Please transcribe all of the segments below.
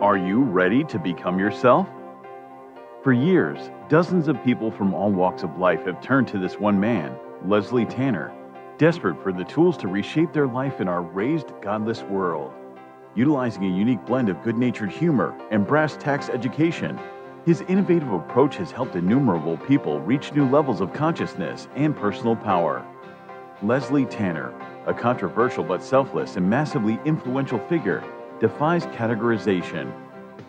Are you ready to become yourself? For years, dozens of people from all walks of life have turned to this one man, Leslie Tanner, desperate for the tools to reshape their life in our raised, godless world. Utilizing a unique blend of good-natured humor and brass tacks education, his innovative approach has helped innumerable people reach new levels of consciousness and personal power. Leslie Tanner, a controversial but selfless and massively influential figure, defies categorization.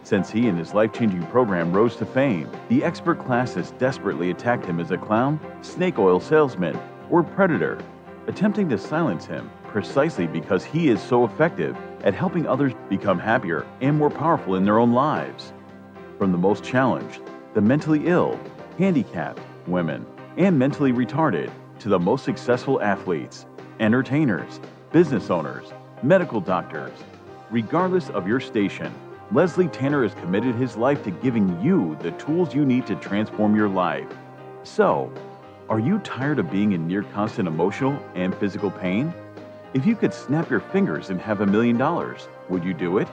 Since he and his life-changing program rose to fame, the expert class has desperately attacked him as a clown, snake oil salesman, or predator, attempting to silence him precisely because he is so effective at helping others become happier and more powerful in their own lives. From the most challenged, the mentally ill, handicapped, women, and mentally retarded, to the most successful athletes, entertainers, business owners, medical doctors. Regardless of your station, Leslie Tanner has committed his life to giving you the tools you need to transform your life. So, are you tired of being in near constant emotional and physical pain? If you could snap your fingers and have $1 million, would you do it?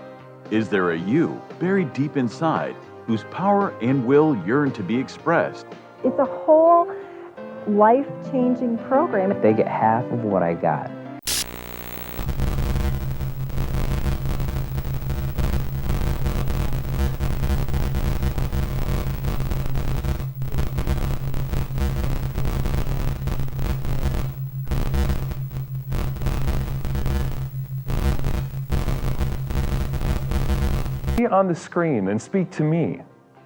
Is there a you buried deep inside whose power and will yearn to be expressed? It's a whole life-changing program. They get half of what I got. On the screen and speak to me,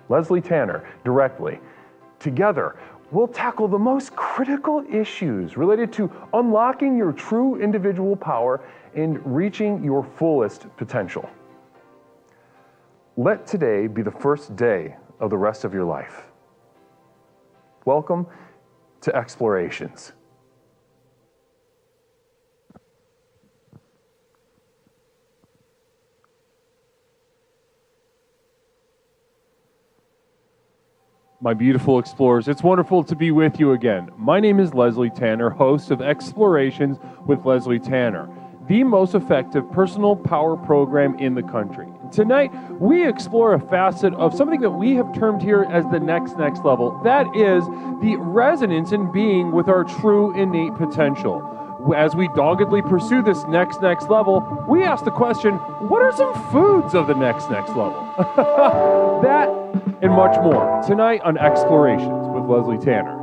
Leslie Tanner, directly. Together, we'll tackle the most critical issues related to unlocking your true individual power and reaching your fullest potential. Let today be the first day of the rest of your life. Welcome to Explorations. My beautiful explorers, it's wonderful to be with you again. My name is Leslie Tanner, host of Explorations with Leslie Tanner, the most effective personal power program in the country. Tonight, we explore a facet of something that we have termed here as the next level. That is the resonance in being with our true innate potential. As we doggedly pursue this next level, we ask the question, what are some foods of the next level? That and much more tonight on Explorations with Leslie Tanner.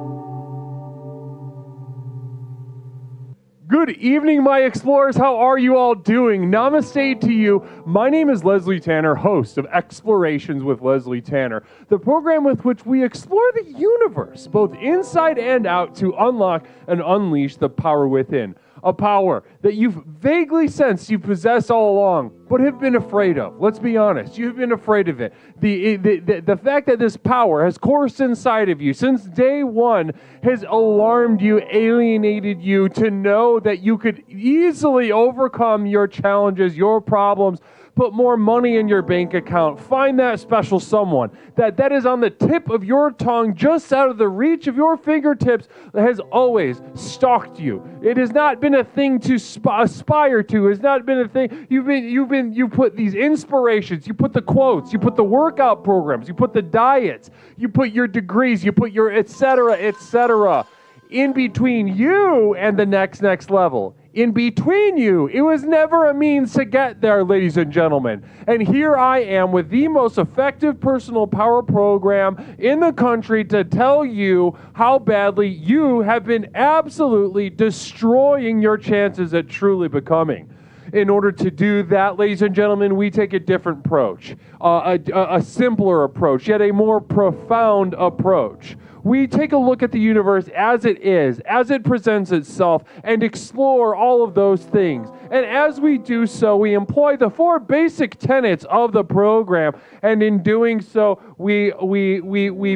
Good evening, my explorers. How are you all doing? Namaste to you. My name is Leslie Tanner, host of Explorations with Leslie Tanner, the program with which we explore the universe, both inside and out, to unlock and unleash the power within. A power that you've vaguely sensed you possess all along, but have been afraid of. Let's be honest, you've been afraid of it. The fact that this power has coursed inside of you since day one has alarmed you, alienated you to know that you could easily overcome your challenges, your problems, put more money in your bank account, find that special someone that is on the tip of your tongue, just out of the reach of your fingertips, that has always stalked you. It has not been a thing to aspire to. It's not been a thing. You put these inspirations, you put the quotes, you put the workout programs, you put the diets, you put your degrees, you put your etc. in between you and the next level. In between you. It was never a means to get there, ladies and gentlemen. And here I am with the most effective personal power program in the country to tell you how badly you have been absolutely destroying your chances at truly becoming. In order to do that, ladies and gentlemen, we take a different approach, a simpler approach, yet a more profound approach. We take a look at the universe as it is, as it presents itself, and explore all of those things. And as we do so, we employ the 4 basic tenets of the program, and in doing so, we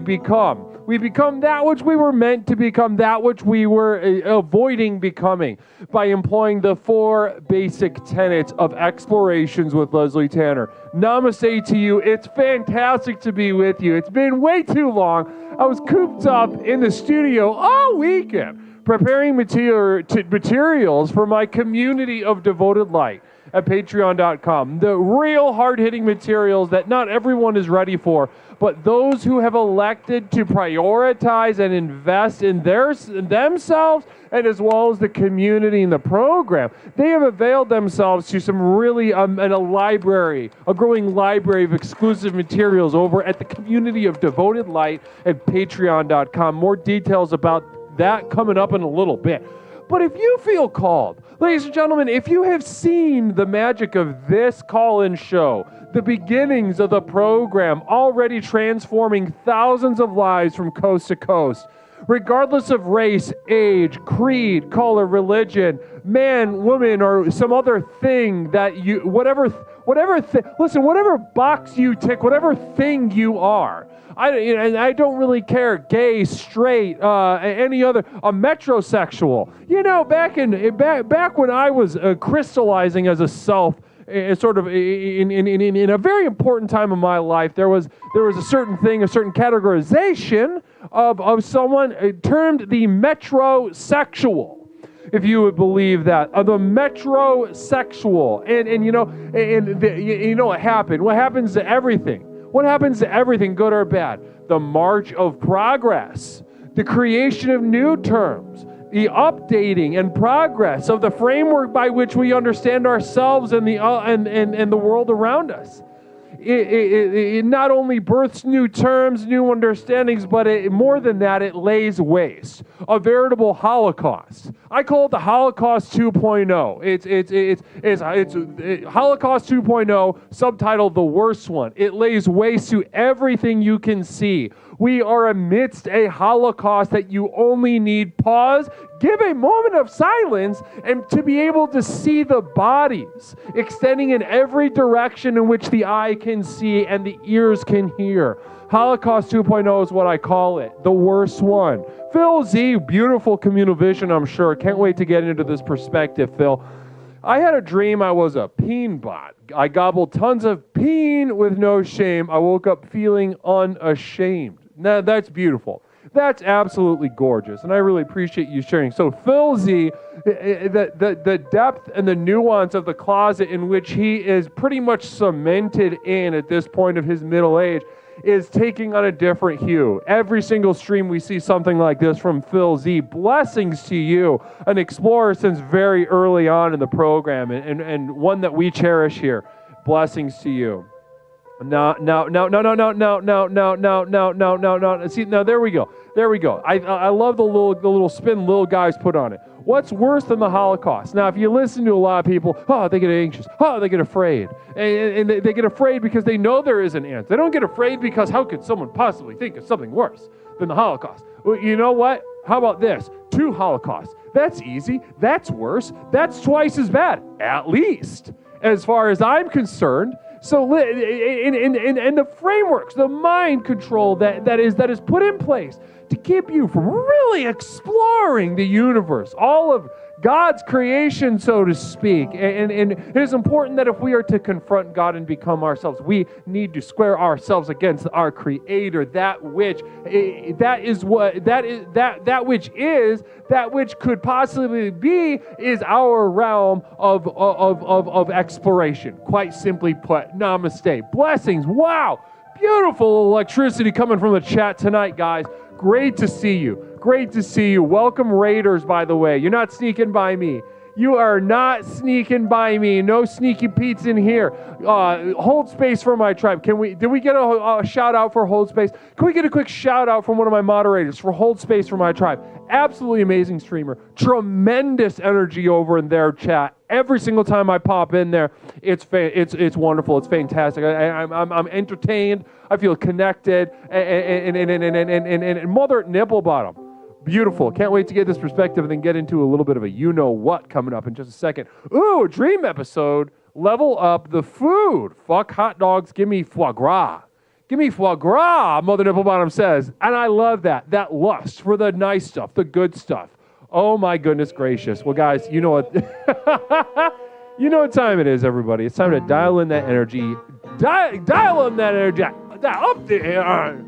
become. We become that which we were meant to become, that which we were avoiding becoming, by employing the 4 basic tenets of Explorations with Leslie Tanner. Namaste to you. It's fantastic to be with you. It's been way too long. I was cooped up in the studio all weekend preparing materials for my community of devoted light. at patreon.com. The real hard-hitting materials that not everyone is ready for, but those who have elected to prioritize and invest in themselves and as well as the community and the program, they have availed themselves to some really, and a growing library of exclusive materials over at the Community of Devoted Light at patreon.com. More details about that coming up in a little bit. But if you feel called, ladies and gentlemen, if you have seen the magic of this call-in show, the beginnings of the program already transforming thousands of lives from coast to coast, regardless of race, age, creed, color, religion, man, woman, or some other thing that you, whatever box you tick, whatever thing you are. I don't really care, gay, straight, any other, a metrosexual. You know, back when I was crystallizing as a self, sort of in a very important time of my life, there was a certain thing, a certain categorization of someone termed the metrosexual, if you would believe that, the metrosexual, and you know what happened? What happens to everything? What happens to everything, good or bad? The march of progress, the creation of new terms, the updating and progress of the framework by which we understand ourselves and the world around us. It not only births new terms, new understandings, but more than that, it lays waste. A veritable Holocaust. I call it the Holocaust 2.0. It's Holocaust 2.0, subtitled The Worst One. It lays waste to everything you can see. We are amidst a Holocaust that you only need pause, give a moment of silence, and to be able to see the bodies extending in every direction in which the eye can see and the ears can hear. Holocaust 2.0 is what I call it, the worst one. Phil Z, beautiful communal vision, I'm sure. Can't wait to get into this perspective, Phil. I had a dream I was a peen bot. I gobbled tons of peen with no shame. I woke up feeling unashamed. Now, that's beautiful. That's absolutely gorgeous, and I really appreciate you sharing. So Phil Z, the depth and the nuance of the closet in which he is pretty much cemented in at this point of his middle age is taking on a different hue. Every single stream we see something like this from Phil Z. Blessings to you, an explorer since very early on in the program, and one that we cherish here. Blessings to you. No. See, now there we go. I love the little spin little guys put on it. What's worse than the Holocaust? Now, if you listen to a lot of people, they get anxious. They get afraid. And they get afraid because they know there is an answer. They don't get afraid because how could someone possibly think of something worse than the Holocaust? Well, you know what? How about this? 2 Holocausts. That's easy. That's worse. That's twice as bad, at least, as far as I'm concerned. So, in the frameworks, the mind control that is put in place to keep you from really exploring the universe, all of God's creation, so to speak. And it is important that if we are to confront God and become ourselves, we need to square ourselves against our Creator, that which could possibly be is our realm of exploration. Quite simply put, namaste. Blessings. Wow. Beautiful electricity coming from the chat tonight, guys. Great to see you. Great to see you. Welcome, Raiders, by the way. You're not sneaking by me. You are not sneaking by me. No sneaky Pete's in here. Hold space for my tribe. Did we get a shout out for Hold Space? Can we get a quick shout out from one of my moderators for Hold Space for my tribe? Absolutely amazing streamer. Tremendous energy over in their chat. Every single time I pop in there, it's wonderful. It's fantastic. I'm entertained. I feel connected. And Mother Nipple Bottom. Beautiful. Can't wait to get this perspective and then get into a little bit of a you-know-what coming up in just a second. Ooh, dream episode. Level up the food. Fuck hot dogs. Give me foie gras. Give me foie gras, Mother Nipple Bottom says. And I love that. That lust for the nice stuff, the good stuff. Oh, my goodness gracious. Well, guys, you know what? You know what time it is, everybody. It's time to dial in that energy. Dial in that energy. Up there.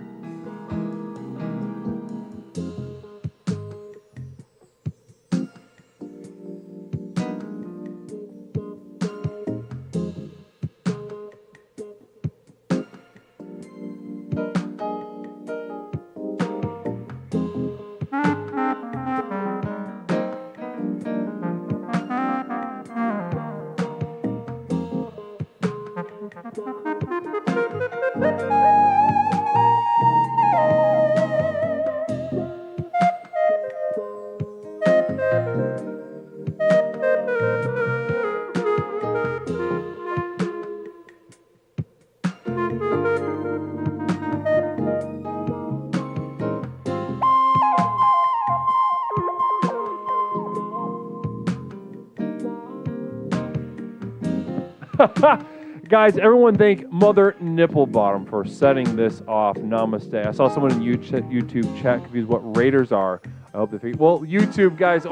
Guys, everyone thank Mother Nipple Bottom for setting this off. Namaste. I saw someone in YouTube chat confused what Raiders are. I hope they well, YouTube, guys,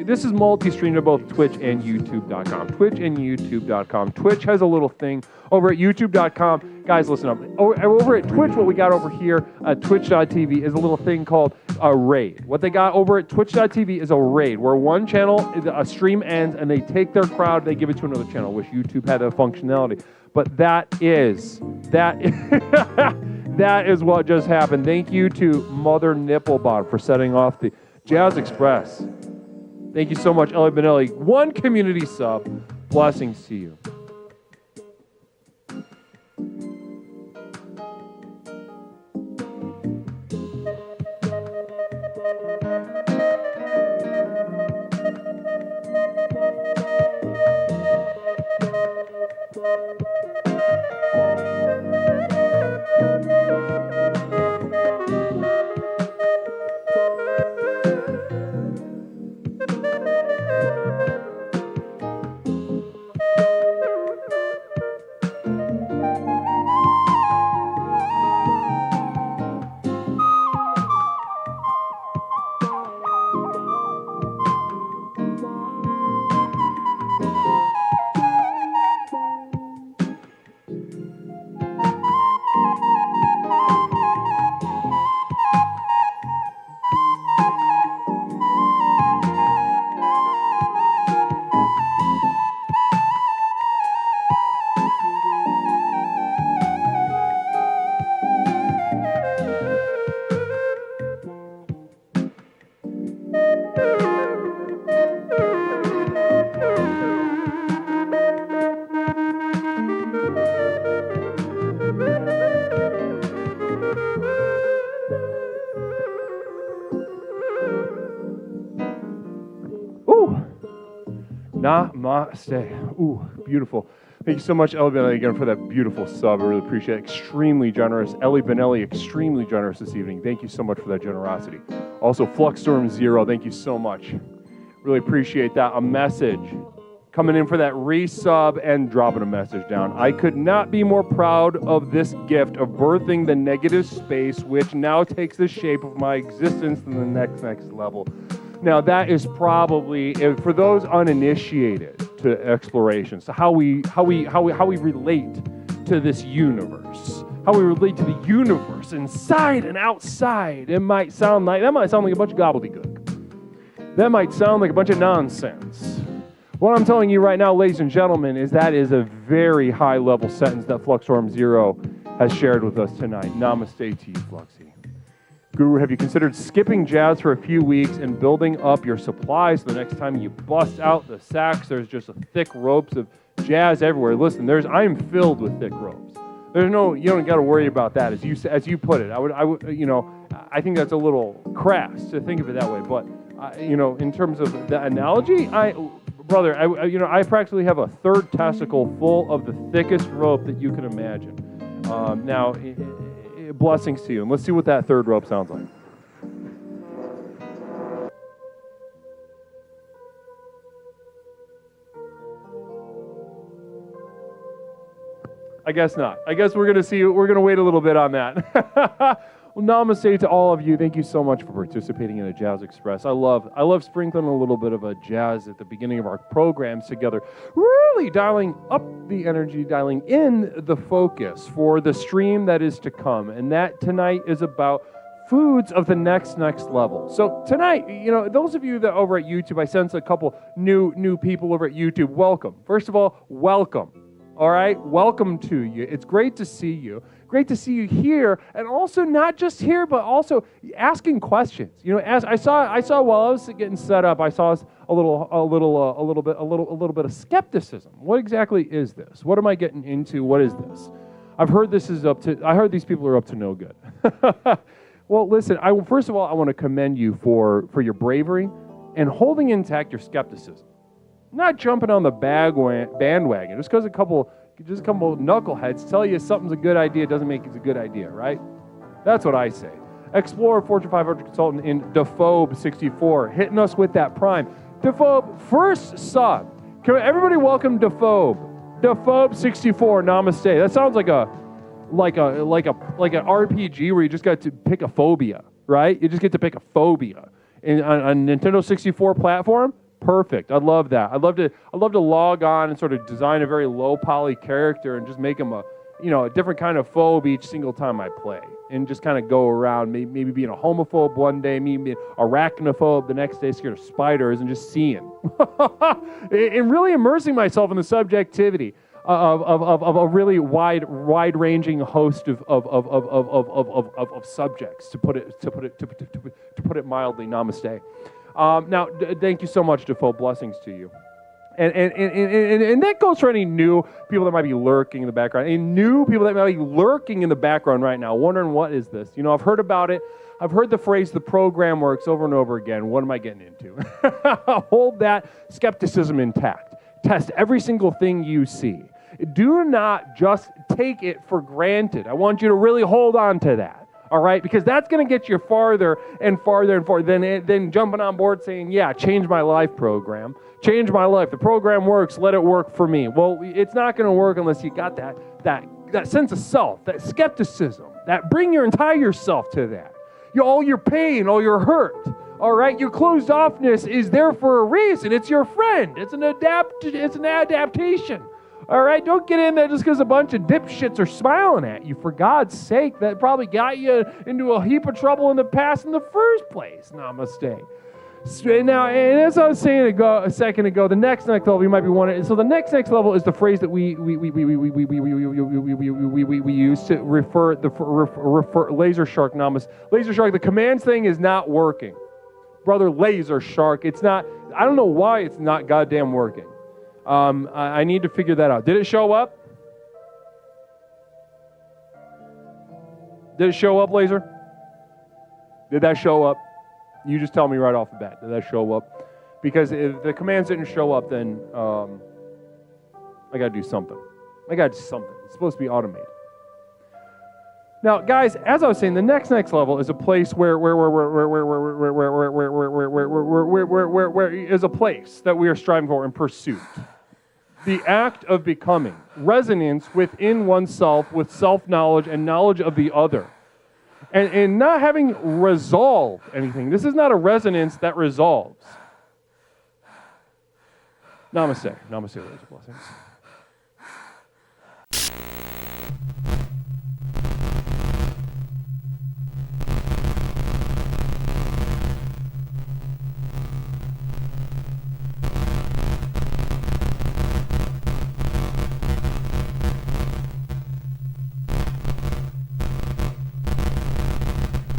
this is multi-streamed to both Twitch and YouTube.com. Twitch and YouTube.com. Twitch has a little thing over at YouTube.com. Guys, listen up. Over at Twitch, what we got over here at Twitch.tv is a little thing called a raid. What they got over at Twitch.tv is a raid, where one channel, a stream ends, and they take their crowd, they give it to another channel. Wish YouTube had a functionality. But that is what just happened. Thank you to Mother Nipplebot for setting off the Jazz Express. Thank you so much, Ellie Benelli. One community sub. Blessings to you. Namaste. Ooh, beautiful. Thank you so much, Ellie Benelli, again, for that beautiful sub. I really appreciate it. Extremely generous. Ellie Benelli, extremely generous this evening. Thank you so much for that generosity. Also, Fluxstorm Zero, thank you so much. Really appreciate that. A message coming in for that resub and dropping a message down. I could not be more proud of this gift of birthing the negative space, which now takes the shape of my existence in the next level. Now, that is probably, for those uninitiated to explorations, to how we relate to this universe, how we relate to the universe inside and outside. That might sound like a bunch of gobbledygook. That might sound like a bunch of nonsense. What I'm telling you right now, ladies and gentlemen, is that is a very high-level sentence that Fluxstorm Zero has shared with us tonight. Namaste to you, Fluxy. Guru, have you considered skipping jazz for a few weeks and building up your supplies so the next time you bust out the sacks, there's just thick ropes of jazz everywhere? Listen, I'm filled with thick ropes. You don't got to worry about that. As you put it, I think that's a little crass to think of it that way. But in terms of the analogy, I practically have a third testicle full of the thickest rope that you can imagine. Now. Blessings to you. And let's see what that third rope sounds like. I guess not. I guess we're going to wait a little bit on that. Well, namaste to all of you. Thank you so much for participating in a Jazz Express. I love sprinkling a little bit of a jazz at the beginning of our programs together, really dialing up the energy, dialing in the focus for the stream that is to come. And that tonight is about foods of the next level. So tonight, those of you that over at YouTube, I sense a couple new people over at YouTube. Welcome. First of all, welcome. All right, welcome to you. It's great to see you. Great to see you here, and also not just here, but also asking questions. As I saw while I was getting set up, I saw a little bit of skepticism. What exactly is this? What am I getting into? What is this? I heard these people are up to no good. Well, listen. First of all, I want to commend you for your bravery and holding intact your skepticism. Not jumping on the bandwagon just because a couple knuckleheads tell you something's a good idea doesn't make it a good idea, right? That's what I say. Explorer, Fortune 500 consultant in Dephobe64, hitting us with that prime. Dephobe, first sub. Can everybody welcome Dephobe? The Phobe 64, namaste. That sounds like an RPG where you just got to pick a phobia, right? You just get to pick a phobia. On Nintendo 64 platform, perfect. I love that. I'd love to log on and sort of design a very low poly character and just make him a different kind of phobe each single time I play, and just kind of go around, maybe being a homophobe one day, maybe being arachnophobe the next day, scared of spiders, and just seeing, and really immersing myself in the subjectivity of a really wide-ranging host of subjects. To put it mildly, namaste. Now, thank you so much, Defoe. Blessings to you. And that goes for any new people that might be lurking in the background. Any new people that might be lurking in the background right now, wondering what is this? I've heard about it. I've heard the phrase, the program works, over and over again. What am I getting into? Hold that skepticism intact. Test every single thing you see. Do not just take it for granted. I want you to really hold on to that. All right, because that's going to get you farther and farther and farther than jumping on board saying, yeah, change my life program. Change my life. The program works. Let it work for me. Well, it's not going to work unless you got that sense of self, that skepticism, that bring your entire self to that. All your pain, all your hurt. All right, your closed offness is there for a reason. It's your friend. It's an adaptation. All right, don't get in there just because a bunch of dipshits are smiling at you. For God's sake, that probably got you into a heap of trouble in the past in the first place. Namaste. Now, and as I was saying a second ago, the next level you might be wondering. So the next level is the phrase that we use to refer laser shark. Namaste. Laser shark. The commands thing is not working, brother. Laser shark. It's not. I don't know why it's not goddamn working. I need to figure that out. Did it show up? Did it show up, Laser? Did that show up? You just tell me right off the bat. Did that show up? Because if the commands didn't show up, then I got to do something. It's supposed to be automated. Now, guys, as I was saying, the next level is a place where is a place that we are striving for in pursuit. The act of becoming, resonance within oneself with self-knowledge and knowledge of the other. And not having resolved anything. This is not a resonance that resolves. Namaste. Namaste, Lord's blessings.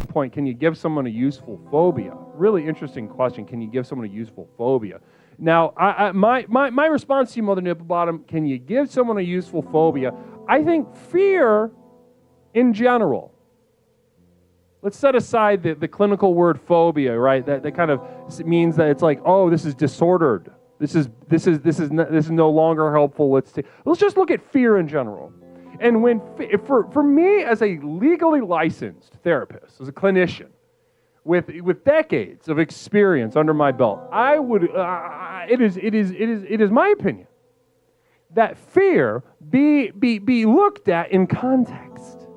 Point, can you give someone a useful phobia? Really interesting question. Can you give someone a useful phobia? Now, my response to you, Mother Nipple Bottom, can you give someone a useful phobia? I think fear in general. Let's set aside the clinical word phobia, right? That kind of means that it's like, oh, this is disordered. This is no longer helpful. Let's just look at fear in general. And for me as a legally licensed therapist, as a clinician, with decades of experience under my belt, I would it is my opinion that fear be looked at in context.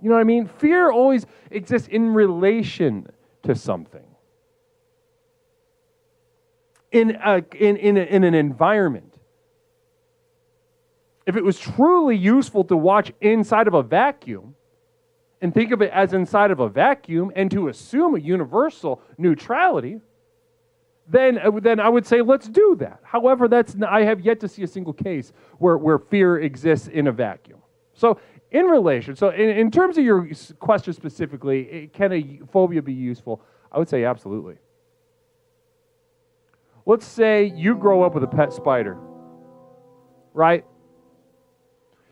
You know what I mean? Fear always exists in relation to something, in an environment. If it was truly useful to watch inside of a vacuum and think of it as inside of a vacuum and to assume a universal neutrality, then I would say let's do that. However, I have yet to see a single case where fear exists in a vacuum. So in terms of your question specifically, can a phobia be useful? I would say absolutely. Let's say you grow up with a pet spider, right?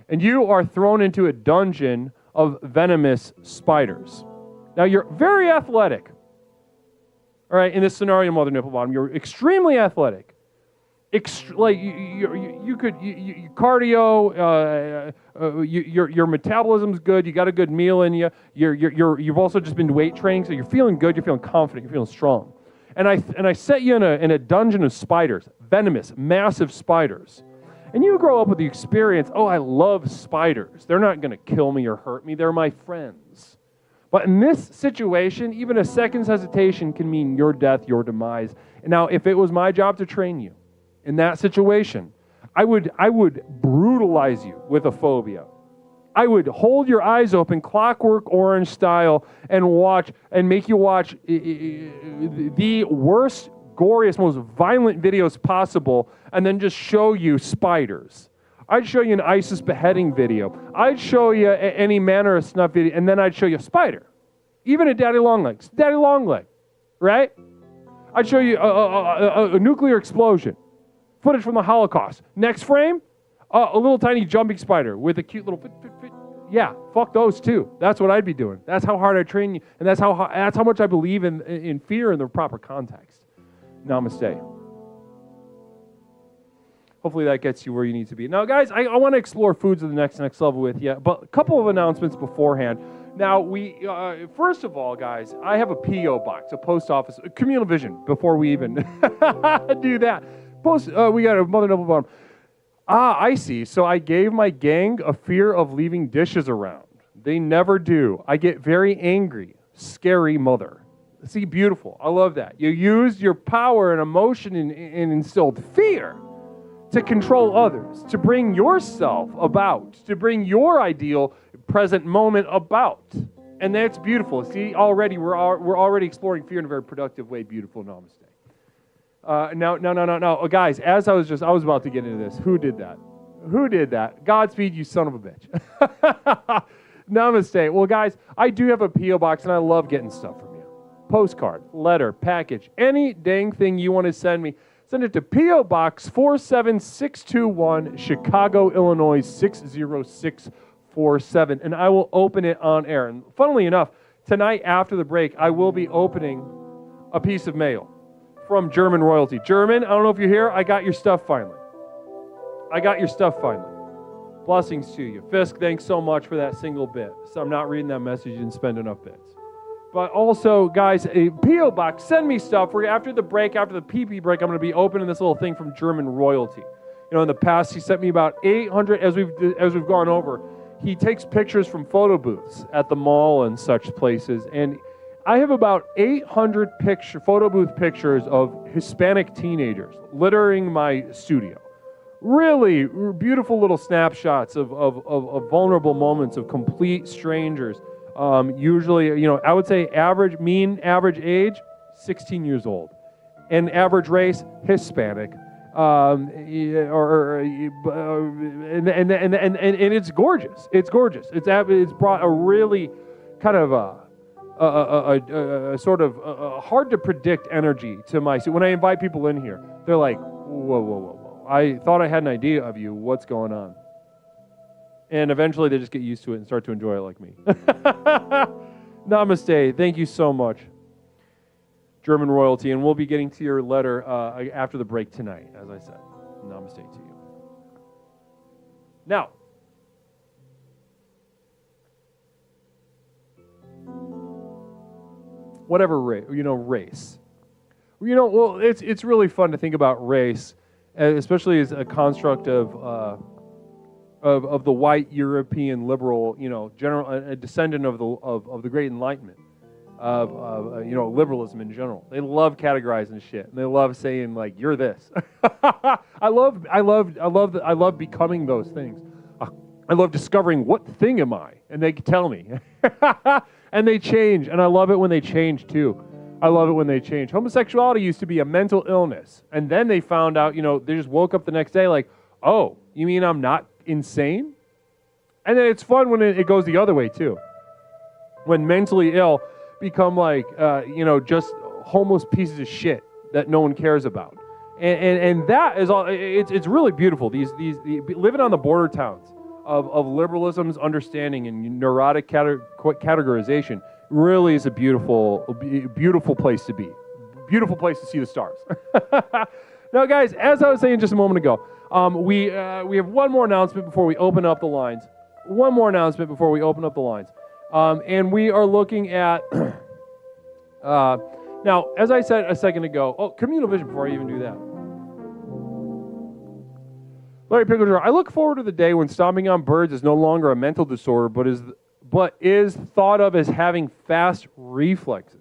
And you are thrown into a dungeon of venomous spiders. Now, you're very athletic. All right, in this scenario, Mother Nipple Bottom, you're extremely athletic. Cardio, your metabolism's good. You got a good meal in you. You've also just been weight training, so you're feeling good. You're feeling confident. You're feeling strong. And I set you in a dungeon of spiders, venomous, massive spiders. And you grow up with the experience, oh, I love spiders. They're not going to kill me or hurt me. They're my friends. But in this situation, even a second's hesitation can mean your death, your demise. And now, if it was my job to train you in that situation, I would brutalize you with a phobia. I would hold your eyes open, Clockwork Orange style, and make you watch the worst, goriest, most violent videos possible, and then just show you spiders. I'd show you an ISIS beheading video. I'd show you any manner of snuff video, and then I'd show you a spider. Even a daddy long leg, right? I'd show you a nuclear explosion, footage from the Holocaust. Next frame, a little tiny jumping spider with a cute little fit. Yeah, fuck those too. That's what I'd be doing. That's how hard I train you, and that's how much I believe in fear in the proper context. Namaste. Hopefully that gets you where you need to be. Now, guys, I want to explore foods at the next level with you, but a couple of announcements beforehand. Now, first of all, guys, I have a P.O. box, a post office, a communal vision, before we even do that. We got a Mother Noble bottom. I see. So I gave my gang a fear of leaving dishes around. They never do. I get very angry. Scary mother. See, beautiful. I love that. You used your power and emotion and instilled fear to control others, to bring yourself about, to bring your ideal present moment about. And that's beautiful. See, already we're already exploring fear in a very productive way. Beautiful. Namaste. No. Guys, as I was about to get into this. Who did that? Godspeed, you son of a bitch. Namaste. Well, guys, I do have a P.O. box, and I love getting stuff from you. Postcard, letter, package, any dang thing you want to send me. Send it to P.O. Box 47621, Chicago, Illinois 60647, and I will open it on air. And funnily enough, tonight after the break, I will be opening a piece of mail from German royalty. German, I don't know if you're here, I got your stuff finally. Blessings to you. Fisk, thanks so much for that single bit. So I'm not reading that message, you didn't spend enough bits. But also, guys, a P.O. Box, send me stuff. After the break, after the PP break, I'm going to be opening this little thing from German royalty. You know, in the past, he sent me about 800, as we've gone over, he takes pictures from photo booths at the mall and such places, and I have about 800 photo booth pictures of Hispanic teenagers littering my studio. Really beautiful little snapshots of vulnerable moments of complete strangers. Usually, you know, I would say average age, 16 years old. And average race, Hispanic. And it's gorgeous. It's brought a really kind of a sort of hard to predict energy to my. So when I invite people in here, they're like, whoa. I thought I had an idea of you. What's going on? And eventually they just get used to it and start to enjoy it like me. Namaste. Thank you so much. German royalty. And we'll be getting to your letter after the break tonight, as I said. Namaste to you. Now, whatever race. Well, it's really fun to think about race, especially as a construct of the white European liberal, general, a descendant of the Great Enlightenment, of liberalism in general. They love categorizing shit, and they love saying like, "You're this." I love becoming those things. I love discovering what thing am I, and they tell me, and they change, and I love it when they change too. I love it when they change. Homosexuality used to be a mental illness, and then they found out, they just woke up the next day like, "Oh, you mean I'm not insane?" And then it's fun when it goes the other way too. When mentally ill become like, just homeless pieces of shit that no one cares about. And that is all, it's really beautiful. These living on the border towns of liberalism's understanding and neurotic categorization really is a beautiful place to be. Beautiful place to see the stars. Now, guys, as I was saying just a moment ago, we have one more announcement before we open up the lines. And we are looking at, now, as I said a second ago, communal vision before I even do that. Larry Picklejar, I look forward to the day when stomping on birds is no longer a mental disorder, but is thought of as having fast reflexes.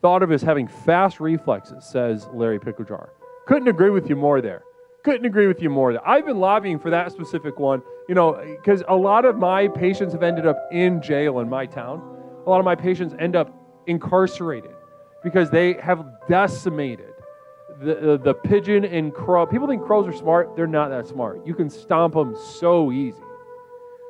Thought of as having fast reflexes, says Larry Picklejar. Couldn't agree with you more there. Couldn't agree with you more there. I've been lobbying for that specific one, because a lot of my patients have ended up in jail in my town. A lot of my patients end up incarcerated because they have decimated the pigeon and crow. People think crows are smart. They're not that smart. You can stomp them so easy.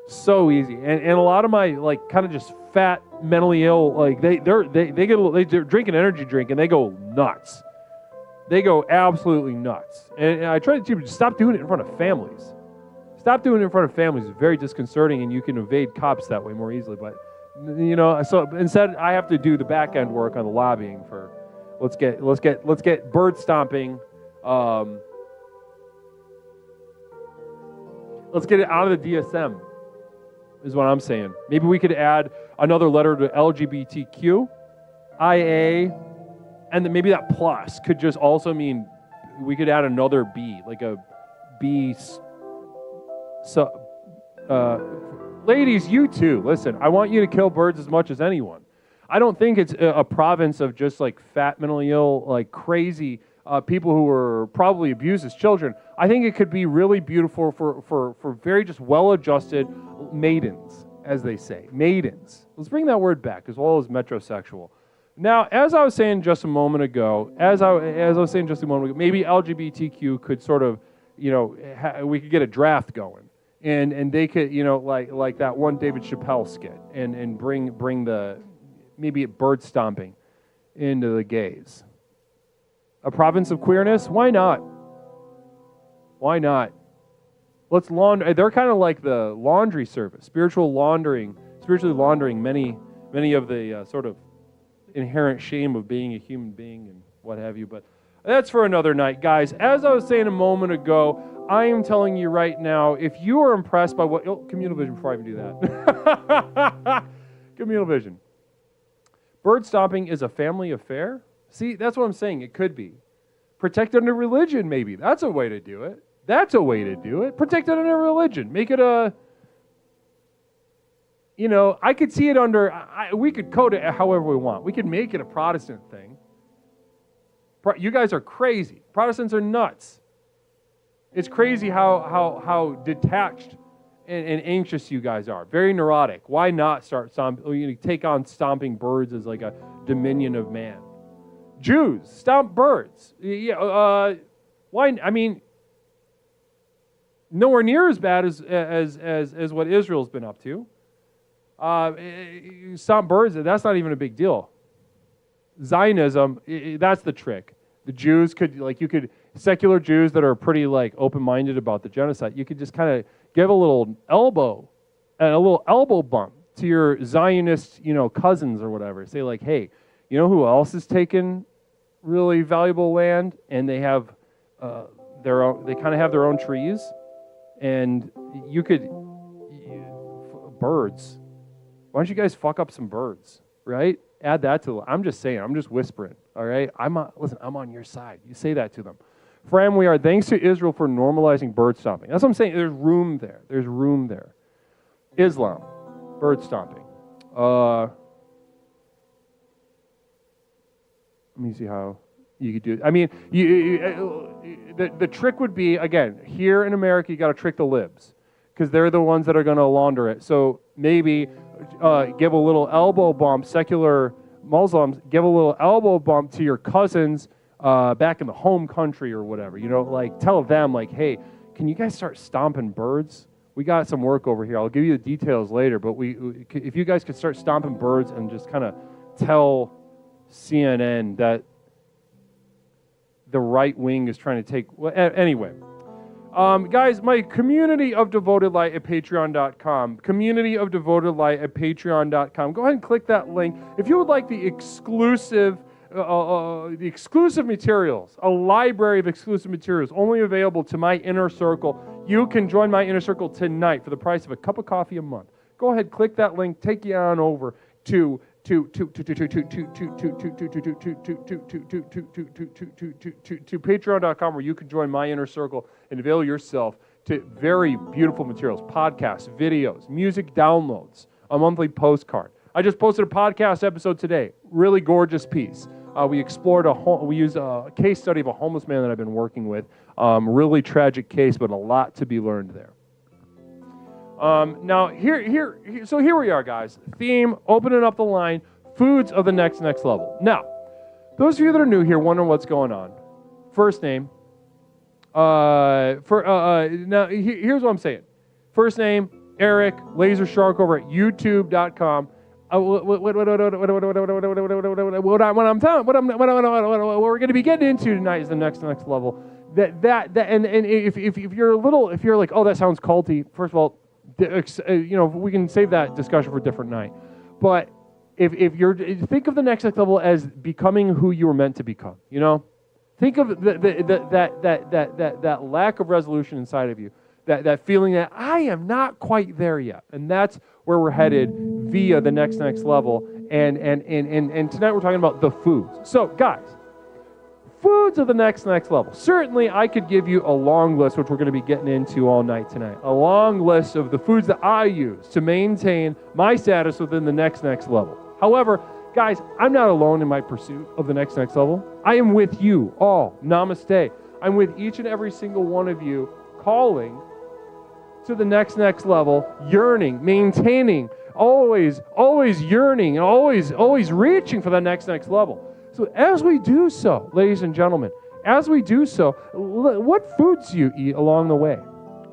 So easy. And a lot of my, kind of just fat, mentally ill, they're drinking an energy drink and they go nuts. They go absolutely nuts. And I try to tell people, stop doing it in front of families. Stop doing it in front of families. It's very disconcerting, and you can evade cops that way more easily. But, so instead I have to do the back end work on the lobbying for, let's get bird stomping. Let's get it out of the DSM, is what I'm saying. Maybe we could add another letter to LGBTQ, IA, and then maybe that plus could just also mean we could add another B, like a B. So, ladies, you too, listen, I want you to kill birds as much as anyone. I don't think it's a province of just fat, mentally ill, crazy people who were probably abused as children. I think it could be really beautiful for very just well-adjusted maidens, as they say. Maidens. Let's bring that word back, as well as metrosexual. Now, as I was saying just a moment ago, maybe LGBTQ could sort of, we could get a draft going, and they could, like that one David Chappelle skit, and bring the maybe bird stomping into the gays. A province of queerness? Why not? Why not? Let's launder. They're kind of like the laundry service, spiritually laundering many of the sort of inherent shame of being a human being and what have you. But that's for another night, guys. As I was saying a moment ago, I am telling you right now, if you are impressed by communal vision before I even do that. Communal vision. Bird stomping is a family affair. See, that's what I'm saying. It could be. Protect under religion, maybe. That's a way to do it. Protect it under religion. Make it a... I could see it under... we could code it however we want. We could make it a Protestant thing. You guys are crazy. Protestants are nuts. It's crazy how detached and anxious you guys are. Very neurotic. Why not take on stomping birds as like a dominion of man? Jews, stomp birds. Yeah. Why? I mean, nowhere near as bad as what Israel's been up to. Stomp birds. That's not even a big deal. Zionism. That's the trick. The Jews secular Jews that are pretty open-minded about the genocide. You could just kind of give a little elbow bump to your Zionist, cousins or whatever. Say hey, who else is taking really valuable land, and they have they kind of have their own trees, and you could birds. Why don't you guys fuck up some birds, right? Add that to. I'm just saying. I'm just whispering. All right. I'm on your side. You say that to them. Fram, we are thanks to Israel for normalizing bird stomping. That's what I'm saying. There's room there. Islam, bird stomping. Let me see how you could do it. I mean, the trick would be, again, here in America, you got to trick the libs because they're the ones that are going to launder it. So maybe give a little elbow bump, secular Muslims, give a little elbow bump to your cousins back in the home country or whatever. Tell them, hey, can you guys start stomping birds? We got some work over here. I'll give you the details later, but if you guys could start stomping birds and just kind of tell CNN that the right wing is trying to take... Well, anyway. Guys, my community of devoted light at patreon.com. Community of devoted light at patreon.com. Go ahead and click that link. If you would like the exclusive materials, a library of exclusive materials only available to my inner circle, you can join my inner circle tonight for the price of a cup of coffee a month. Go ahead, click that link, take you on over to patreon.com, where you can join my inner circle and avail yourself to very beautiful materials, podcasts, videos, music downloads, a monthly postcard. I just posted a podcast episode today, really gorgeous piece. We explored we used a case study of a homeless man that I've been working with. Really tragic case, but a lot to be learned there. Now, so here we are, guys. Theme, opening up the line, foods of the next level. Now, those of you that are new here wondering what's going on. First name. Now, here's what I'm saying. First name, Eric, Laser Shark over at youtube.com. What we're going to be getting into tonight is the next level. And if you're like, oh, that sounds culty. First of all, we can save that discussion for a different night. But if you're think of the next level as becoming who you were meant to become. Think of that lack of resolution inside of you. That feeling that I am not quite there yet. And that's where we're headed via the next level. And tonight we're talking about the foods. So, guys, foods of the next level. Certainly, I could give you a long list, which we're going to be getting into all night tonight. A long list of the foods that I use to maintain my status within the next level. However, guys, I'm not alone in my pursuit of the next level. I am with you all. Namaste. I'm with each and every single one of you calling to the next level, yearning, maintaining, always yearning, and always reaching for the next level. So as we do so, ladies and gentlemen, what foods do you eat along the way?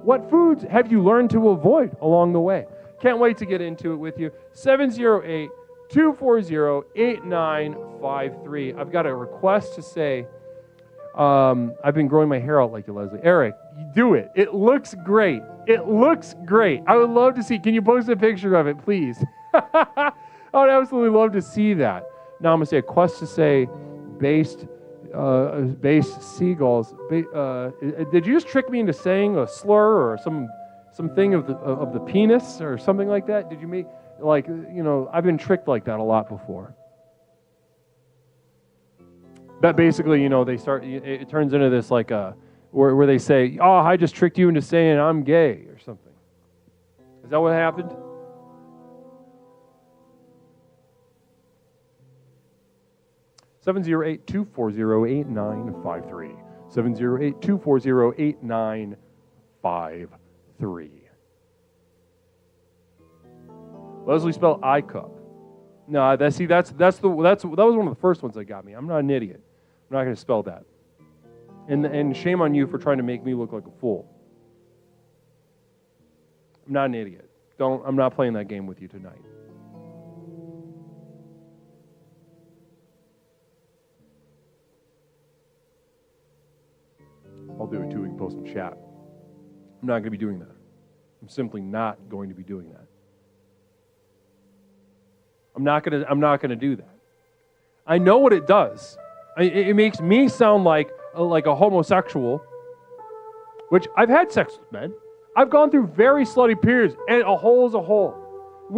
What foods have you learned to avoid along the way? Can't wait to get into it with you. 708-240-8953. I've got a request to say, I've been growing my hair out like you, Leslie. Eric, you do it. It looks great. I would love to see. Can you post a picture of it, please? I would absolutely love to see that. Namaste. A quest to say based seagulls. Did you just trick me into saying a slur or something of the penis or something like that? Did you make I've been tricked like that a lot before. That basically, they start. It turns into this where they say, "Oh, I just tricked you into saying I'm gay" or something. Is that what happened? (708-240-8953). 708-240-8953. Leslie spelled I cup. No, that was one of the first ones that got me. I'm not an idiot. I'm not going to spell that. And shame on you for trying to make me look like a fool. I'm not an idiot. I'm not playing that game with you tonight. I'll do it too. We can post in chat. I'm not going to be doing that. I'm simply not going to be doing that. I'm not going to do that. I know what it does. It makes me sound like a homosexual, which I've had sex with men. I've gone through very slutty periods, and a hole is a hole.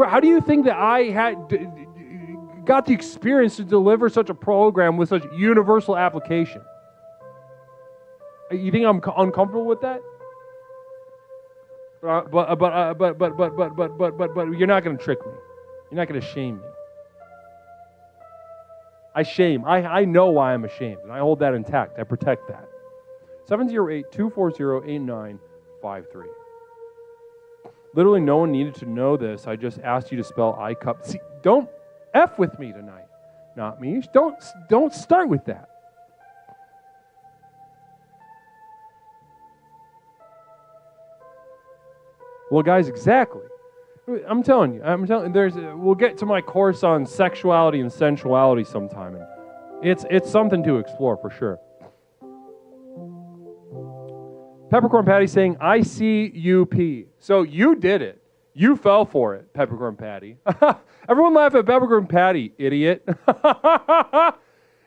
How do you think that I got the experience to deliver such a program with such universal application? You think I'm uncomfortable with that? But you're not going to trick me. You're not going to shame me. I know why I'm ashamed, and I hold that intact. I protect that. 708-240-8953. Literally no one needed to know this. I just asked you to spell I cup. See, don't F with me tonight. Not me. Don't start with that. Well, guys, exactly. I'm telling you, we'll get to my course on sexuality and sensuality sometime, and it's something to explore for sure. Peppercorn Patty saying, ICUP. So you did it. You fell for it, Peppercorn Patty. Everyone laugh at Peppercorn Patty, idiot.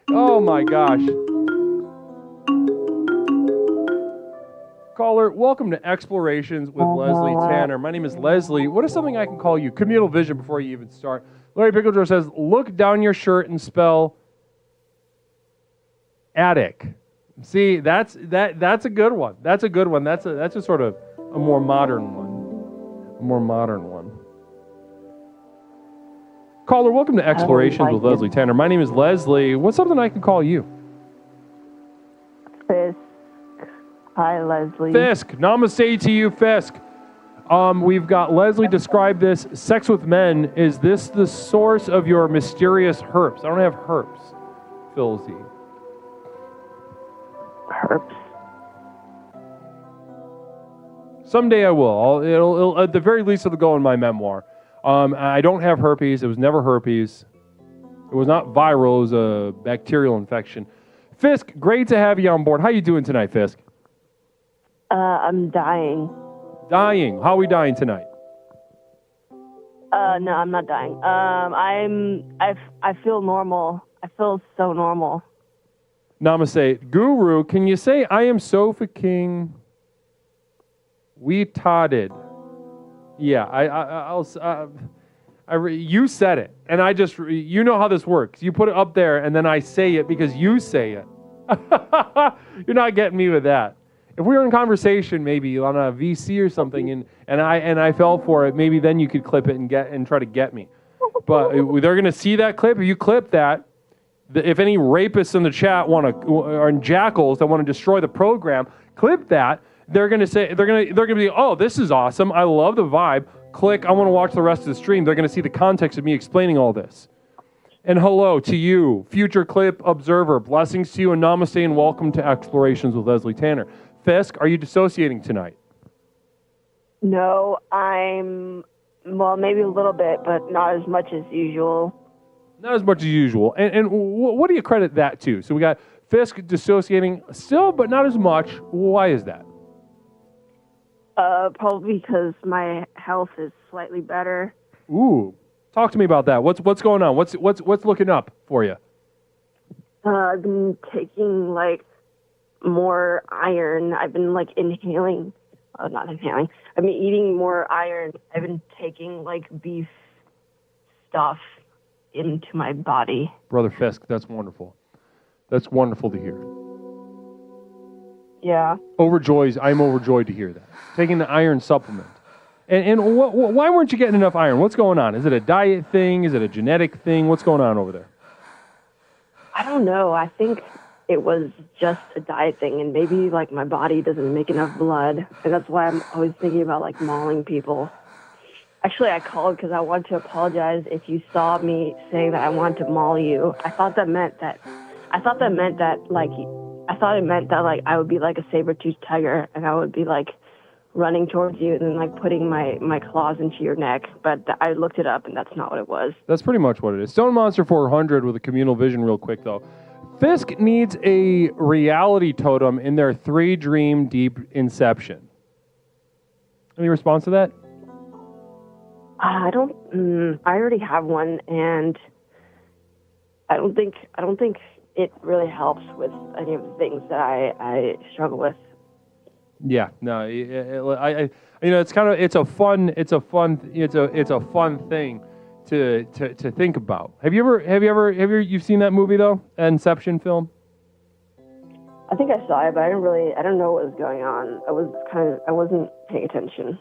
Oh my gosh. Caller, welcome to Explorations with Leslie Tanner. My name is Leslie. What is something I can call you? Communal vision before you even start. Larry Pickledor says, look down your shirt and spell attic. See, that's a good one. That's a good one. That's a sort of A more modern one. A more modern one. Caller, welcome to Explorations with Leslie Tanner. My name is Leslie. What's something I can call you? Fisk. Hi, Leslie. Fisk. Namaste to you, Fisk. We've got Leslie describe this. Sex with men. Is this the source of your mysterious herpes? I don't have herpes. Phil Z. Herpes. Someday I will. It'll at the very least, it'll go in my memoir. I don't have herpes. It was never herpes. It was not viral. It was a bacterial infection. Fisk, great to have you on board. How you doing tonight, Fisk? I'm dying. Dying. How are we dying tonight? No, I'm not dying. I feel normal. I feel so normal. Namaste. Guru, can you say, I am so fucking retarded? Yeah, you said it, and I just, you know how this works. You put it up there, and then I say it because you say it. You're not getting me with that. If we were in conversation, maybe on a VC or something, and I fell for it, maybe then you could clip it and try to get me. But they're gonna see that clip. If you clip that, if any rapists in the chat or jackals that want to destroy the program, clip that. They're gonna be, oh, this is awesome. I love the vibe. Click. I want to watch the rest of the stream. They're gonna see the context of me explaining all this. And hello to you, future clip observer. Blessings to you and namaste and welcome to Explorations with Leslie Tanner. Fisk, are you dissociating tonight? No, well, maybe a little bit, but not as much as usual. Not as much as usual. And what do you credit that to? So we got Fisk dissociating still, but not as much. Why is that? Probably because my health is slightly better. Ooh, talk to me about that. What's going on? What's looking up for you? I've been taking more iron. I've been inhaling. Not inhaling. I've been eating more iron. I've been taking beef stuff into my body. Brother Fisk, that's wonderful. That's wonderful to hear. Yeah. I'm overjoyed to hear that. Taking the iron supplement. And why weren't you getting enough iron? What's going on? Is it a diet thing? Is it a genetic thing? What's going on over there? I don't know. I think it was just a diet thing, and maybe my body doesn't make enough blood, and that's why I'm always thinking about mauling people. Actually, I called because I wanted to apologize if you saw me saying that I wanted to maul you. I thought it meant that I would be like a saber-toothed tiger, and I would be running towards you and then putting my claws into your neck. But I looked it up, and that's not what it was. That's pretty much what it is. Stone Monster 400 with a communal vision real quick, though. Fisk needs a reality totem in their 3 dream deep inception. Any response to that? I already have one, and I don't think it really helps with any of the things that I struggle with. Yeah, no, it's a fun thing to think about. Have you seen that movie though, Inception film? I think I saw it, but I don't know what was going on. I wasn't paying attention.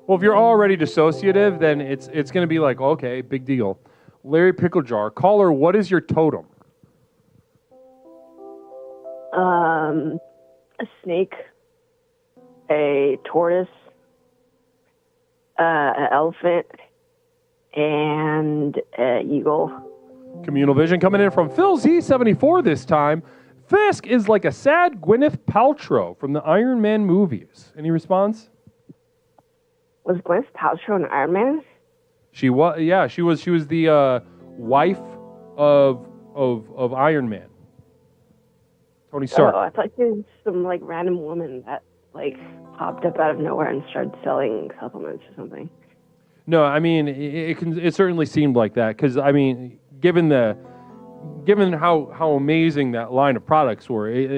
Well, if you're already dissociative, then it's going to be okay, big deal. Larry Picklejar, caller, what is your totem? A snake, a tortoise, an elephant, and an eagle. Communal vision coming in from Phil Z74 this time. Fisk is like a sad Gwyneth Paltrow from the Iron Man movies. Any response? Was Gwyneth Paltrow an Iron Man? She was. Yeah, she was the wife of Iron Man. Tony Stark. Oh, I thought she was some random woman that popped up out of nowhere and started selling supplements or something. No, I mean it certainly seemed like that because given how amazing that line of products were, it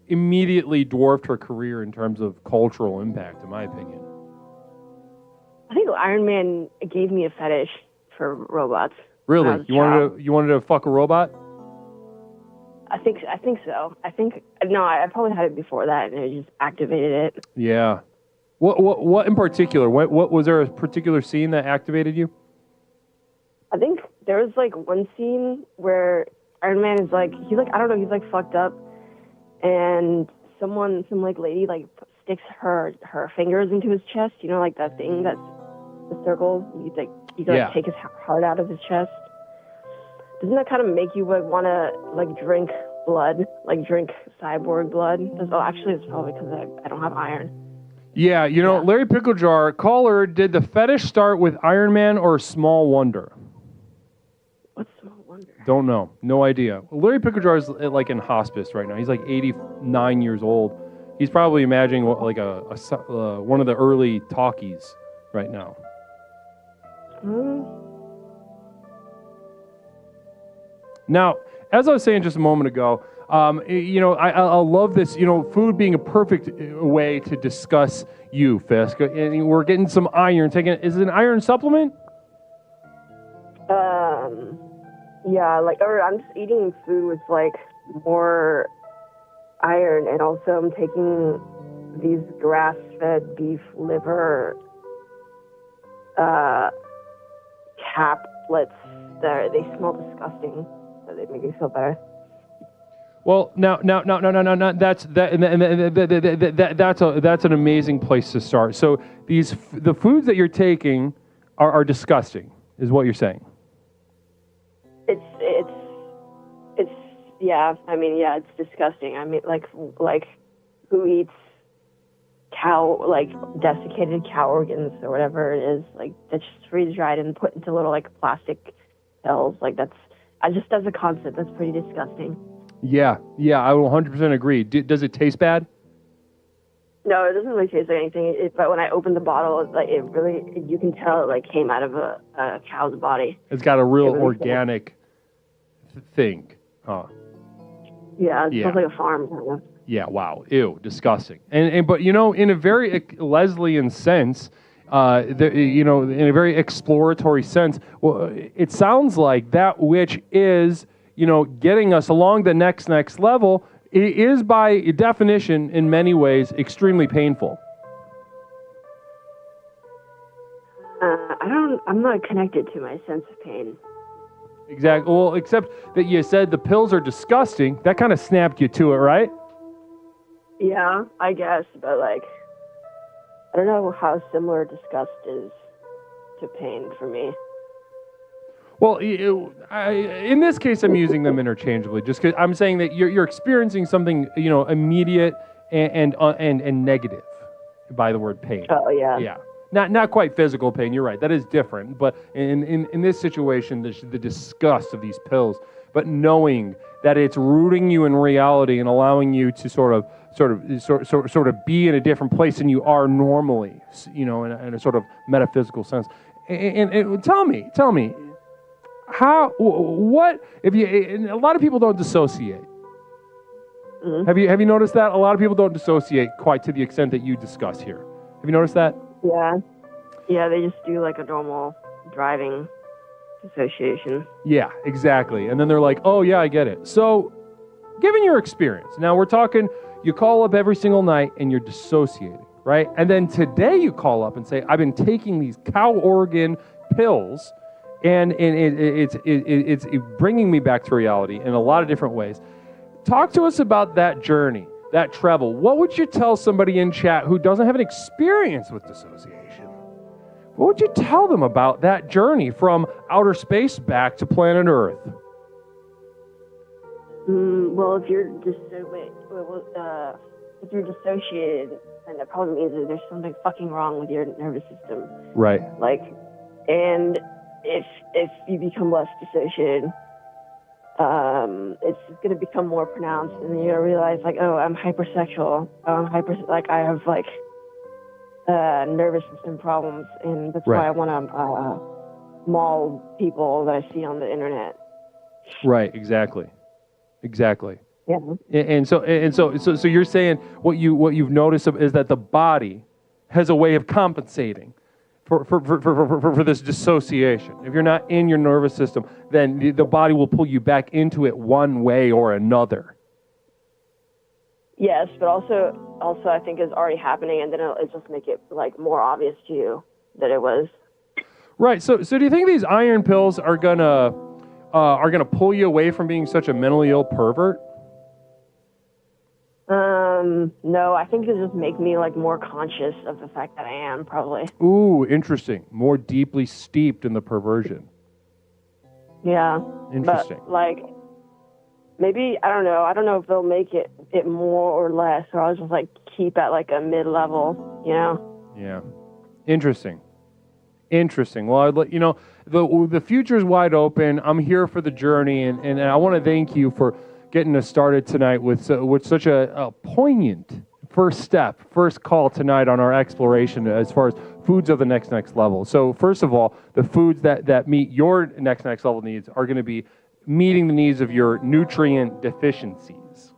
immediately dwarfed her career in terms of cultural impact, in my opinion. I think Iron Man gave me a fetish for robots. Really? You wanted to fuck a robot? I think so. I probably had it before that, and it just activated it. Yeah. What in particular? What was there a particular scene that activated you? I think there was like one scene where Iron Man is like, I don't know, he's like fucked up, and some like lady like sticks her fingers into his chest. You know, like that thing that's the circle. You gotta take his heart out of his chest. Doesn't that kind of make you like want to like drink blood, like drink cyborg blood? Actually, it's probably because I don't have iron. Yeah, Larry Picklejar, caller, did the fetish start with Iron Man or Small Wonder? What's Small Wonder? Don't know. No idea. Larry Picklejar is like in hospice right now. He's like 89 years old. He's probably imagining like one of the early talkies right now. Now, as I was saying just a moment ago, I love this, food being a perfect way to discuss you, Fisk. And we're getting some iron. Is it an iron supplement? Yeah, or I'm just eating food with like more iron, and also I'm taking these grass-fed beef liver caplets that they smell disgusting, so they make me feel better. Well, no. That's an amazing place to start. So the foods that you're taking are disgusting, is what you're saying. It's yeah. I mean, yeah, it's disgusting. I mean, like who eats cow, like desiccated cow organs or whatever it is, like that's just freeze dried and put into little like plastic pills. Like as a concept, that's pretty disgusting. Yeah, I will 100% agree. Does it taste bad? No, it doesn't really taste like anything. But when I opened the bottle, you can tell it like came out of a cow's body. It's got a real organic thing, huh? Yeah, it smells like a farm kind of. Yeah, wow, ew, disgusting. But in a very Leslian sense, in a very exploratory sense, well, it sounds like that which is getting us along the next level is by definition, in many ways, extremely painful. I'm not connected to my sense of pain. Exactly. Well, except that you said the pills are disgusting. That kind of snapped you to it, right? Yeah, I guess, but I don't know how similar disgust is to pain for me. Well, in this case, I'm using them interchangeably, just because I'm saying that you're experiencing something, immediate and negative by the word pain. Oh yeah. Yeah. Not quite physical pain. You're right. That is different. But in this situation, the disgust of these pills, but knowing that it's rooting you in reality and allowing you to sort of be in a different place than you are normally, in a sort of metaphysical sense. And tell me. What if you? And a lot of people don't dissociate. Mm-hmm. Have you noticed that a lot of people don't dissociate quite to the extent that you discuss here? Have you noticed that? Yeah, they just do like a normal driving dissociation. Yeah, exactly. And then they're like, "Oh yeah, I get it." So, given your experience, now we're talking. You call up every single night and you're dissociating, right? And then today you call up and say, "I've been taking these cow organ pills." And it's bringing me back to reality in a lot of different ways. Talk to us about that journey, that travel. What would you tell somebody in chat who doesn't have an experience with dissociation? What would you tell them about that journey from outer space back to planet Earth? Well, if you're dissociated, then that probably means that there's something fucking wrong with your nervous system. Right. And if you become less dissociated, it's going to become more pronounced, and then you're going to realize, I'm hypersexual. I have, nervous system problems, and that's why I want to maul people that I see on the internet. Right, exactly. Yeah. And so you're saying what you've noticed is that the body has a way of compensating for this dissociation. If you're not in your nervous system, then the body will pull you back into it one way or another. Yes, but also also I think is already happening, and then it'll just make it like more obvious to you that it was. Right. So do you think these iron pills are gonna pull you away from being such a mentally ill pervert? No, I think it'll just make me like more conscious of the fact that I am, probably. Ooh, interesting. More deeply steeped in the perversion. Yeah. Interesting. But like, maybe, I don't know. I don't know if they'll make it more or less, or I'll just like keep at like a mid-level, you know? Yeah. Interesting. Well, I'd let you know, the future's wide open. I'm here for the journey, and I want to thank you for getting us started tonight with such a poignant first call tonight on our exploration as far as foods of the next level. So first of all, the foods that meet your next level needs are going to be meeting the needs of your nutrient deficiencies.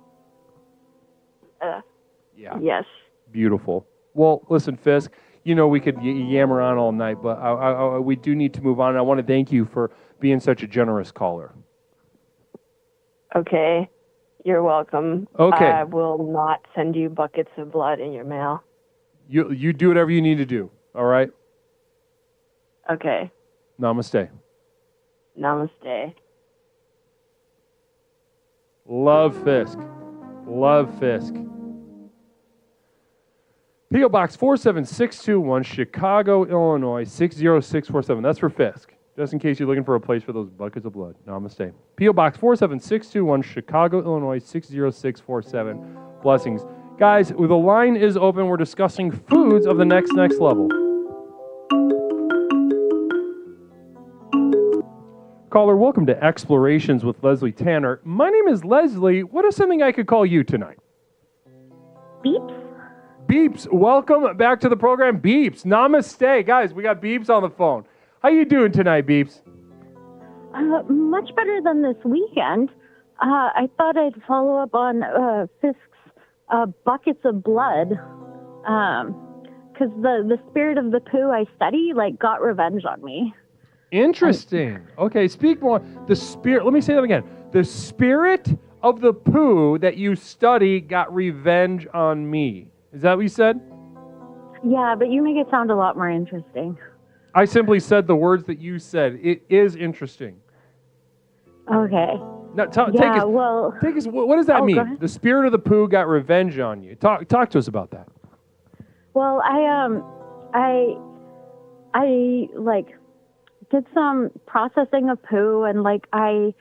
Yeah. Yes. Beautiful. Well, listen, Fisk, you know we could yammer on all night, but we do need to move on. And I want to thank you for being such a generous caller. Okay. You're welcome. Okay. I will not send you buckets of blood in your mail. You do whatever you need to do, all right? Okay. Namaste. Namaste. Love Fisk. P.O. Box 47621, Chicago, Illinois, 60647. That's for Fisk, just in case you're looking for a place for those buckets of blood. Namaste. P.O. Box 47621, Chicago, Illinois, 60647. Blessings. Guys, the line is open. We're discussing foods of the next level. Caller, welcome to Explorations with Leslie Tanner. My name is Leslie. What is something I could call you tonight? Beeps? Beeps, welcome back to the program. Beeps, namaste. Guys, we got Beeps on the phone. How you doing tonight, Beeps? Much better than this weekend. I thought I'd follow up on Fisk's buckets of blood. Because the spirit of the poo I study, got revenge on me. Interesting. Okay, speak more. The spirit, let me say that again. The spirit of the poo that you study got revenge on me. Is that what you said? Yeah, but you make it sound a lot more interesting. I simply said the words that you said. It is interesting. Okay. Now, take us. What does that mean? The spirit of the poo got revenge on you. Talk to us about that. Well, I did some processing of poo, and I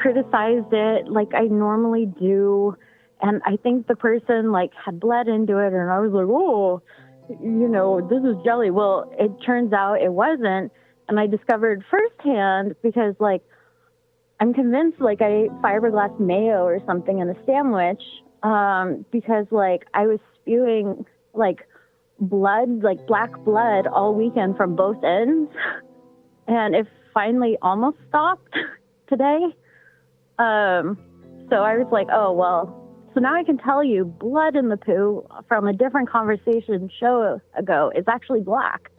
criticized it like I normally do. And I think the person had bled into it, and I was like, oh, this is jelly. Well, it turns out it wasn't. And I discovered firsthand because I'm convinced I ate fiberglass mayo or something in a sandwich because I was spewing blood, black blood all weekend from both ends. And it finally almost stopped today. So I was like, oh, well. So now I can tell you blood in the poo from a different conversation show ago is actually black.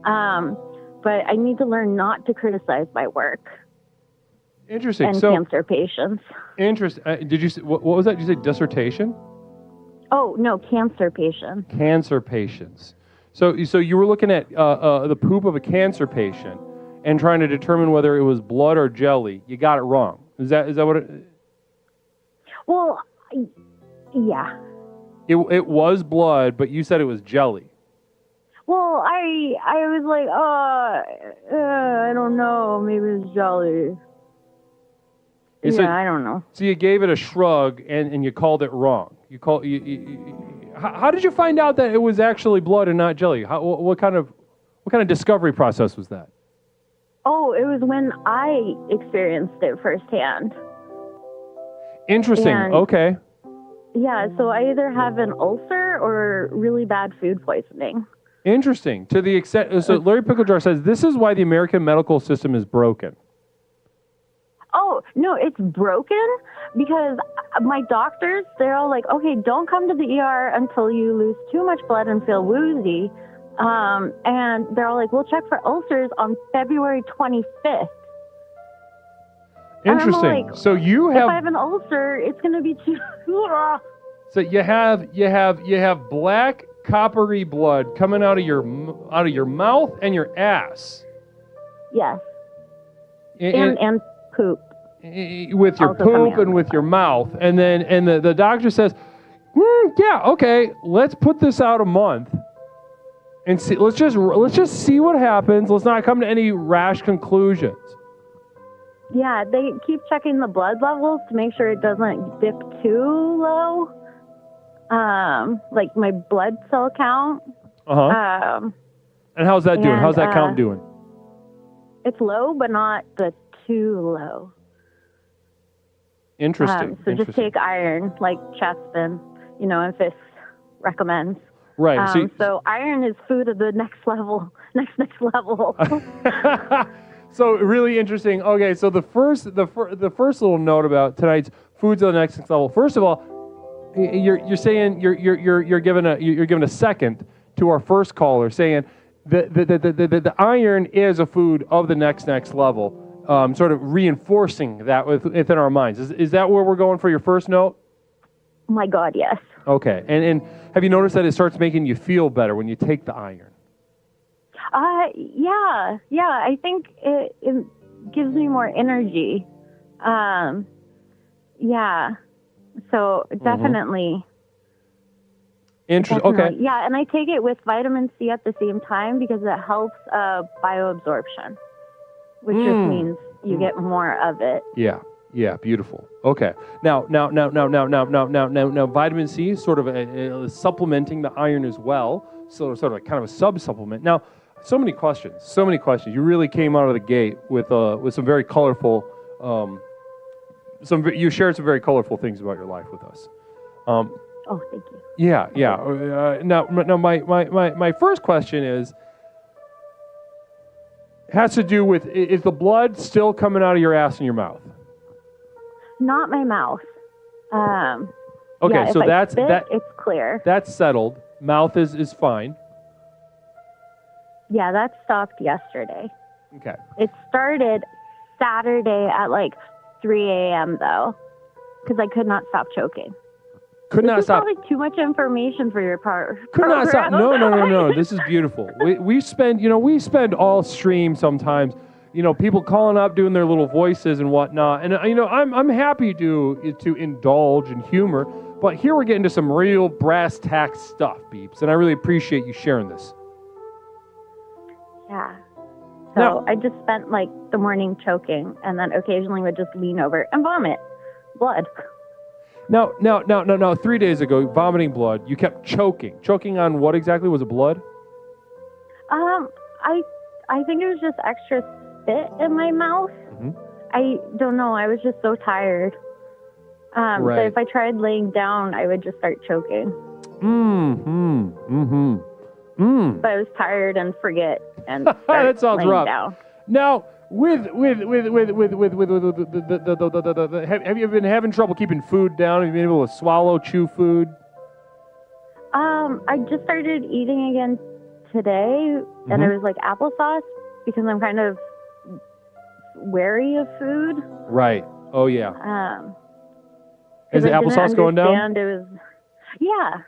But I need to learn not to criticize my work. Interesting. And cancer patients. Interesting. Did you say, what was that? Did you say dissertation? Oh, no, cancer patients. Cancer patients. So you were looking at the poop of a cancer patient and trying to determine whether it was blood or jelly. You got it wrong. Is that what it... Well, yeah. It was blood, but you said it was jelly. Well, I was like, I don't know. Maybe it's jelly. I don't know. So you gave it a shrug and you called it wrong. How did you find out that it was actually blood and not jelly? What kind of discovery process was that? Oh, it was when I experienced it firsthand. Interesting. Okay. Yeah, so I either have an ulcer or really bad food poisoning. Interesting. To the extent, so Larry Picklejar says, this is why the American medical system is broken. Oh, no, it's broken because my doctors, they're all like, okay, don't come to the ER until you lose too much blood and feel woozy. And they're all like, we'll check for ulcers on February 25th. Interesting. So you have... If I have an ulcer, it's going to be too... So you have black coppery blood coming out of your mouth and your ass. Yes. And poop. With your Also coming poop out and of with my your mouth. And then the doctor says, yeah, okay, let's put this out a month and see. Let's just see what happens. Let's not come to any rash conclusions. Yeah, they keep checking the blood levels to make sure it doesn't dip too low. Like my blood cell count. And how's that doing? How's that count doing? It's low, but not the too low. Interesting. So just take iron, like Chespin, and Fisk recommends. Right. So iron is food of the next level. Next level. So really interesting. Okay, so the first little note about tonight's foods of the next level. First of all, you're saying you're giving a second to our first caller, saying the iron is a food of the next level. Sort of reinforcing that within our minds. Is that where we're going for your first note? Oh my God, yes. Okay, and have you noticed that it starts making you feel better when you take the iron? Yeah. I think it gives me more energy. Yeah. So definitely. Interesting. Okay. Yeah, and I take it with vitamin C at the same time because it helps bioabsorption, which just means you get more of it. Yeah, beautiful. Okay. Now, vitamin C is sort of supplementing the iron as well, so sort of a kind of a sub-supplement. Now, so many questions. You really came out of the gate with some very colorful, you shared some very colorful things about your life with us. Oh, thank you. Yeah. Now, my first question has to do with, is the blood still coming out of your ass and your mouth? Not my mouth. Okay, yeah, so that's it's clear. That's settled. Mouth is fine. Yeah, that stopped yesterday. Okay. It started Saturday at like 3 a.m. though, because I could not stop choking. Could not stop. This is probably too much information for your part. Could not stop. No. This is beautiful. We spend all stream sometimes, people calling up, doing their little voices and whatnot. And I'm happy to indulge in humor, but here we're getting to some real brass tacks stuff, Beeps, and I really appreciate you sharing this. Yeah. So I just spent like the morning choking, and then occasionally would just lean over and vomit blood. Now, 3 days ago, vomiting blood, you kept choking. Choking on what exactly? Was it blood? I think it was just extra spit in my mouth. Mm-hmm. I don't know. I was just so tired. Right. So if I tried laying down, I would just start choking. But I was tired and forget and that sounds rough. Down. Now, have you been having trouble keeping food down? Have you been able to chew food? I just started eating again today, and it was like applesauce because I'm kind of wary of food. Right. Oh yeah. Is the applesauce going down? It was, yeah.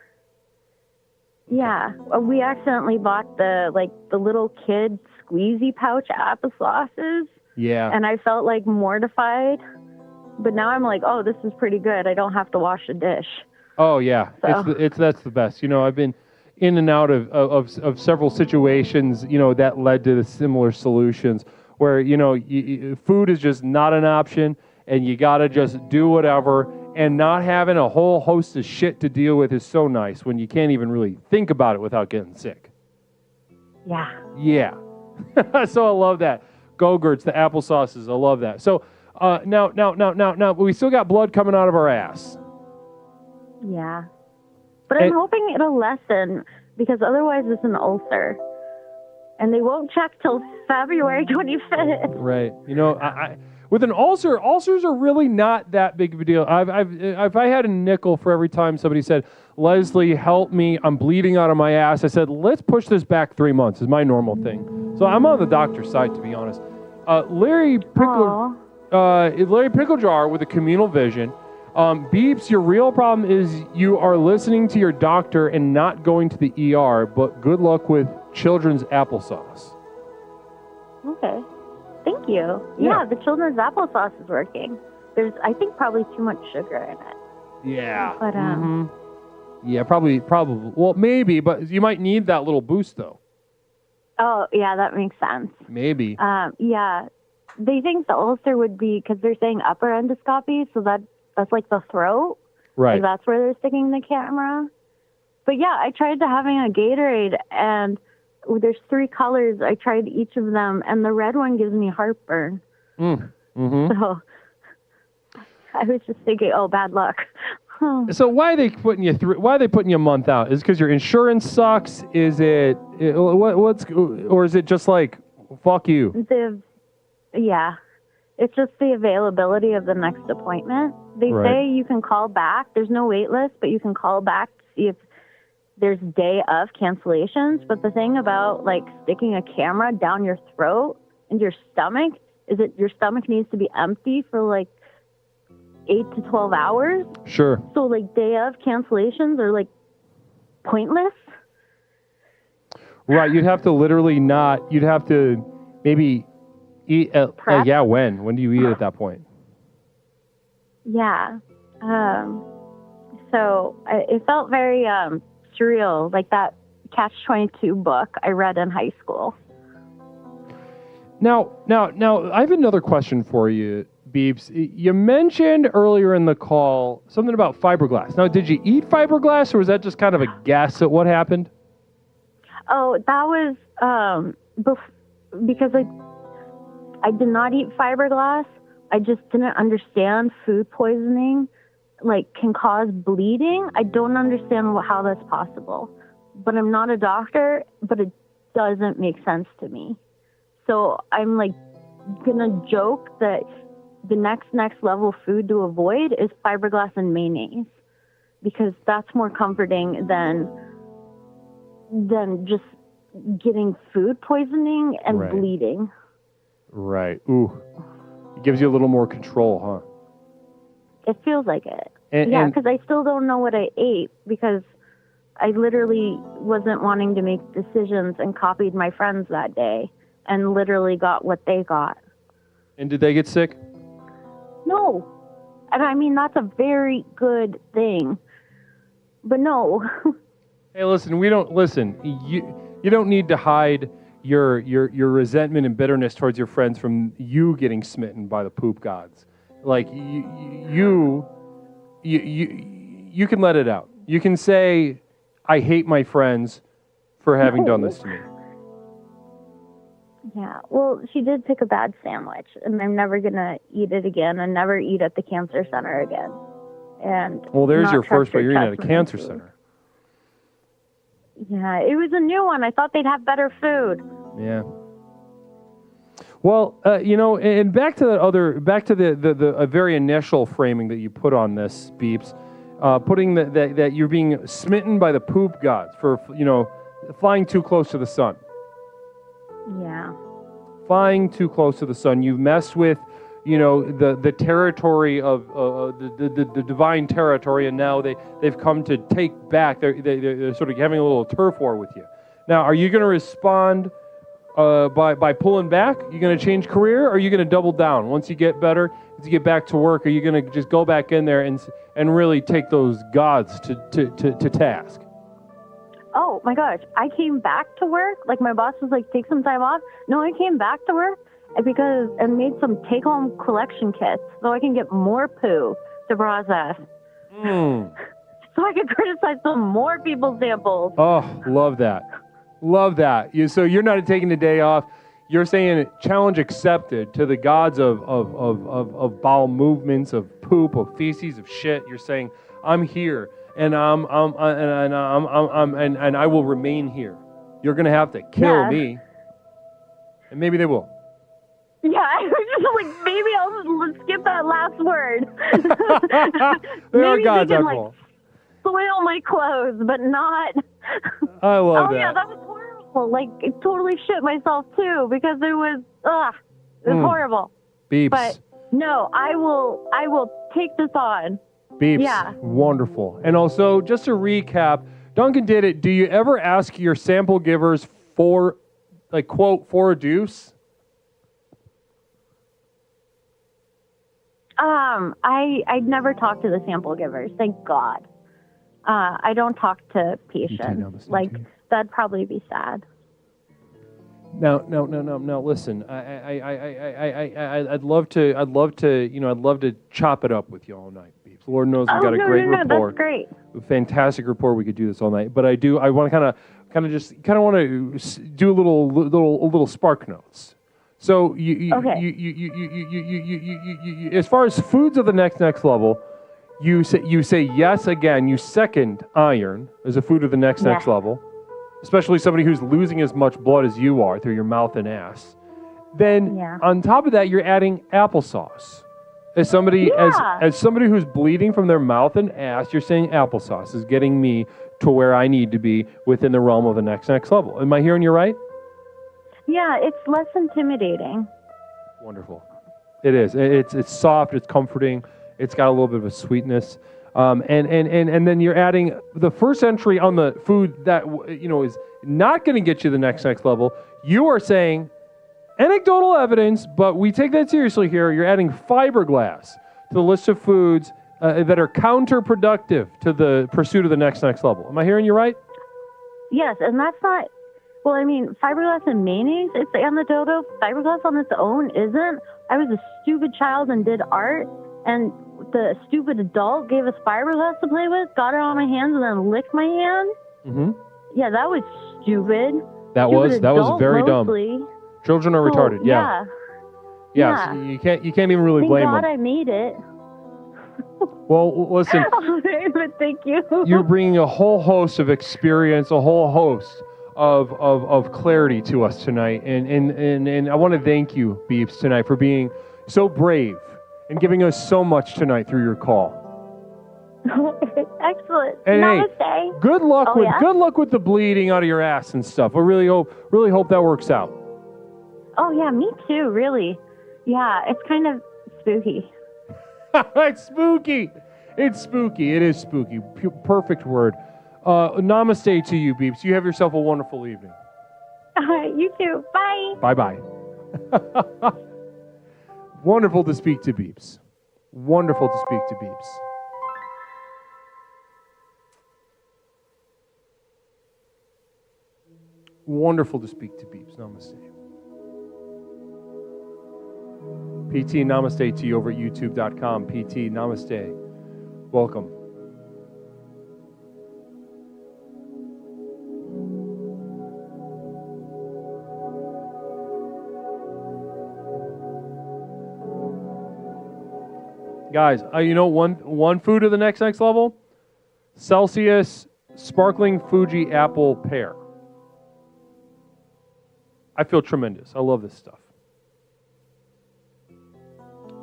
We accidentally bought the little kid squeezy pouch applesauces. Yeah. And I felt like mortified, but now I'm like, oh, this is pretty good. I don't have to wash a dish. Oh yeah, so. That's the best. I've been in and out of several situations, that led to the similar solutions where food is just not an option, and you gotta just do whatever. And not having a whole host of shit to deal with is so nice when you can't even really think about it without getting sick. Yeah. So I love that. Go-Gurts, the applesauces, I love that. So now, we still got blood coming out of our ass. Yeah. But I'm hoping it'll lessen because otherwise it's an ulcer. And they won't check till February 25th. Right. I with an ulcer, ulcers are really not that big of a deal. If I had a nickel for every time somebody said, Leslie, help me, I'm bleeding out of my ass, I said, let's push this back 3 months is my normal thing. So I'm on the doctor's side, to be honest. Larry Picklejar with a communal vision Beeps, your real problem is you are listening to your doctor and not going to the ER, but good luck with children's applesauce. Okay. Thank you. Yeah. Yeah, the children's applesauce is working. There's, I think, probably too much sugar in it. Yeah. But, Yeah, probably. Well, maybe, but you might need that little boost, though. Oh, yeah, that makes sense. Maybe. Yeah. They think the ulcer would be, because they're saying upper endoscopy, so that's like the throat. Right. Like that's where they're sticking the camera. But yeah, I tried having a Gatorade, and there's 3 colors. I tried each of them, and the red one gives me heartburn. So I was just thinking, oh, bad luck. So why are they putting you through? Why are they putting you a month out? Is it because your insurance sucks? Is it or is it just like fuck you? Yeah, it's just the availability of the next appointment. They Right. say you can call back. There's no wait list, but you can call back to see if there's day of cancellations. But the thing about like sticking a camera down your throat and your stomach is that your stomach needs to be empty for like 8 to 12 hours. Sure. So like day of cancellations are like pointless. Right. You'd have to literally not. You'd have to maybe eat. Prep? Yeah. When do you eat at that point? Yeah. So it felt very surreal, like that Catch-22 book I read in high school. Now, I have another question for you, Beeps. You mentioned earlier in the call something about fiberglass. Now, did you eat fiberglass, or was that just kind of a guess at what happened? Oh, that was because I did not eat fiberglass. I just didn't understand food poisoning, like, can cause bleeding. I don't understand how that's possible. But I'm not a doctor, but it doesn't make sense to me. So I'm, like, gonna joke that the next level food to avoid is fiberglass and mayonnaise, because that's more comforting than just getting food poisoning and Right. bleeding. Right. Ooh. It gives you a little more control, huh? It feels like it. And, Yeah, because I still don't know what I ate, because I literally wasn't wanting to make decisions and copied my friends that day and literally got what they got. And did they get sick? No. And I mean, that's a very good thing. But no. Hey, listen, you don't need to hide your resentment and bitterness towards your friends from you getting smitten by the poop gods. Like you can let it out. You can say, I hate my friends for having done this to me. Yeah, well, she did pick a bad sandwich, and I'm never going to eat it again and never eat at the cancer center again. And Well, there's not your first, trust but her you're eating at a judgment cancer food. center. Yeah, it was a new one. I thought they'd have better food. Yeah. Well, and back to the very initial framing that you put on this, Beeps, putting that you're being smitten by the poop gods for, flying too close to the sun. Yeah. Flying too close to the sun. You've messed with, the territory of the divine territory, and now they've come to take back. They're sort of having a little turf war with you. Now, are you going to respond by pulling back? Are you going to change career, or are you going to double down? Once you get better, once you get back to work, are you going to just go back in there and really take those gods to task? Oh my gosh, I came back to work. Like, my boss was like, take some time off. No, I came back to work and made some take-home collection kits so I can get more poo to process. So I can criticize some more people's samples. Oh, love that. Love that. So you're not taking the day off. You're saying challenge accepted to the gods of bowel movements, of poop, of feces, of shit. You're saying, I'm here. And I will remain here. You're gonna have to kill me, and maybe they will. Yeah, I was just like, maybe I'll just skip that last word. There are maybe gods they can, after all. Soil my clothes, but not. I love that. Oh yeah, that was horrible. Like, I totally shit myself too, because it was horrible. Beeps. But no, I will take this on. Beeps. Yeah. Wonderful. And also, just to recap, Duncan did it. Do you ever ask your sample givers for, like, quote, for a deuce? I'd never talked to the sample givers, thank God. I don't talk to patients. Like, that'd probably be sad. No. Listen, I'd love to chop it up with you all night, Beeps. Lord knows we've got a great rapport. That's great. A fantastic rapport. We could do this all night. But I want to kind of want to do a little spark notes. So you, as far as foods of the next level, you say yes again. You second iron as a food of the next level, especially somebody who's losing as much blood as you are through your mouth and ass. Then on top of that, you're adding applesauce. As somebody as somebody who's bleeding from their mouth and ass, you're saying applesauce is getting me to where I need to be within the realm of the next level. Am I hearing you right? Yeah, it's less intimidating. Wonderful. It is. It's soft. It's comforting. It's got a little bit of a sweetness. And then you're adding the first entry on the food that is not going to get you the next level. You are saying anecdotal evidence, but we take that seriously here. You're adding fiberglass to the list of foods that are counterproductive to the pursuit of the next level. Am I hearing you right? Yes, and that's not. Well, I mean, fiberglass and mayonnaise, it's anecdotal. Fiberglass on its own isn't. I was a stupid child and did art, and the stupid adult gave us fiberglass to play with, got it on my hands, and then licked my hand. Mm-hmm. Yeah, that was stupid. That was very mostly. Dumb. Children are retarded. Yeah. Yeah. So you can't even really blame them. Thank God I made it. Well, listen. Thank you. You're bringing a whole host of experience, a whole host of clarity to us tonight, and I want to thank you, Beeps, tonight for being so brave and giving us so much tonight through your call. Excellent. And Namaste. Hey, good luck with the bleeding out of your ass and stuff. I really hope that works out. Oh yeah, me too. Really. Yeah, it's kind of spooky. It's spooky. It's spooky. It is spooky. Perfect word. Namaste to you, Beeps. You have yourself a wonderful evening. You too. Bye. Bye-bye. Wonderful to speak to Beeps. Wonderful to speak to Beeps. Wonderful to speak to Beeps. Namaste. PT, namaste to you over at youtube.com. PT, namaste. Welcome. Guys, one food of the next level? Celsius Sparkling Fuji Apple Pear. I feel tremendous. I love this stuff.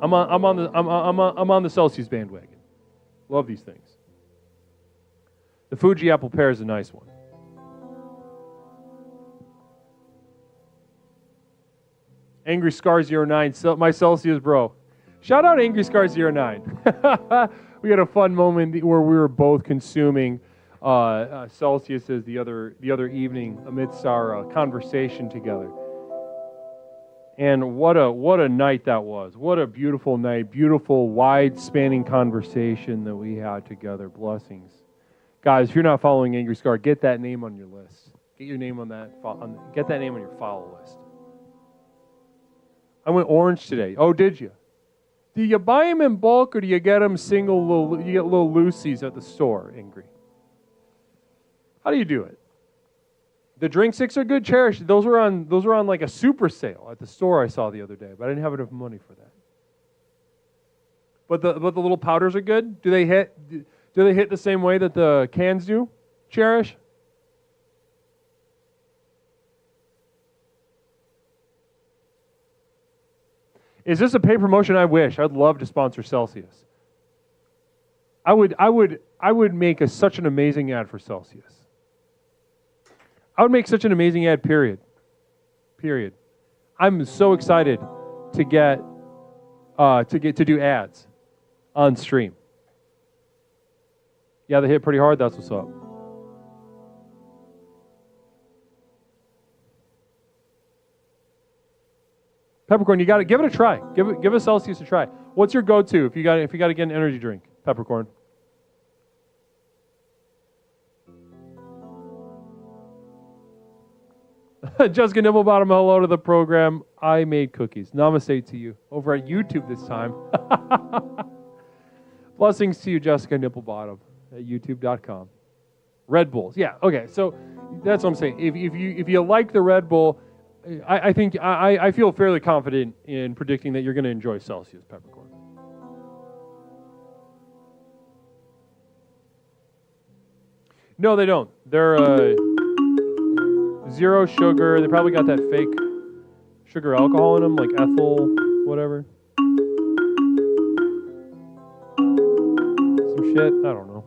I'm on the Celsius bandwagon. Love these things. The Fuji Apple Pear is a nice one. Angry Scar 09, my Celsius bro. Shout out Angry Scar 09. We had a fun moment where we were both consuming Celsiuses the other evening amidst our conversation together. And what a night that was. What a beautiful night. Beautiful, wide-spanning conversation that we had together. Blessings. Guys, if you're not following Angry Scar, get that name on your list. Get your name on that. Get that name on your follow list. I went orange today. Oh, did you? Do you buy them in bulk or do you get them single? You get little loosies at the store, Ingrid? How do you do it? The drink sticks are good. Cherish. Those were on like a super sale at the store I saw the other day, but I didn't have enough money for that. But the little powders are good. Do they hit the same way that the cans do? Cherish. Is this a paid promotion? I wish. I'd love to sponsor Celsius. I would make such an amazing ad for Celsius. I would make such an amazing ad, period. I'm so excited to do ads on stream. Yeah, they hit pretty hard. That's what's up. Peppercorn, you got to give it a try. Give a Celsius a try. What's your go-to if you got to get an energy drink? Peppercorn. Jessica Nibblebottom, hello to the program. I made cookies. Namaste to you. Over at YouTube this time. Blessings to you, Jessica Nibblebottom at youtube.com. Red Bulls. Yeah, okay. So that's what I'm saying. If you like the Red Bull, I think I feel fairly confident in predicting that you're going to enjoy Celsius, Peppercorn. No, they don't. They're zero sugar. They probably got that fake sugar alcohol in them, like ethyl, whatever. Some shit. I don't know.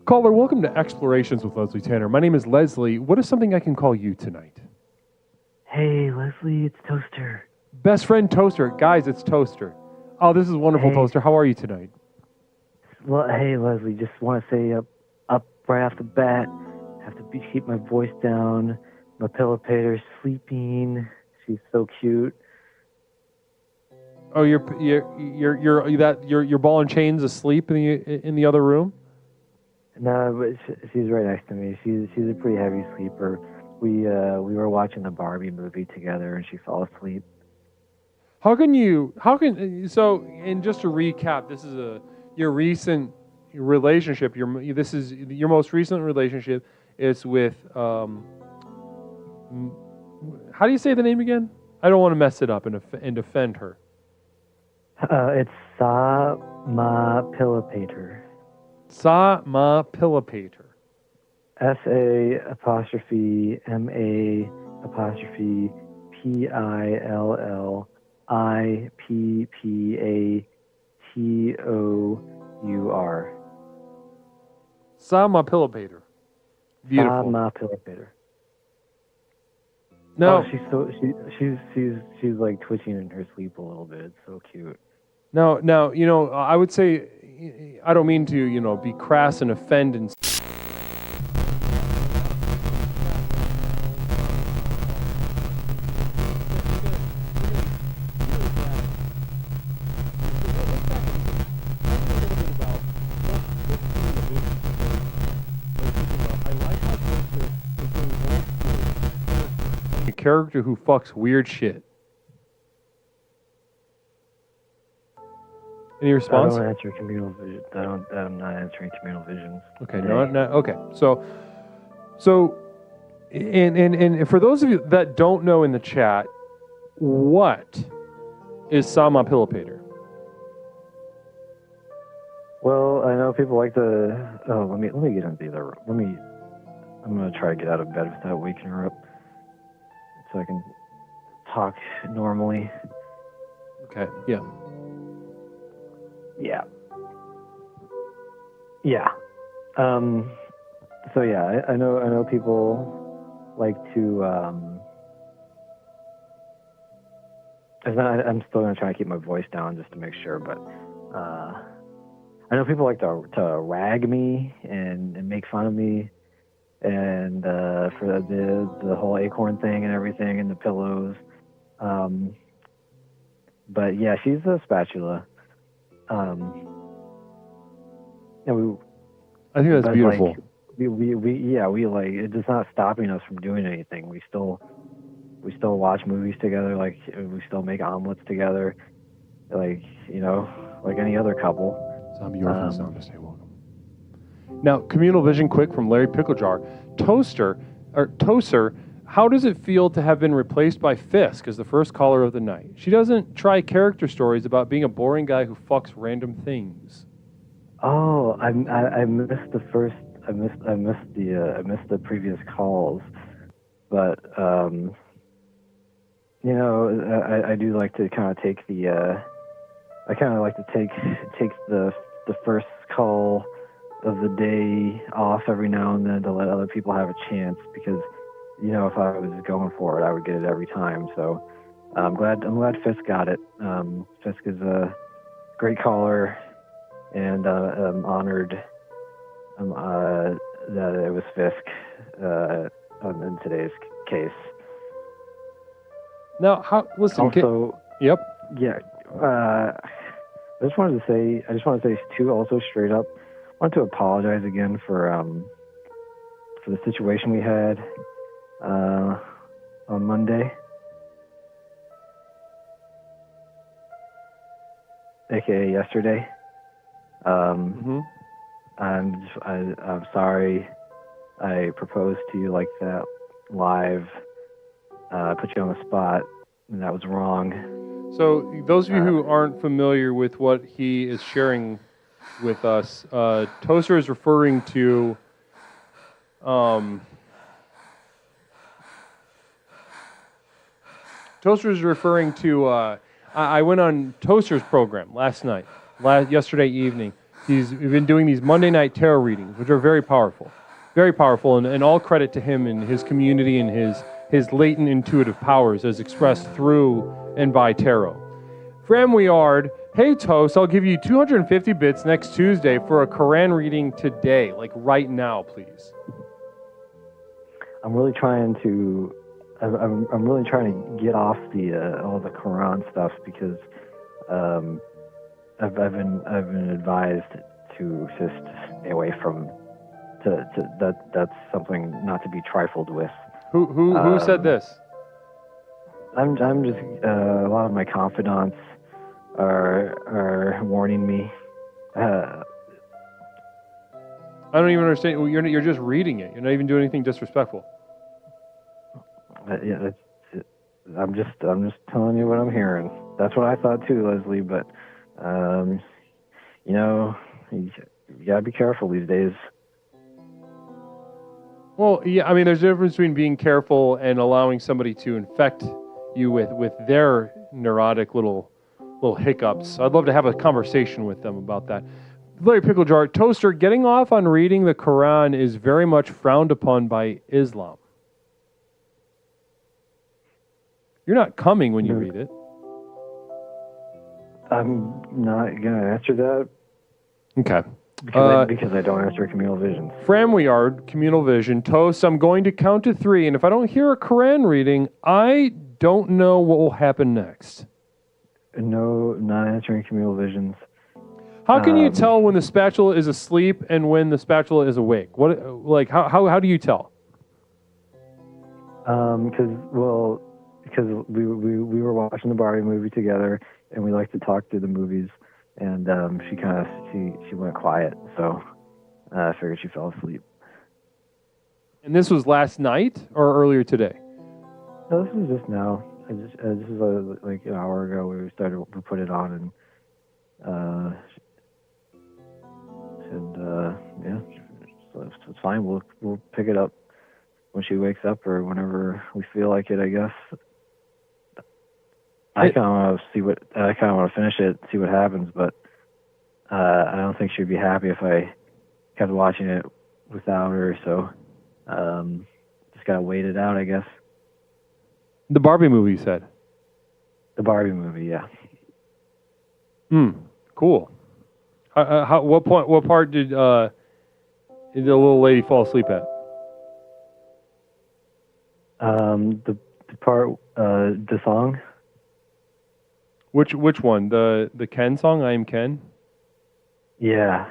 Caller, welcome to Explorations with Leslie Tanner. My name is Leslie. What is something I can call you tonight? Hey, Leslie, it's Toaster. Best friend Toaster. Guys, it's Toaster. Oh, this is wonderful, Hey. Toaster. How are you tonight? Well, hey, Leslie, just want to say up right off the bat, have to keep my voice down. My pillow pater's sleeping. She's so cute. Oh, your ball and chain's asleep in the other room? No, but she's right next to me. She's a pretty heavy sleeper. We were watching the Barbie movie together, and she fell asleep. And just to recap, this is your recent relationship. This is your most recent relationship. It's with how do you say the name again? I don't want to mess it up and offend her. It's Sa Ma Pillapater. Sa Ma Pillapater. SA'Pillpater. Sa Ma Pillapater. Beautiful. Sa Ma Pillapater. No. Oh, she's like twitching in her sleep a little bit. It's so cute. Now, I would say, I don't mean to, be crass and offend and. A character who fucks weird shit. Any response? I don't answer communal vision. I'm not answering communal visions. Okay, no, okay. So, and for those of you that don't know in the chat, what is Sa Ma Pillapater? Well, I know people like the. Oh, let me get into the other room. I'm gonna try to get out of bed without waking her up, so I can talk normally. Okay. Yeah. Yeah. So yeah, I know people like to. I'm still gonna try to keep my voice down just to make sure, but I know people like to rag me and make fun of me, and for the whole acorn thing and everything and the pillows. But yeah, she's a spatula. And I think that's beautiful. Like, we like, it is not stopping us from doing anything. We still watch movies together. Like, we still make omelets together. Like, like any other couple. Zombie Orphans, stay welcome. Now, communal vision quick from Larry Picklejar. Toaster, how does it feel to have been replaced by Fisk as the first caller of the night? She doesn't try character stories about being a boring guy who fucks random things. Oh, I missed the first. I missed the previous calls, but I do like to kind of take the. I kind of like to take the first call of the day off every now and then to let other people have a chance, because if I was going for it, I would get it every time. So I'm glad Fisk got it. Fisk is great caller, and I'm honored that it was Fisk in today's case. Now, listen. Also, Yep. yeah. I just wanted to say too. Also, straight up, I want to apologize again for the situation we had on Monday, aka yesterday. I'm sorry. I proposed to you like that live. Put you on the spot, and that was wrong. So, those of you who aren't familiar with what he is sharing with us, Toaster is referring to I went on Toaster's program yesterday evening. We've been doing these Monday night tarot readings, which are very powerful, and all credit to him and his community and his latent intuitive powers as expressed through and by tarot. Fram Weard, hey Toast, I'll give you 250 bits next Tuesday for a Quran reading today, like right now, please. I'm really trying to get off all the Quran stuff because I've been advised to just stay away from that's something not to be trifled with. Who said this? I'm just a lot of my confidants are warning me. I don't even understand. You're just reading it. You're not even doing anything disrespectful. Yeah, I'm just telling you what I'm hearing. That's what I thought too, Leslie. But you gotta be careful these days. Well, yeah. I mean, there's a difference between being careful and allowing somebody to infect you with their neurotic little hiccups. I'd love to have a conversation with them about that. Larry Picklejar, Toaster, getting off on reading the Quran is very much frowned upon by Islam. You're not coming when you read it. I'm not going to answer that. Okay. Because I don't answer communal visions. Fram Weard, communal vision. Toast, I'm going to count to 3, and if I don't hear a Quran reading, I don't know what will happen next. No, not answering communal visions. How can you tell when the spatula is asleep and when the spatula is awake? How do you tell? Because we were watching the Barbie movie together, and we like to talk through the movies. And she went quiet, so I figured she fell asleep. And this was last night or earlier today? No, this is just now. This is like an hour ago. We put it on, and yeah, so it's fine. We'll pick it up when she wakes up or whenever we feel like it, I guess. I kind of want to finish it, see what happens, but I don't think she'd be happy if I kept watching it without her. So just gotta wait it out, I guess. The Barbie movie, you said. The Barbie movie, yeah. Cool. What part did the little lady fall asleep at? The part, the song. Which one? The Ken song, I Am Ken? Yeah.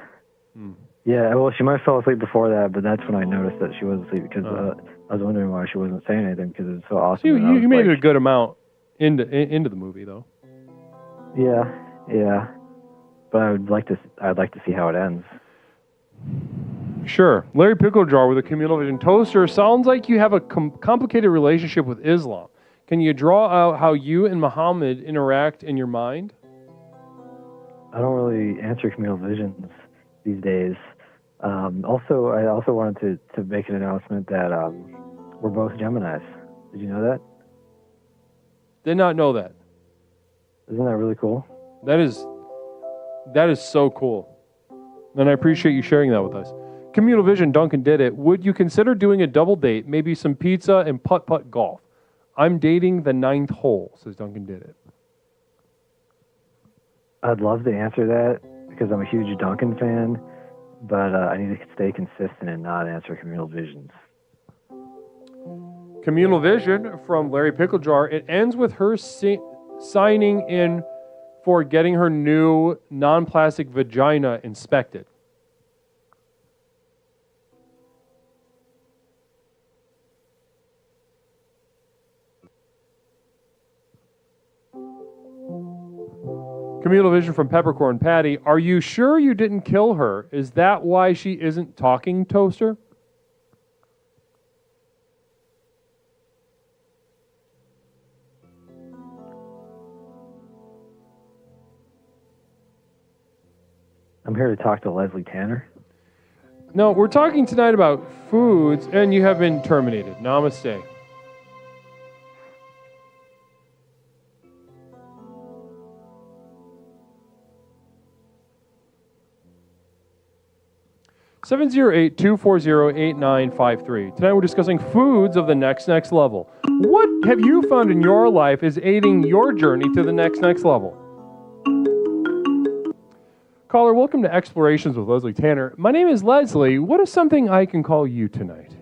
Yeah, well, she might have fell asleep before that, but that's when I noticed that she was asleep because I was wondering why she wasn't saying anything because it was so awesome. So you made it a good amount into the movie, though. Yeah. But I'd like to see how it ends. Sure. Larry Picklejar with a communal vision. Toaster, sounds like you have a complicated relationship with Islam. Can you draw out how you and Muhammad interact in your mind? I don't really answer communal visions these days. I also wanted to make an announcement that we're both Geminis. Did you know that? Did not know that. Isn't that really cool? That is so cool. And I appreciate you sharing that with us. Communal vision, Duncan did it. Would you consider doing a double date, maybe some pizza and putt-putt golf? I'm dating the 9th hole, says Duncan did it. I'd love to answer that because I'm a huge Duncan fan, but I need to stay consistent and not answer communal visions. Communal vision from Larry Picklejar. It ends with her signing in for getting her new non-plastic vagina inspected. Communal vision from Peppercorn Patty. Are you sure you didn't kill her? Is that why she isn't talking, Toaster? I'm here to talk to Leslie Tanner. No, we're talking tonight about foods, and you have been terminated. Namaste. Seven zero 240-8953. Tonight we're discussing foods of the next level. What have you found in your life is aiding your journey to the next level? Caller, welcome to Explorations with Leslie Tanner. My name is Leslie. What is something I can call you tonight?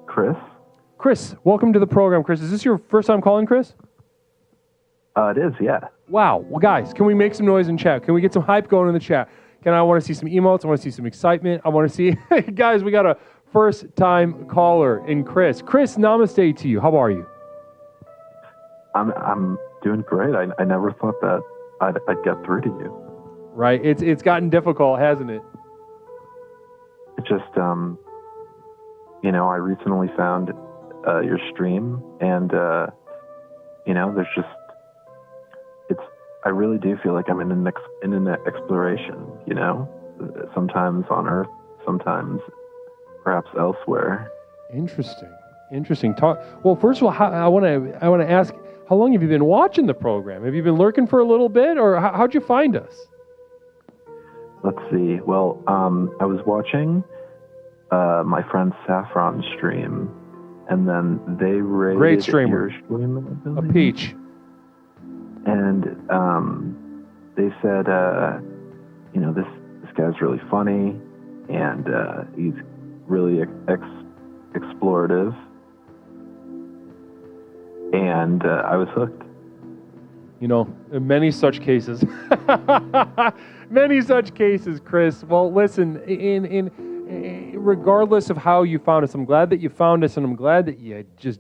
Chris? Chris, welcome to the program. Chris, is this your first time calling, Chris? It is, yeah. Wow. Well, guys, can we make some noise in chat? Can we get some hype going in the chat? I want to see some emotes. I want to see some excitement. I want to see... Guys, we got a first-time caller in Chris. Chris, namaste to you. How are you? I'm doing great. I never thought that I'd get through to you. Right. It's gotten difficult, hasn't it? It just, I recently found your stream, and, there's just... I really do feel like I'm in an exploration, sometimes on Earth, sometimes perhaps elsewhere. Interesting. Well, first of all, I want to ask, how long have you been watching the program? Have you been lurking for a little bit, or how'd you find us? Let's see. Well, I was watching my friend Saffron's stream, and then they rated Great streamer. your stream. A peach. And they said, this guy's really funny, and he's really explorative, and I was hooked. In many such cases. Many such cases, Chris. Well, listen, in regardless of how you found us, I'm glad that you found us, and I'm glad that you just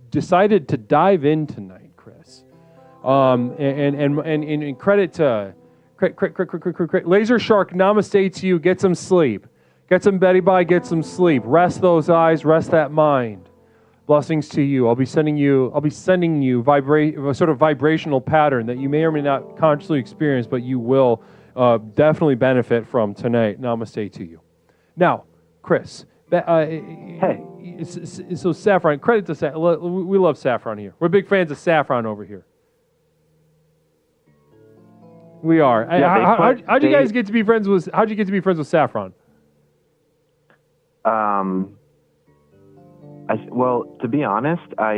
decided to dive in tonight, Chris. And credit to Laser Shark, namaste to you. Get some sleep. Get some Betty Bye, get some sleep. Rest those eyes, rest that mind. Blessings to you. I'll be sending you a sort of vibrational pattern that you may or may not consciously experience, but you will definitely benefit from tonight. Namaste to you. Now, Chris. Hey. So Saffron, credit to Saffron. We love Saffron here. We're big fans of Saffron over here. We are. Yeah, how'd you guys get to be friends with? How'd you get to be friends with Saffron? Well, to be honest, I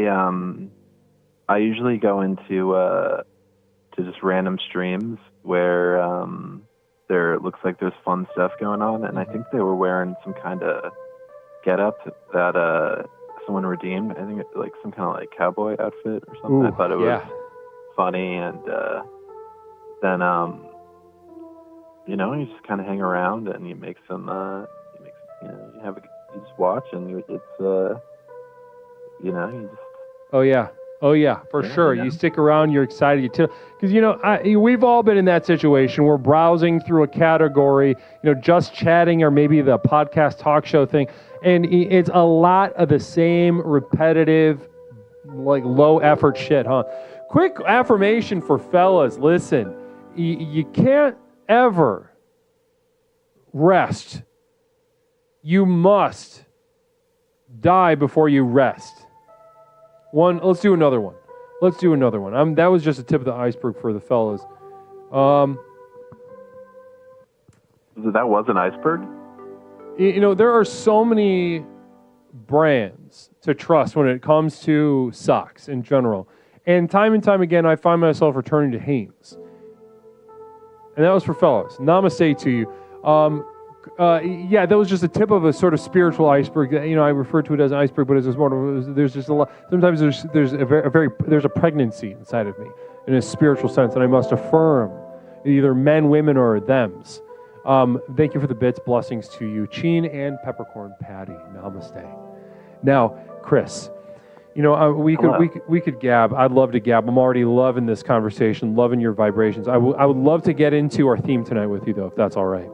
usually go into to just random streams where there looks like there's fun stuff going on, and I think they were wearing some kind of getup that someone redeemed. I think it, like some kind of like cowboy outfit or something. Ooh, I thought it was funny, and then you just kind of hang around and you make some you just watch, and you just Oh yeah, for sure. You stick around, you're excited, because we've all been in that situation. We're browsing through a category, just chatting, or maybe the podcast talk show thing, and it's a lot of the same repetitive, like low effort shit, huh? Quick affirmation for fellas. Listen, you can't ever rest. You must die before you rest. Let's do another one. That was just a tip of the iceberg for the fellas. That was an iceberg? There are so many brands to trust when it comes to socks in general. And time again, I find myself returning to Hanes. And that was for fellows. Namaste to you. Yeah, that was just a tip of a sort of spiritual iceberg. You know, I refer to it as an iceberg, but it's more of there's just a lot. Sometimes there's a pregnancy inside of me in a spiritual sense, and I must affirm either men, women, or thems. Thank you for the bits. Blessings to you, Cheen and Peppercorn Patty. Namaste. Now, Chris, you know, we could gab. I'd love to gab. I'm already loving this conversation, loving your vibrations. I would love to get into our theme tonight with you, though, if that's all right.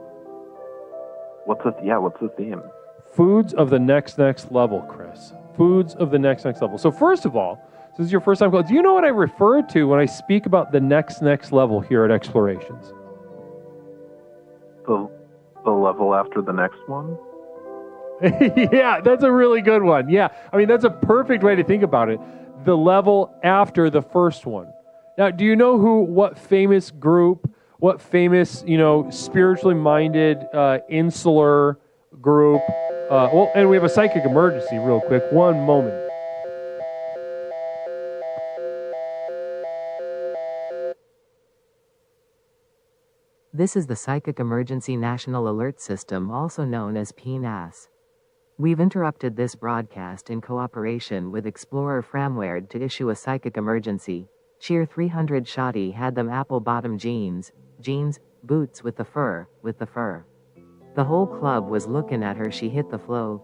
What's the theme? Foods of the next level, Chris. Foods of the next level. So first of all, this is your first time call. Do you know what I refer to when I speak about the next level here at Explorations? The level after the next one? Yeah, that's a really good one. Yeah, I mean, that's a perfect way to think about it. The level after the first one. Now, do you know what famous group, what famous, spiritually minded, insular group, and we have a psychic emergency real quick. One moment. This is the Psychic Emergency National Alert System, also known as PNAS. We've interrupted this broadcast in cooperation with Explorer Framware to issue a psychic emergency. Cheer 300 Shoddy had them apple-bottom jeans, boots with the fur. The whole club was looking at her, she hit the flow,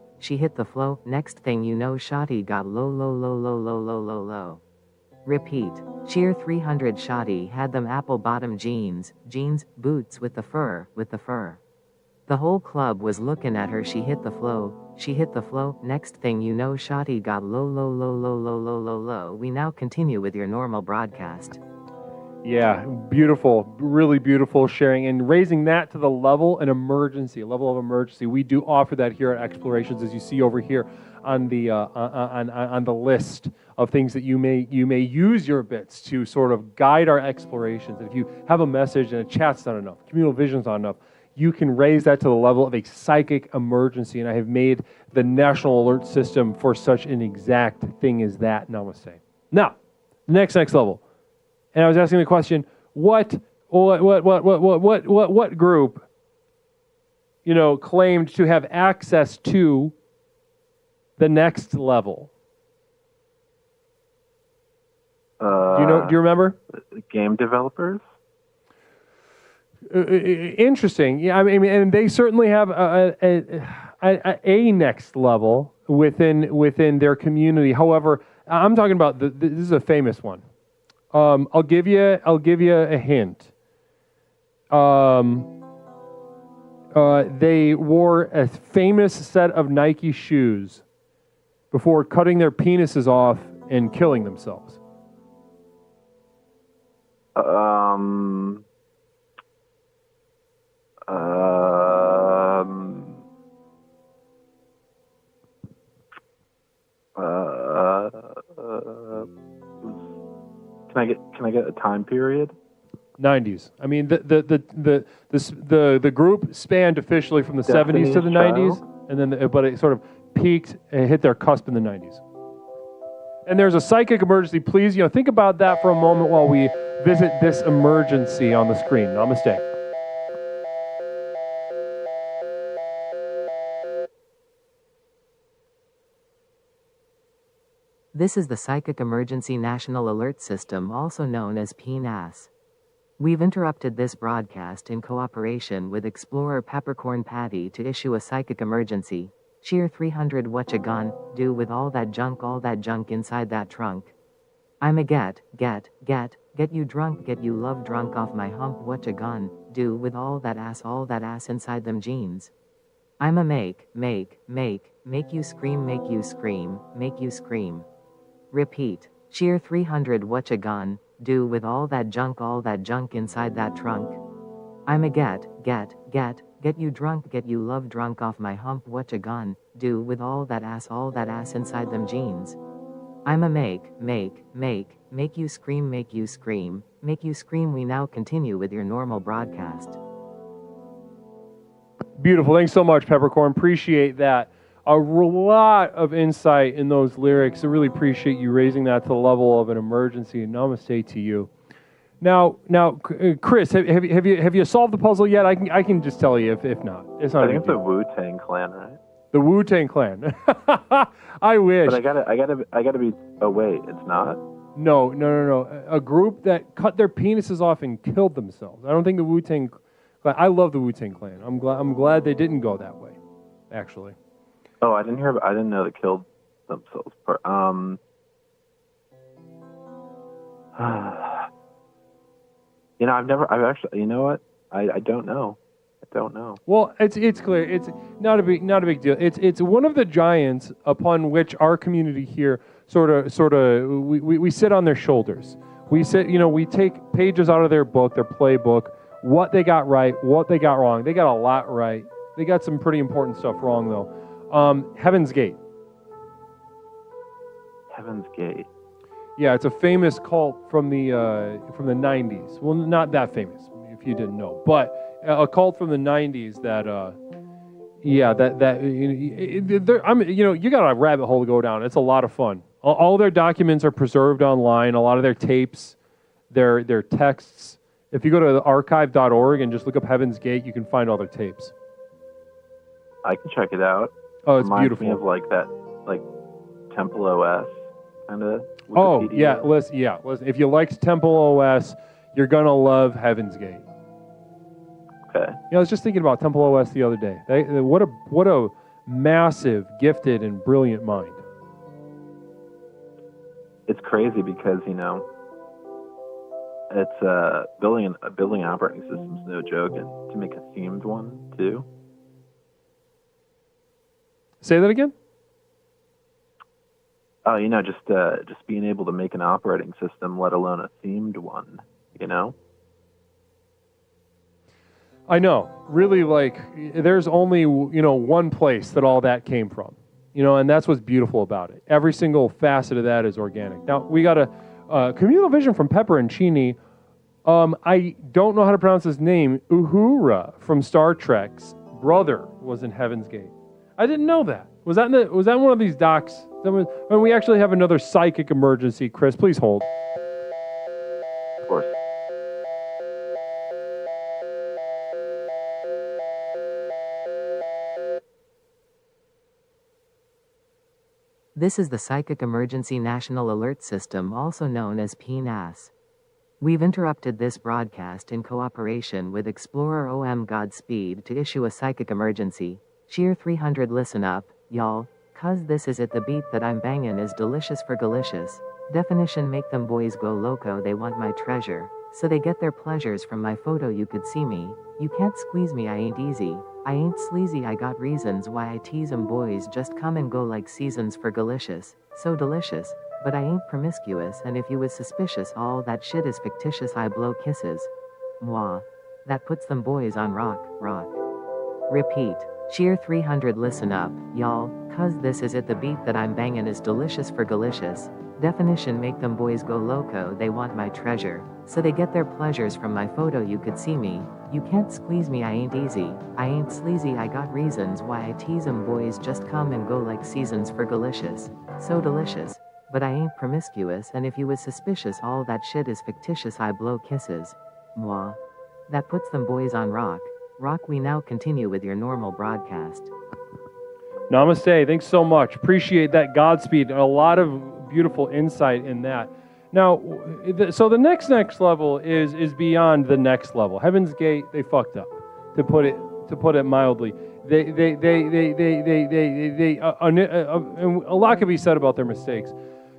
next thing you know Shoddy got low. Repeat. Cheer 300 Shoddy had them apple-bottom jeans, boots with the fur. The whole club was looking at her, she hit the flow, next thing you know Shoddy got low. We now continue with your normal broadcast. Yeah, beautiful, really beautiful sharing and raising that to the level of emergency. We do offer that here at Explorations, as you see over here on the on the list of things that you may use your bits to sort of guide our explorations. And if you have a message and a chat's not enough, communal vision's not enough, you can raise that to the level of a psychic emergency. And I have made the National Alert System for such an exact thing as that. Namaste. Now, the next level. And I was asking the question, what group, claimed to have access to the next level? Do you remember? Game developers? Interesting. Yeah, I mean, and they certainly have a next level within their community. However, I'm talking about this is a famous one. I'll give you a hint. They wore a famous set of Nike shoes before cutting their penises off and killing themselves. Can I get a time period? 90s. I mean, the group spanned officially from the Destiny's 70s to the Child? 90s, and then but it sort of peaked and hit their cusp in the 90s. And there's a psychic emergency. Please, think about that for a moment while we visit this emergency on the screen. Namaste. This is the Psychic Emergency National Alert System, also known as PNAS. We've interrupted this broadcast in cooperation with Explorer Peppercorn Patty to issue a psychic emergency. Cheer 300 what you gon' do with all that junk inside that trunk. I'm a get you drunk, get you love drunk off my hump, what you gon' do with all that ass inside them jeans. I'm a make you scream. Repeat. Cheer 300 what you gon' do with all that junk inside that trunk. I'm a get you drunk, get you love drunk off my hump, what you gon' do with all that ass inside them jeans. I'm a make you scream. We now continue with your normal broadcast. Beautiful. Thanks so much, Peppercorn. Appreciate that. A lot of insight in those lyrics. I really appreciate you raising that to the level of an emergency. Namaste to you. Now, Chris, have you solved the puzzle yet? I can just tell you if not. It's not. I think it's the Wu-Tang Clan, right? The Wu-Tang Clan. I wish. But I gotta be. Oh wait, it's not. No. A group that cut their penises off and killed themselves. I don't think the Wu-Tang Clan. I love the Wu-Tang Clan. I'm glad they didn't go that way, actually. Oh, I didn't know they killed themselves. I've actually, you know what? I don't know. Well, it's clear. It's not a big deal. It's one of the giants upon which our community here sort of we sit on their shoulders. We take pages out of their book, their playbook, what they got right, what they got wrong. They got a lot right. They got some pretty important stuff wrong though. Heaven's Gate. Heaven's Gate. Yeah, it's a famous cult from the 90s. Well, not that famous, if you didn't know, but a cult from the 90s that you got a rabbit hole to go down. It's a lot of fun. All their documents are preserved online. A lot of their tapes, their texts. If you go to archive.org and just look up Heaven's Gate, you can find all their tapes. I can check it out. Oh, it's Reminds beautiful. Me of like Temple OS kind of. Oh yeah, listen. If you liked Temple OS, you're gonna love Heaven's Gate. Okay. I was just thinking about Temple OS the other day. What a massive, gifted, and brilliant mind. It's crazy because it's building an operating system's no joke, and to make a themed one too. Say that again. Oh, just being able to make an operating system, let alone a themed one. I know. Really, there's only, one place that all that came from, and that's what's beautiful about it. Every single facet of that is organic. Now, we got a communal vision from Pepper and Chini. I don't know how to pronounce his name. Uhura from Star Trek's brother was in Heaven's Gate. I didn't know that. Was that one of these docs? When we actually have another psychic emergency, Chris, please hold. Of course. This is the Psychic Emergency National Alert System, also known as PNAS. We've interrupted this broadcast in cooperation with Explorer OM Godspeed to issue a psychic emergency. Cheer 300, listen up, y'all, 'cause this is it, the beat that I'm bangin' is delicious for delicious. Definition: make them boys go loco, they want my treasure, so they get their pleasures from my photo, you could see me, you can't squeeze me, I ain't easy, I ain't sleazy, I got reasons why I tease 'em, boys just come and go like seasons for delicious, so delicious, but I ain't promiscuous, and if you was suspicious all that shit is fictitious, I blow kisses. Mwah. That puts them boys on rock. Repeat. Cheer 300, listen up, y'all, 'cause this is it, the beat that I'm bangin' is delicious for delicious. Definition: make them boys go loco, they want my treasure, so they get their pleasures from my photo, you could see me, you can't squeeze me, I ain't easy, I ain't sleazy, I got reasons why I tease 'em, boys just come and go like seasons for delicious, so delicious, but I ain't promiscuous, and if you was suspicious all that shit is fictitious, I blow kisses. Mwah. That puts them boys on rock. We now continue with your normal broadcast. Namaste. Thanks so much. Appreciate that. Godspeed. A lot of beautiful insight in that. Now, so the next level is beyond the next level. Heaven's Gate, they fucked up, to put it mildly. A lot could be said about their mistakes.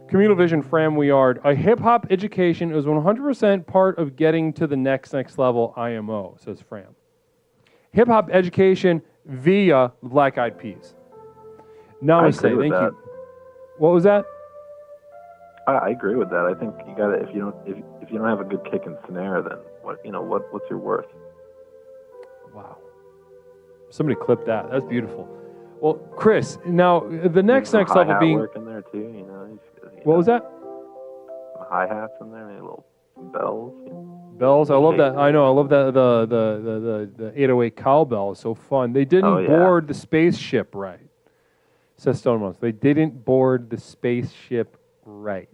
Communal Vision, Fram Weard, a hip-hop education is 100% part of getting to the next level IMO, says Fram. Hip-hop education via Black Eyed Peas. Namaste. Thank you. What was that? I agree with that. I think you got to, if you don't have a good kick and snare, then what's your worth? Wow. Somebody clipped that. That's beautiful. Well, Chris, now the next level being work in there too, What was that? Some hi-hats in there, maybe little bells. Bells, I love that. I know, I love that. The 808 cowbell is so fun. They didn't board the spaceship right, says Stonemouse. They didn't board the spaceship right.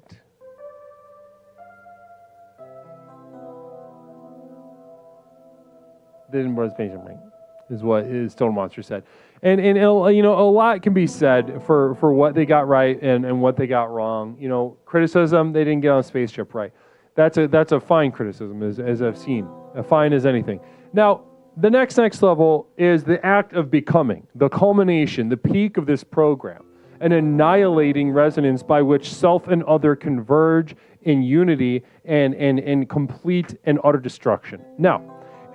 They didn't participate right, is what Stone Monster said. And you know, a lot can be said for what they got right and what they got wrong. You know, criticism, they didn't get on a spaceship right. That's a fine criticism, as I've seen. A fine as anything. Now, the next level is the act of becoming, the culmination, the peak of this program, an annihilating resonance by which self and other converge in unity and complete and utter destruction. Now,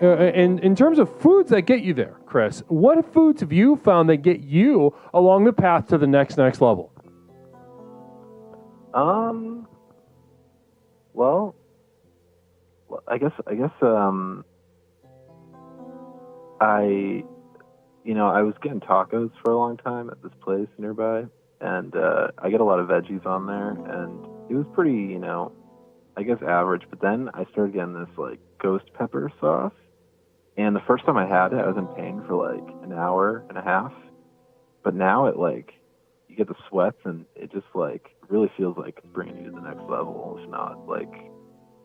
in terms of foods that get you there, Chris, what foods have you found that get you along the path to the next level? Well, I guess I was getting tacos for a long time at this place nearby, and I get a lot of veggies on there, and it was pretty, you know, I guess average. But then I started getting this like ghost pepper sauce, and the first time I had it, I was in pain for like an hour and a half. But now it like, you get the sweats, and it just like really feels like it's bringing you to the next level, if not like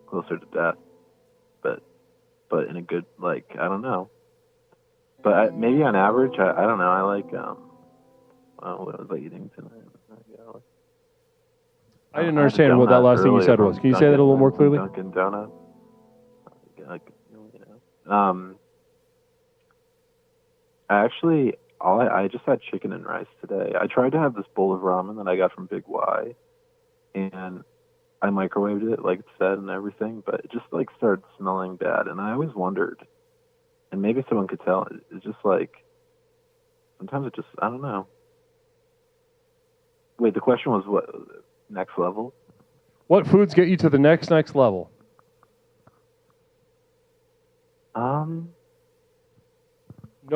closer to death. But in a good, like, I don't know. But maybe on average, I don't know. I like, what was I eating tonight? I didn't understand what that last thing you said was. Can you say that a little more clearly? Dunkin' Donuts. I just had chicken and rice today. I tried to have this bowl of ramen that I got from Big Y, and I microwaved it, like it said, and everything, but it just like started smelling bad, and I always wondered, and maybe someone could tell, it's just like, sometimes it just, I don't know. Wait, the question was what, next level? What foods get you to the next level? No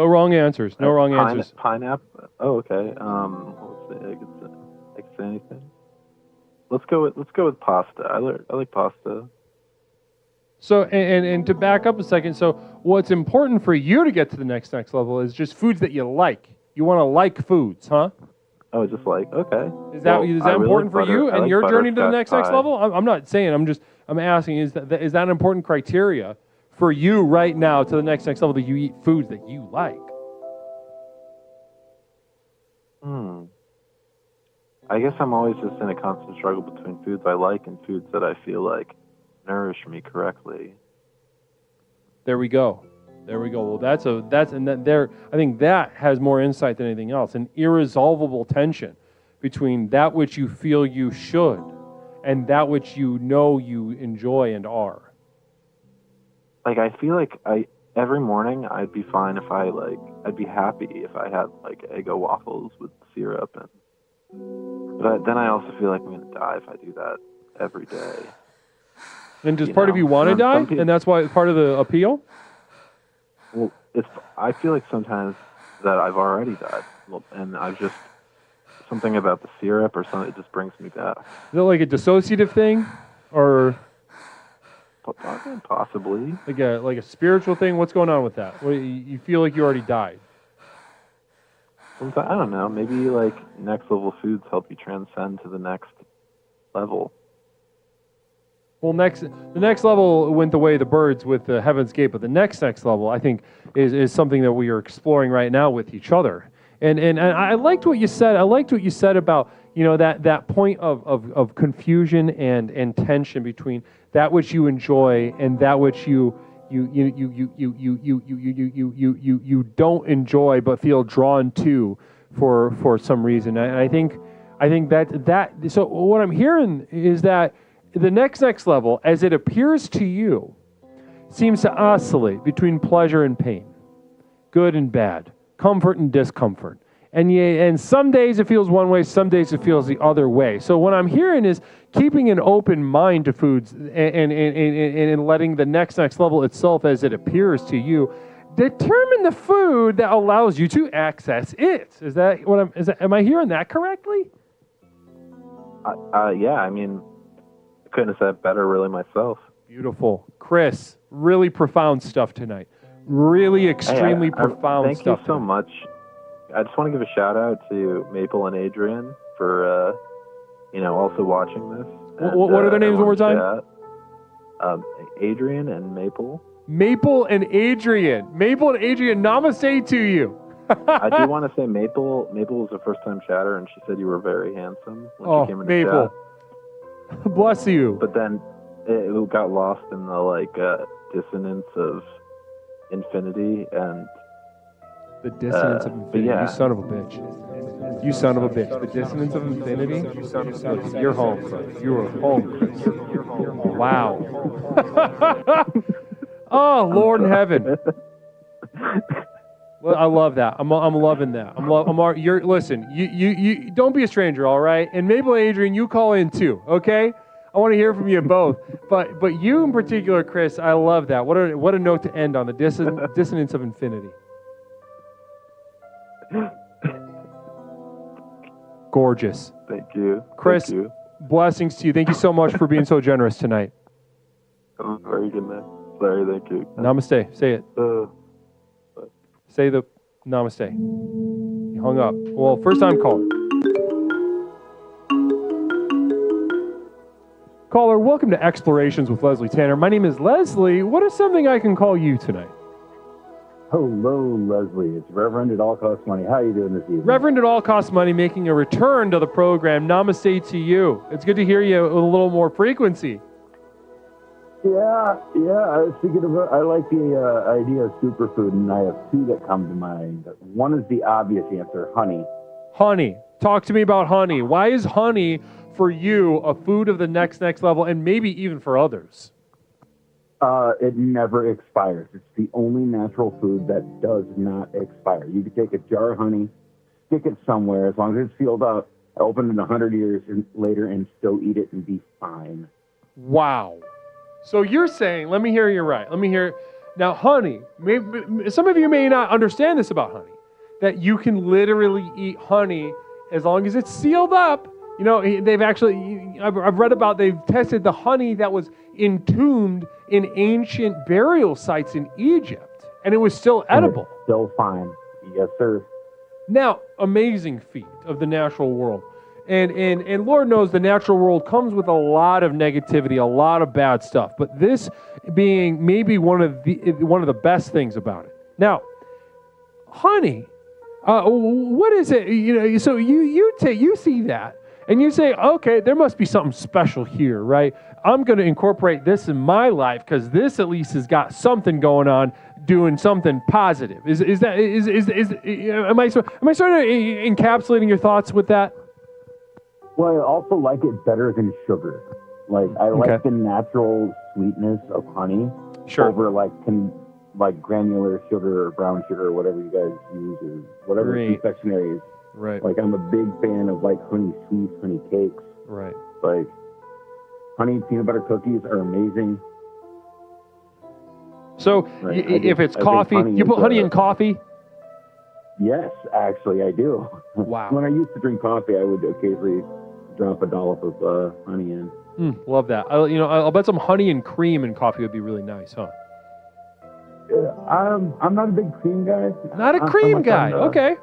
wrong answers. No wrong answers. Pineapple. Oh, okay. Let's see. I could say anything. Let's go with pasta. I like pasta. So, and to back up a second, so what's important for you to get to the next level is just foods that you like. You want to like foods, huh? Oh, just like, okay. Is that important for you and your journey to the next level? I'm not saying. I'm asking. Is that an important criteria for you right now to the next level, that you eat foods that you like? I guess I'm always just in a constant struggle between foods I like and foods that I feel like nourish me correctly. There we go. Well, I think that has more insight than anything else. An irresolvable tension between that which you feel you should and that which you know you enjoy and are. Like, I feel like every morning I'd be fine if I'd be happy if I had like Eggo waffles with syrup, but then I also feel like I'm gonna die if I do that every day. And does part of you want to die, and that's why it's part of the appeal? Well, I feel like sometimes that I've already died, and I've just, something about the syrup or something, it just brings me back. Is it like a dissociative thing, or possibly like a spiritual thing? What's going on with that? You feel like you already died? Sometimes, I don't know. Maybe like next level foods help you transcend to the next level. Well, the next level went the way of the birds with the Heaven's Gate, but the next level, I think, is something that we are exploring right now with each other. And I liked what you said. I liked what you said about, you know, that point of confusion and tension between that which you enjoy and that which you don't enjoy but feel drawn to for some reason. And I think that so what I'm hearing is that the next level, as it appears to you, seems to oscillate between pleasure and pain, good and bad, comfort and discomfort. And some days it feels one way, some days it feels the other way. So what I'm hearing is keeping an open mind to foods and letting the next level itself, as it appears to you, determine the food that allows you to access it. Am I hearing that correctly? Yeah, I mean, I couldn't have said it better really myself. Beautiful. Chris, really profound stuff tonight. Really extremely profound stuff. Thank you so much. I just want to give a shout out to Maple and Adrian for, also watching this. What are their names one more time? Adrian and Maple. Maple and Adrian. Maple and Adrian, namaste to you. I do want to say Maple was a first-time chatter, and she said you were very handsome when she came into Maple. chat. Bless you. But then it got lost in the dissonance of infinity and the dissonance of infinity. Yeah. You son of a bitch. You son of a bitch. The dissonance of infinity. You're home, Chris. You are home, Chris. Wow. Oh, Lord in heaven. Well, I love that. I'm loving that. Listen. You don't be a stranger, all right? And Mabel, Adrian, you call in too, okay? I want to hear from you both. But you in particular, Chris, I love that. What a note to end on, the dissonance of infinity. Gorgeous. Thank you. Chris, Thank you. Blessings to you. Thank you so much for being so generous tonight. Have a very good night. Sorry, thank you. Namaste. Say it. Bye. Say the namaste. You hung up. Well, first time caller. Caller, welcome to Explorations with Leslie Tanner. My name is Leslie. What is something I can call you tonight? Hello, Leslie. It's Reverend at All Cost Money. How are you doing this evening? Reverend at All Cost Money making a return to the program. Namaste to you. It's good to hear you with a little more frequency. Yeah. I was thinking about, I like the idea of superfood, and I have two that come to mind. One is the obvious answer, honey. Honey. Talk to me about honey. Why is honey, for you, a food of the next level, and maybe even for others? It never expires. It's the only natural food that does not expire. You can take a jar of honey, stick it somewhere, as long as it's sealed up, open it 100 years later, and still eat it and be fine. Wow. So you're saying, let me hear you right. Let me hear. Now, honey, some of you may not understand this about honey, that you can literally eat honey as long as it's sealed up. You know, they've actually, I've read about, they've tested the honey that was entombed in ancient burial sites in Egypt, and it was still edible. And it's still fine. Yes, sir. Now, amazing feat of the natural world. And Lord knows the natural world comes with a lot of negativity, a lot of bad stuff, but this being maybe one of the best things about it. Now, honey, what is it? You know, so you see that, and you say, okay, there must be something special here, right? I'm going to incorporate this in my life because this at least has got something going on, doing something positive. Am I sort of encapsulating your thoughts with that? Well, I also like it better than sugar. Like, I like the natural sweetness of honey over like granular sugar or brown sugar or whatever you guys use or whatever confectionery is. Right. Like, I'm a big fan of like honey sweets, honey cakes. Right. Like, honey peanut butter cookies are amazing. So if it's coffee, you put honey in coffee? Yes, actually, I do. Wow. When I used to drink coffee, I would occasionally drop a dollop of honey in. Love that. I'll bet some honey and cream in coffee would be really nice, huh? I'm not a big cream guy. Not a cream guy. Okay.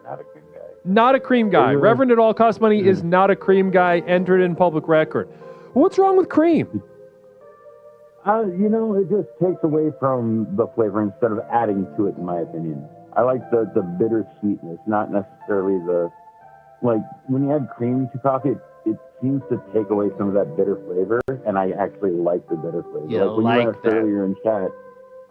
Not a cream guy. Not a cream guy. Reverend at All Cost Money is not a cream guy. Entered in public record. What's wrong with cream? It just takes away from the flavor instead of adding to it, in my opinion. I like the bitter sweetness, not necessarily when you add cream to coffee, it seems to take away some of that bitter flavor, and I actually like the bitter flavor. When you asked earlier in chat,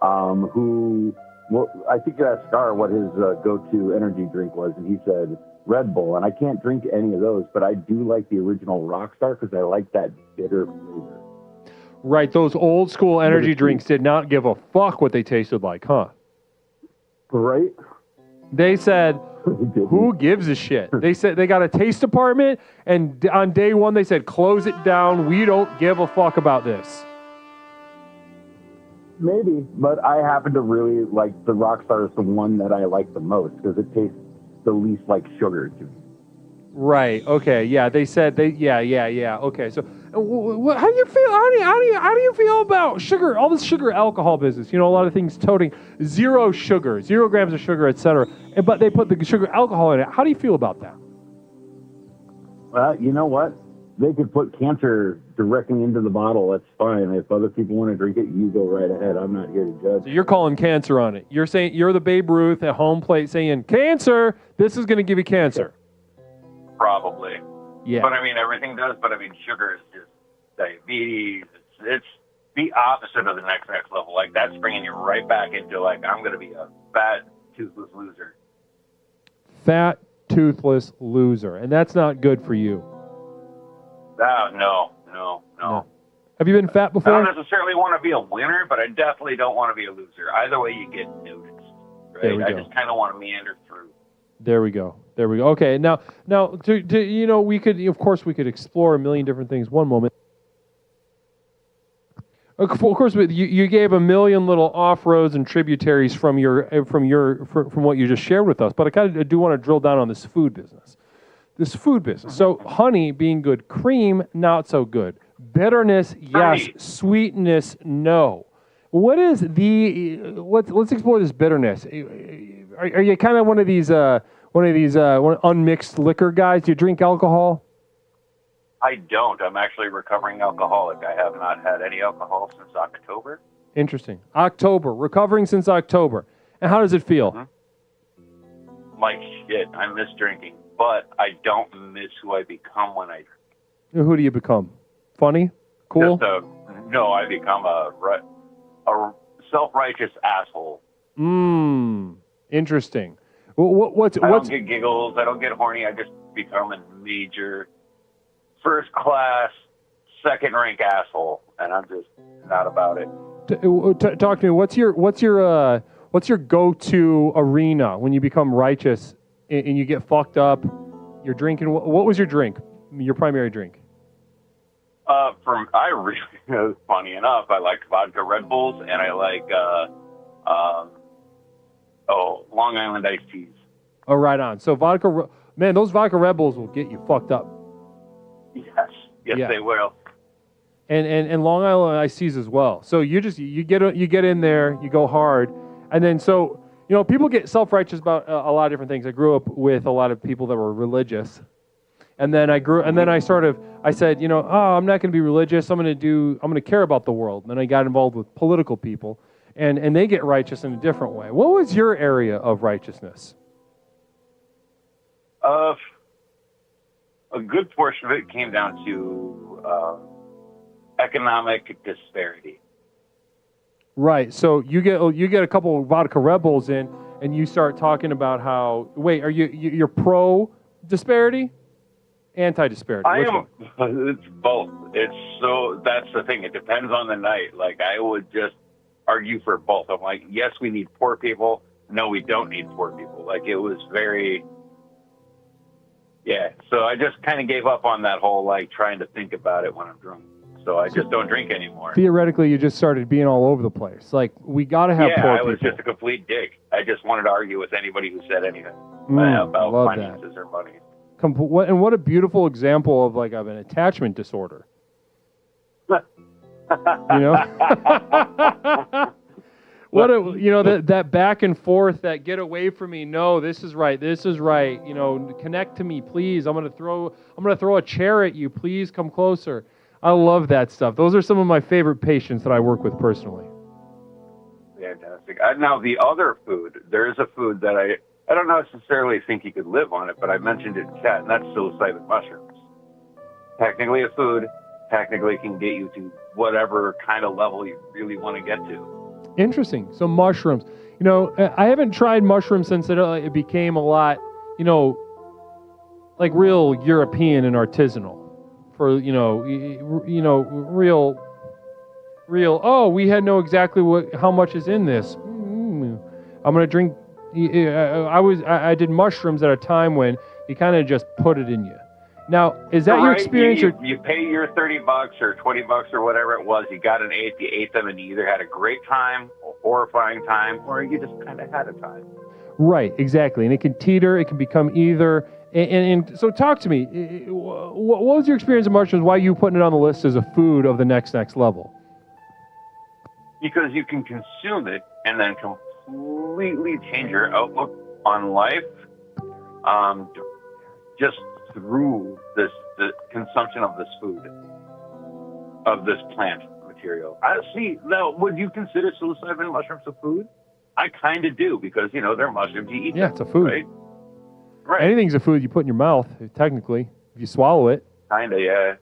I think you asked Scar what his go-to energy drink was, and he said Red Bull, and I can't drink any of those, but I do like the original Rockstar because I like that bitter flavor. Right, those old school energy drinks did not give a fuck what they tasted like, huh? Right. They said, who gives a shit? They said they got a taste department, and on day one they said, close it down. We don't give a fuck about this. Maybe, but I happen to really like the Rockstar is the one that I like the most because it tastes the least like sugar to me. Right. Okay. Yeah. They said Yeah. Okay. So, how do you feel? How do you feel about sugar? All this sugar alcohol business. A lot of things toting 0 sugar, 0 grams of sugar, etc. But they put the sugar alcohol in it. How do you feel about that? Well, you know what? They could put cancer directly into the bottle, that's fine. If other people want to drink it, you go right ahead. I'm not here to judge. So you're calling cancer on it. You're saying you're the Babe Ruth at home plate saying, cancer, this is going to give you cancer. Probably. Yeah. But I mean, everything does. But I mean, sugar is just diabetes. It's the opposite of the next level. Like, that's bringing you right back into, like, I'm going to be a fat, toothless loser. Fat, toothless loser. And that's not good for you. No. Have you been fat I before? don't necessarily want to be a winner, but I definitely don't want to be a loser. Either way, you get noticed. Right? There we I go. just kind of want to meander through. There we go. Okay, now, we could explore a million different things. One moment. Of course, you gave a million little off-roads and tributaries from what you just shared with us. But I kind of do want to drill down on this food business. So honey being good, cream not so good, bitterness yes, Right. sweetness no. What is let's explore this bitterness. Are you kind of one of these unmixed liquor guys? Do you drink alcohol? I don't. I'm actually a recovering alcoholic. I have not had any alcohol since October. Interesting. October, recovering since October. And how does it feel? Mm-hmm. Like shit. I miss drinking, but I don't miss who I become when I drink. Who do you become? Funny? Cool? No, I become a self-righteous asshole. Interesting. I don't get giggles. I don't get horny. I just become a major first-class, second-rank asshole, and I'm just not about it. Talk to me. What's your go-to arena when you become righteous and you get fucked up? You're drinking. What was your drink? Your primary drink? Funny enough, I like vodka Red Bulls, and I like Long Island iced teas. Oh, right on. So those vodka Red Bulls will get you fucked up. Yes, Yeah. They will. And Long Island iced teas as well. So you get in there, you go hard, and then people get self-righteous about a lot of different things. I grew up with a lot of people that were religious, and then I said, I'm not going to be religious. I'm going to care about the world. And then I got involved with political people, and they get righteous in a different way. What was your area of righteousness? A good portion of it came down to economic disparity. Right. So you get a couple of vodka Red Bulls in, and you start talking about how. Wait, you're pro disparity, anti disparity? I am. It's both. That's the thing. It depends on the night. Like, I would just argue for both. I'm like, yes, we need poor people. No, we don't need poor people. Like, it was very. Yeah, so I just kind of gave up on that whole, like, trying to think about it when I'm drunk. So I just don't drink anymore. Theoretically, you just started being all over the place. Like, we got to have poor people. Yeah, I was just a complete dick. I just wanted to argue with anybody who said anything about finances or money. What a beautiful example of an attachment disorder. That back and forth, that get away from me. No, this is right. Connect to me, please. I'm gonna throw a chair at you. Please come closer. I love that stuff. Those are some of my favorite patients that I work with personally. Fantastic. Now, the other food, there is a food that I don't necessarily think you could live on it, but I mentioned it in chat, and that's psilocybin mushrooms. Technically a food, technically can get you to whatever kind of level you really want to get to. Interesting. So mushrooms. I haven't tried mushrooms since it became a lot, like real European and artisanal. For real. Oh, we had know exactly how much is in this. I'm gonna drink. I did mushrooms at a time when you kind of just put it in you. Now, is that your experience? You pay your $30 or $20 or whatever it was. You got an eighth. You ate them, and you either had a great time, a horrifying time, or you just kind of had a time. Right, exactly. And it can teeter. It can become either. And so, talk to me. What was your experience of mushrooms? Why are you putting it on the list as a food of the next level? Because you can consume it and then completely change your outlook on life, just through the consumption of this food. of this plant material. See, now, would you consider psilocybin mushrooms a food? I kind of do, because, they're mushrooms, you eat them. Yeah, it's a food. Right? Right. Anything's a food you put in your mouth, technically, if you swallow it. Kind of, yeah.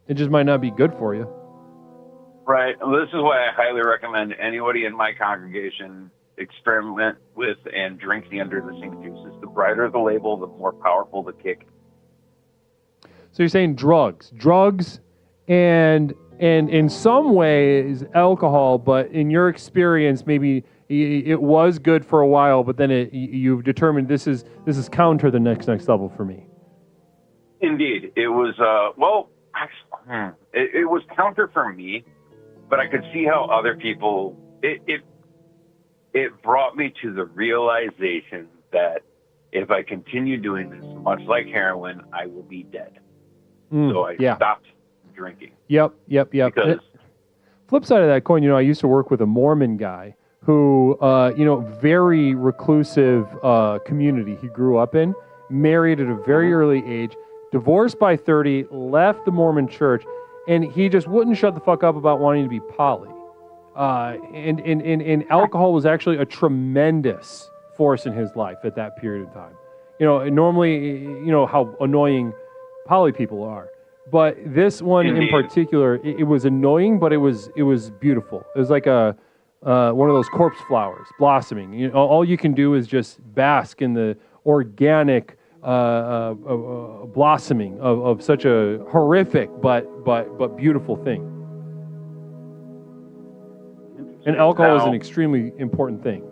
It just might not be good for you. Right. Well, this is why I highly recommend anybody in my congregation experiment with and drink the under the sink juices. The brighter the label, the more powerful the kick. So you're saying drugs, and in some ways alcohol, but in your experience, maybe it was good for a while, but then you've determined this is counter the next level for me. Indeed, it was. It was counter for me, but I could see how other people. It brought me to the realization that if I continue doing this, much like heroin, I will be dead. So I stopped drinking. Yep. Because flip side of that coin, I used to work with a Mormon guy who, very reclusive community he grew up in, married at a very early age, divorced by 30, left the Mormon church, and he just wouldn't shut the fuck up about wanting to be poly. And alcohol was actually a tremendous force in his life at that period of time. Normally, how annoying poly people are. But this one in particular, it was annoying, but it was beautiful. It was like one of those corpse flowers blossoming. All you can do is just bask in the organic blossoming of such a horrific but beautiful thing. And alcohol is an extremely important thing.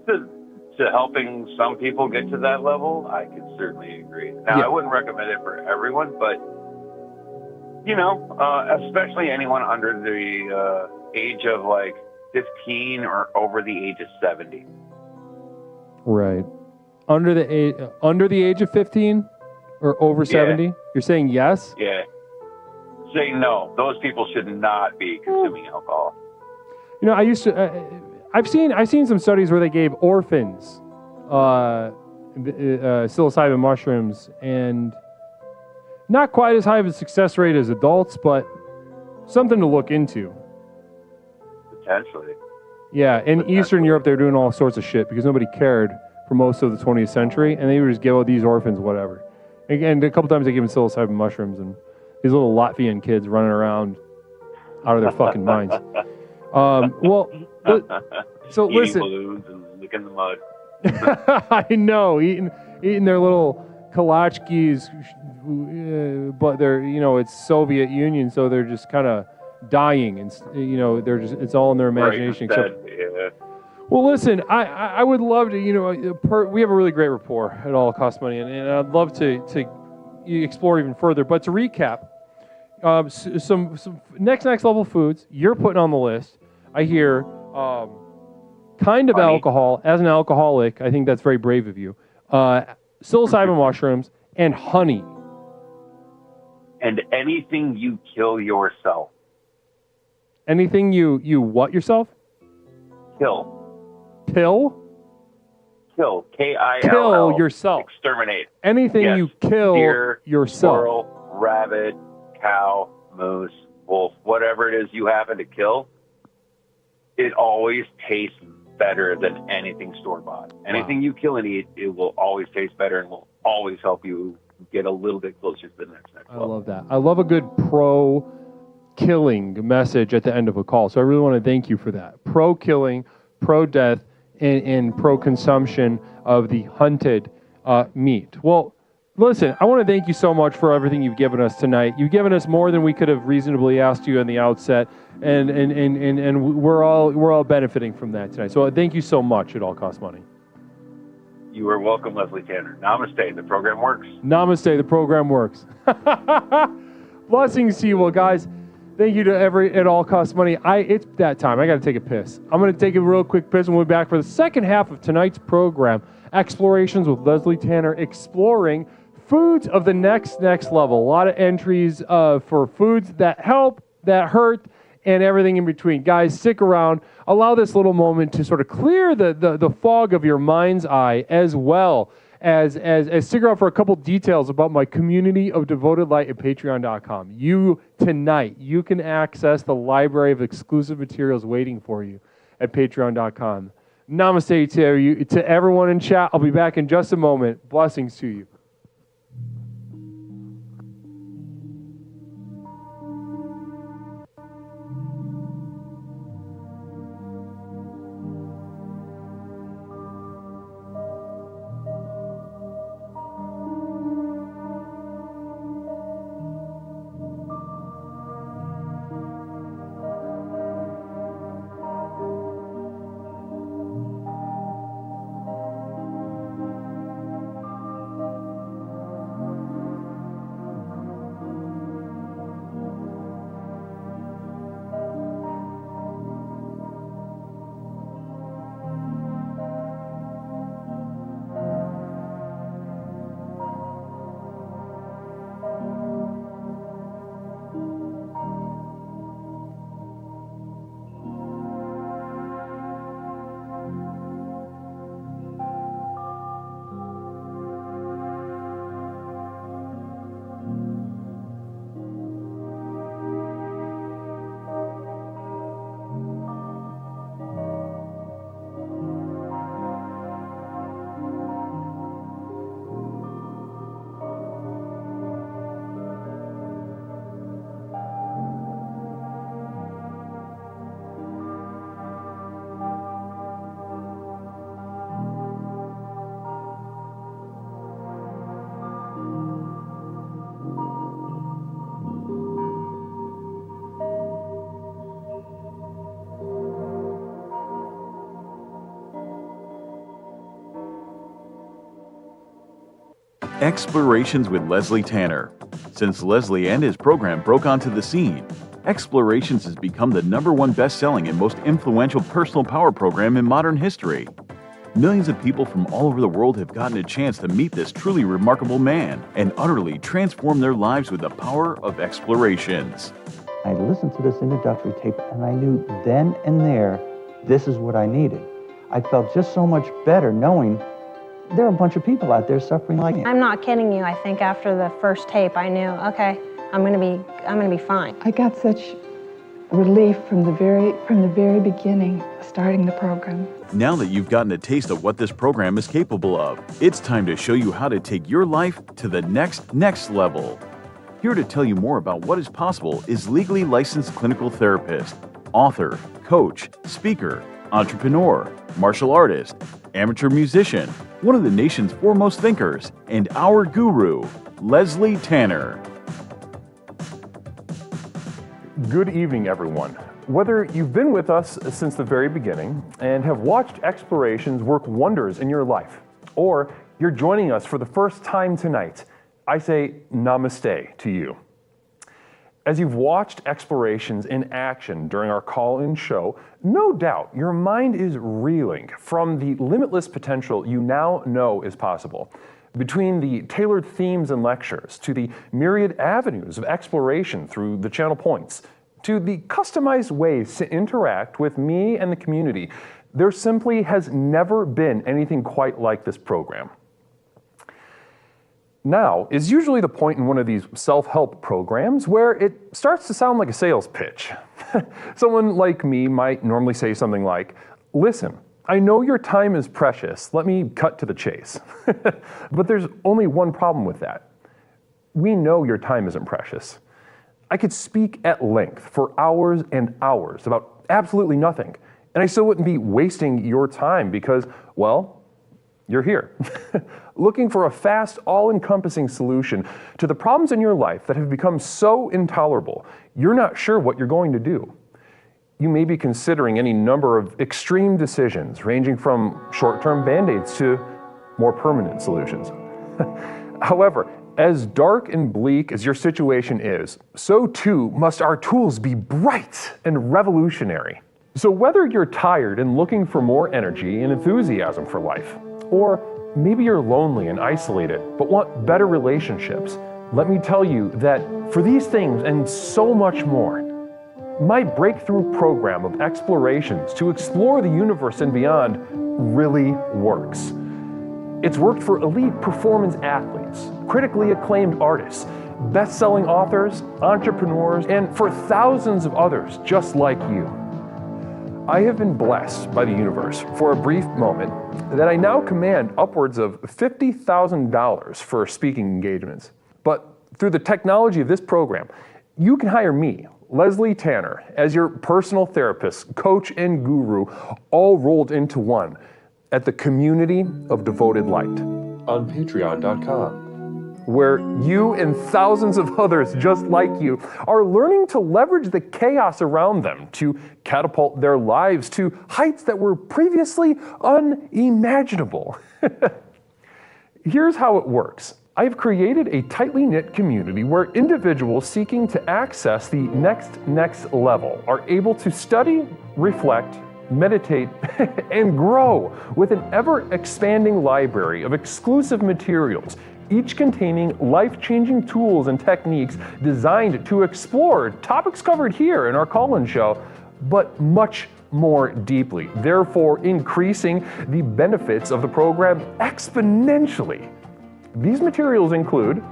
To helping some people get to that level, I can certainly agree. Now, I wouldn't recommend it for everyone, but, especially anyone under the age of 15 or over the age of 70. Right. Under the age of 15 or over 70? You're saying yes? Yeah. Say no. Those people should not be consuming alcohol. I used to. I've seen some studies where they gave orphans psilocybin mushrooms, and not quite as high of a success rate as adults, but something to look into. Potentially. Yeah, in Eastern Europe, they were doing all sorts of shit because nobody cared for most of the 20th century, and they would just give all these orphans whatever. And a couple times they gave them psilocybin mushrooms, and these little Latvian kids running around out of their fucking minds. So eating listen. balloons and licking the mud. I know, eating their little kalachkis, but they're it's Soviet Union, so they're just kind of dying, and they're just it's all in their imagination. Right, Well, listen, I would love to we have a really great rapport at All Cost Money, and I'd love to explore even further. But to recap, some next level foods you're putting on the list. I hear kind of honey. Alcohol. As an alcoholic, I think that's very brave of you. Psilocybin mushrooms and honey. And anything you kill yourself. Anything you what yourself? Kill. Kill? Kill. K-I-L-L. Kill yourself. Exterminate. Anything you kill Deer, yourself. Squirrel, rabbit, cow, moose, wolf, whatever it is you happen to kill, it always tastes better than anything store-bought. Anything you kill and eat, it will always taste better and will always help you get a little bit closer to the next level. I love that. I love a good pro-killing message at the end of a call. So I really want to thank you for that. Pro-killing, pro-death, and pro-consumption of the hunted meat. Well, listen, I want to thank you so much for everything you've given us tonight. You've given us more than we could have reasonably asked you in the outset, and we're all benefiting from that tonight. So thank you so much. It all costs money. You are welcome, Leslie Tanner. Namaste. The program works. Namaste. The program works. Blessings to you, well, guys. Thank you to It All Costs Money. It's that time. I got to take a piss. I'm going to take a real quick piss, and we'll be back for the second half of tonight's program. Explorations with Leslie Tanner, exploring foods of the next level. A lot of entries for foods that help, that hurt, and everything in between. Guys, stick around. Allow this little moment to sort of clear the fog of your mind's eye, as well as stick around for a couple details about my community of devoted light at patreon.com. Tonight, you can access the library of exclusive materials waiting for you at patreon.com. Namaste to everyone in chat. I'll be back in just a moment. Blessings to you. Explorations with Leslie Tanner. Since Leslie and his program broke onto the scene, Explorations has become the #1 best-selling and most influential personal power program in modern history. Millions of people from all over the world have gotten a chance to meet this truly remarkable man and utterly transform their lives with the power of Explorations. I listened to this introductory tape and I knew then and there, this is what I needed. I felt just so much better knowing there are a bunch of people out there suffering like me. I'm not kidding you. I think after the first tape, I knew, okay, I'm gonna be fine. I got such relief from the very beginning, starting the program. Now that you've gotten a taste of what this program is capable of, it's time to show you how to take your life to the next level. Here to tell you more about what is possible is legally licensed clinical therapist, author, coach, speaker, entrepreneur, martial artist, amateur musician, one of the nation's foremost thinkers, and our guru, Leslie Tanner. Good evening, everyone. Whether you've been with us since the very beginning and have watched Explorations work wonders in your life, or you're joining us for the first time tonight, I say namaste to you. As you've watched Explorations in action during our call-in show, no doubt your mind is reeling from the limitless potential you now know is possible. Between the tailored themes and lectures, to the myriad avenues of exploration through the channel points, to the customized ways to interact with me and the community, there simply has never been anything quite like this program. Now is usually the point in one of these self-help programs where it starts to sound like a sales pitch. Someone like me might normally say something like, "Listen, I know your time is precious. Let me cut to the chase." But there's only one problem with that. We know your time isn't precious. I could speak at length for hours and hours about absolutely nothing, and I still wouldn't be wasting your time because, well, you're here, looking for a fast, all-encompassing solution to the problems in your life that have become so intolerable, you're not sure what you're going to do. You may be considering any number of extreme decisions, ranging from short-term band-aids to more permanent solutions. However, as dark and bleak as your situation is, so too must our tools be bright and revolutionary. So whether you're tired and looking for more energy and enthusiasm for life, or maybe you're lonely and isolated but want better relationships, let me tell you that for these things and so much more, my breakthrough program of explorations to explore the universe and beyond really works. It's worked for elite performance athletes, critically acclaimed artists, best-selling authors, entrepreneurs, and for thousands of others just like you. I have been blessed by the universe for a brief moment that I now command upwards of $50,000 for speaking engagements. But through the technology of this program, you can hire me, Leslie Tanner, as your personal therapist, coach, and guru, all rolled into one at the Community of Devoted Light on patreon.com, where you and thousands of others just like you are learning to leverage the chaos around them to catapult their lives to heights that were previously unimaginable. Here's how it works. I've created a tightly knit community where individuals seeking to access the next level are able to study, reflect, meditate, and grow with an ever-expanding library of exclusive materials, each containing life-changing tools and techniques designed to explore topics covered here in our call-in show, but much more deeply, therefore increasing the benefits of the program exponentially. These materials include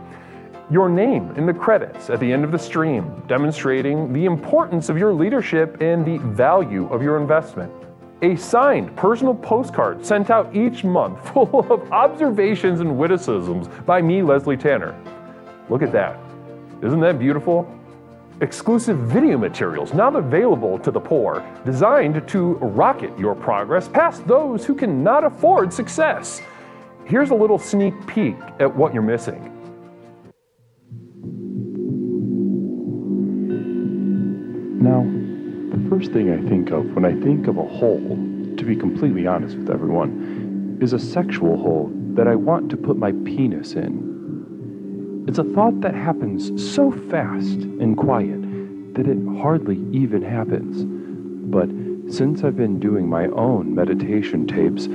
your name in the credits at the end of the stream, demonstrating the importance of your leadership and the value of your investment. A signed personal postcard sent out each month full of observations and witticisms by me, Leslie Tanner. Look at that. Isn't that beautiful? Exclusive video materials now available to the poor, designed to rocket your progress past those who cannot afford success. Here's a little sneak peek at what you're missing. Now, the first thing I think of when I think of a hole, to be completely honest with everyone, is a sexual hole that I want to put my penis in. It's a thought that happens so fast and quiet that it hardly even happens. But since I've been doing my own meditation tapes,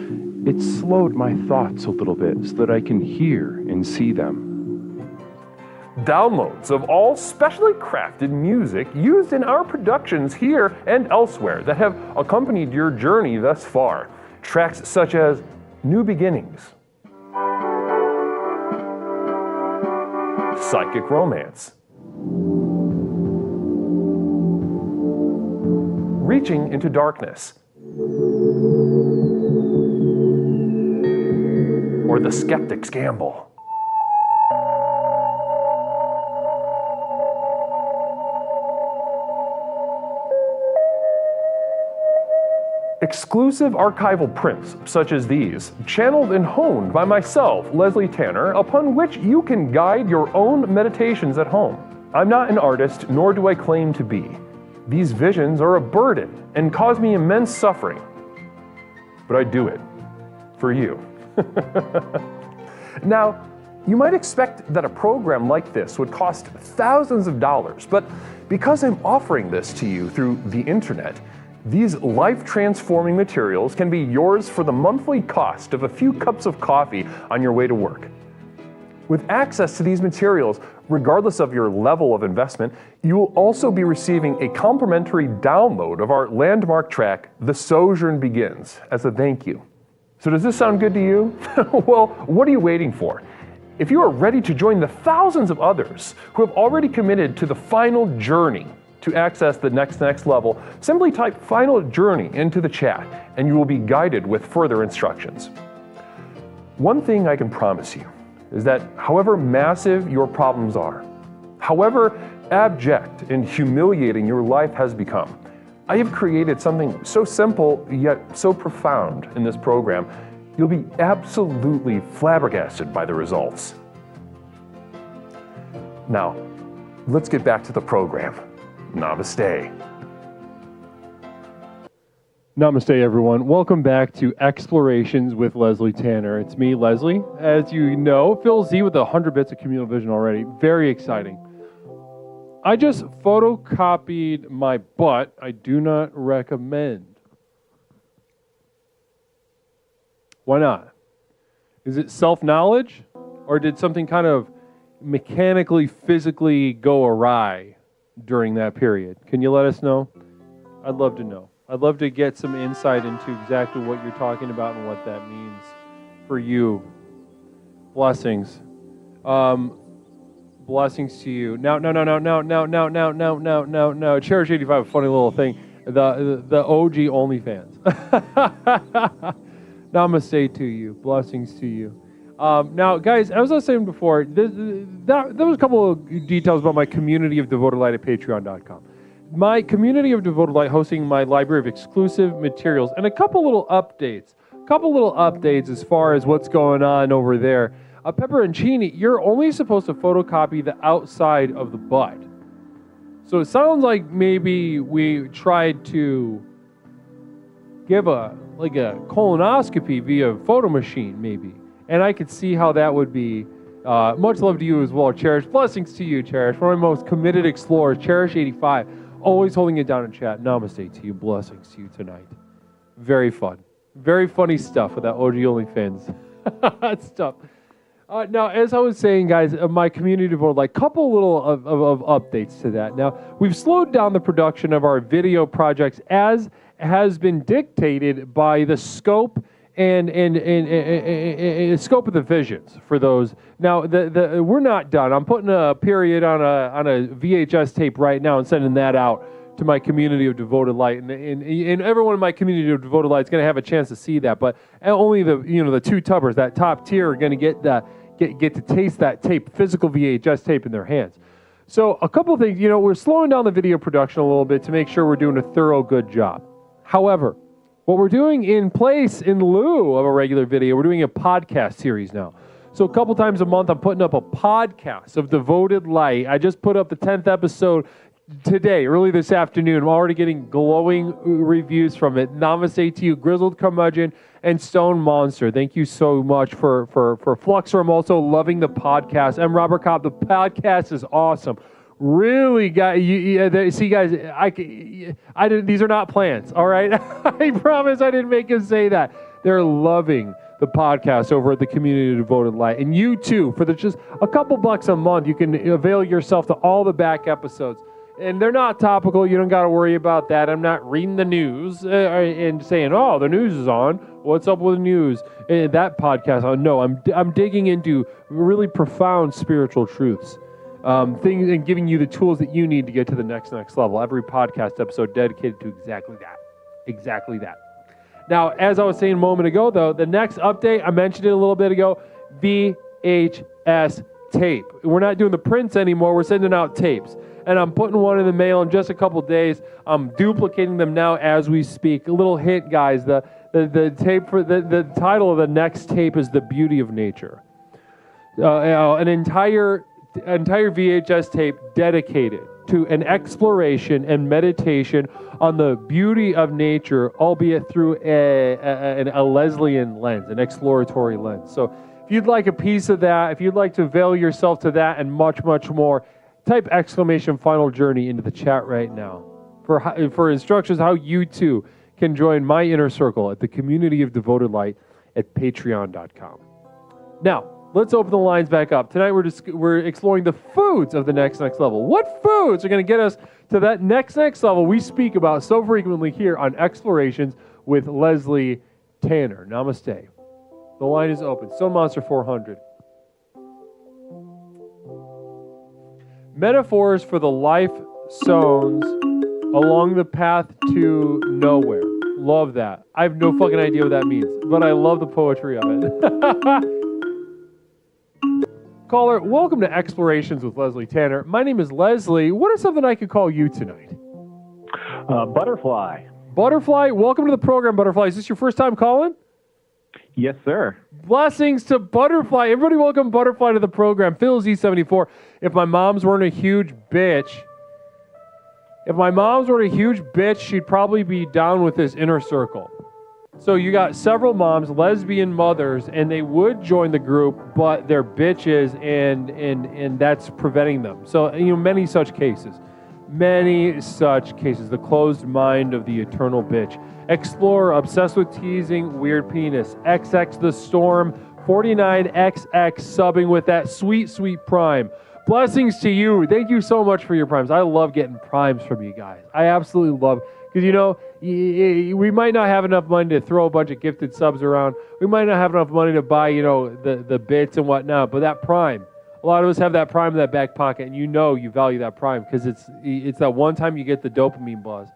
it's slowed my thoughts a little bit so that I can hear and see them. Downloads of all specially crafted music used in our productions here and elsewhere that have accompanied your journey thus far. Tracks such as New Beginnings, Psychic Romance, Reaching into Darkness, or The Skeptic's Gamble. Exclusive archival prints such as these, channeled and honed by myself, Leslie Tanner, upon which you can guide your own meditations at home. I'm not an artist, nor do I claim to be. These visions are a burden and cause me immense suffering. But I do it for you. Now, you might expect that a program like this would cost thousands of dollars, but because I'm offering this to you through the internet, these life-transforming materials can be yours for the monthly cost of a few cups of coffee on your way to work. With access to these materials, regardless of your level of investment, you will also be receiving a complimentary download of our landmark track, The Sojourn Begins, as a thank you. So does this sound good to you? Well, what are you waiting for? If you are ready to join the thousands of others who have already committed to the final journey to access the next level, simply type Final Journey into the chat and you will be guided with further instructions. One thing I can promise you is that however massive your problems are, however abject and humiliating your life has become, I have created something so simple yet so profound in this program, you'll be absolutely flabbergasted by the results. Now, let's get back to the program. Namaste. Namaste, everyone. Welcome back to Explorations with Leslie Tanner. It's me, Leslie. As you know, Phil Z with 100 bits of communal vision already. Very exciting. I just photocopied my butt. I do not recommend. Why not? Is it self-knowledge? Or did something kind of mechanically, physically go awry during that period? Can you let us know? I'd love to know. I'd love to get some insight into exactly what you're talking about and what that means for you Blessings. Blessings to you. No. Cherish 85, funny little thing. The OG OnlyFans. Namaste to you. Blessings to you. Now, guys, as I was saying before, there was a couple of details about my community of Devoted Light at patreon.com. My community of Devoted Light hosting my library of exclusive materials and a couple little updates. As far as what's going on over there. Pepperoncini, you're only supposed to photocopy the outside of the bud. So it sounds like maybe we tried to give a colonoscopy via photo machine, maybe. And I could see how that would be. Much love to you as well, Cherish. Blessings to you, Cherish. One of my most committed explorers, Cherish 85. Always holding it down in chat. Namaste to you. Blessings to you tonight. Very fun. Very funny stuff with that OG OnlyFans stuff. Now, as I was saying, guys, my community devoted, like, couple little of updates to that. Now, we've slowed down the production of our video projects as has been dictated by the scope and scope of the visions for those. Now, we're not done. I'm putting a period on a VHS tape right now and sending that out to my community of Devoted Light, and everyone in my community of Devoted Light is going to have a chance to see that. But only the two tubbers, that top tier, are going to get to taste that tape, physical VHS tape in their hands. So a couple of things, we're slowing down the video production a little bit to make sure we're doing a thorough, good job. However, what we're doing in lieu of a regular video, we're doing a podcast series now. So a couple times a month, I'm putting up a podcast of Devoted Light. I just put up the 10th episode today, early this afternoon. I'm already getting glowing reviews from it. Namaste to you, Grizzled Curmudgeon and Stone Monster. Thank you so much for Fluxer. I'm also loving the podcast. I'm Robert Cobb. The podcast is awesome. Really, guys. See, guys. I didn't. These are not plans. All right. I promise. I didn't make him say that. They're loving the podcast over at the Community of Devoted Light, and you too. For just a couple bucks a month, you can avail yourself to all the back episodes. And they're not topical. You don't got to worry about that. I'm not reading the news and saying, "Oh, the news is on. What's up with the news?" That podcast. No, I'm digging into really profound spiritual truths, things, and giving you the tools that you need to get to the next level. Every podcast episode dedicated to exactly that. Now, as I was saying a moment ago, though, the next update, I mentioned it a little bit ago, VHS tape. We're not doing the prints anymore. We're sending out tapes. And I'm putting one in the mail in just a couple days. I'm duplicating them now as we speak. A little hint, guys. The tape for the title of the next tape is "The Beauty of Nature." An entire VHS tape dedicated to an exploration and meditation on the beauty of nature, albeit through a Leslian lens, an exploratory lens. So if you'd like a piece of that, if you'd like to avail yourself to that and much, much more, type !Final Journey into the chat right now for instructions how you too can join my inner circle at the Community of Devoted Light at patreon.com. Now, let's open the lines back up. Tonight we're exploring the foods of the next level. What foods are going to get us to that next level we speak about so frequently here on Explorations with Leslie Tanner. Namaste. The line is open. Stone Monster 400. Metaphors for the life zones along the path to nowhere. Love that. I have no fucking idea what that means, but I love the poetry of it. Caller, welcome to Explorations with Leslie Tanner. My name is Leslie. What is something I could call you tonight? Butterfly. Butterfly, welcome to the program, Butterfly. Is this your first time calling? Yes, sir. Blessings to Butterfly. Everybody welcome Butterfly to the program. Phil Z74. If my mom's weren't a huge bitch, she'd probably be down with this inner circle. So you got several moms, lesbian mothers, and they would join the group, but they're bitches, and that's preventing them. So, many such cases. The closed mind of the eternal bitch. Explorer, obsessed with teasing, weird penis. XX the Storm, 49XX, subbing with that sweet, sweet prime. Blessings to you. Thank you so much for your primes. I love getting primes from you guys. I absolutely love, because we might not have enough money to throw a bunch of gifted subs around. We might not have enough money to buy, the bits and whatnot. But that Prime, a lot of us have that Prime in that back pocket, and you value that Prime because it's that one time you get the dopamine buzz,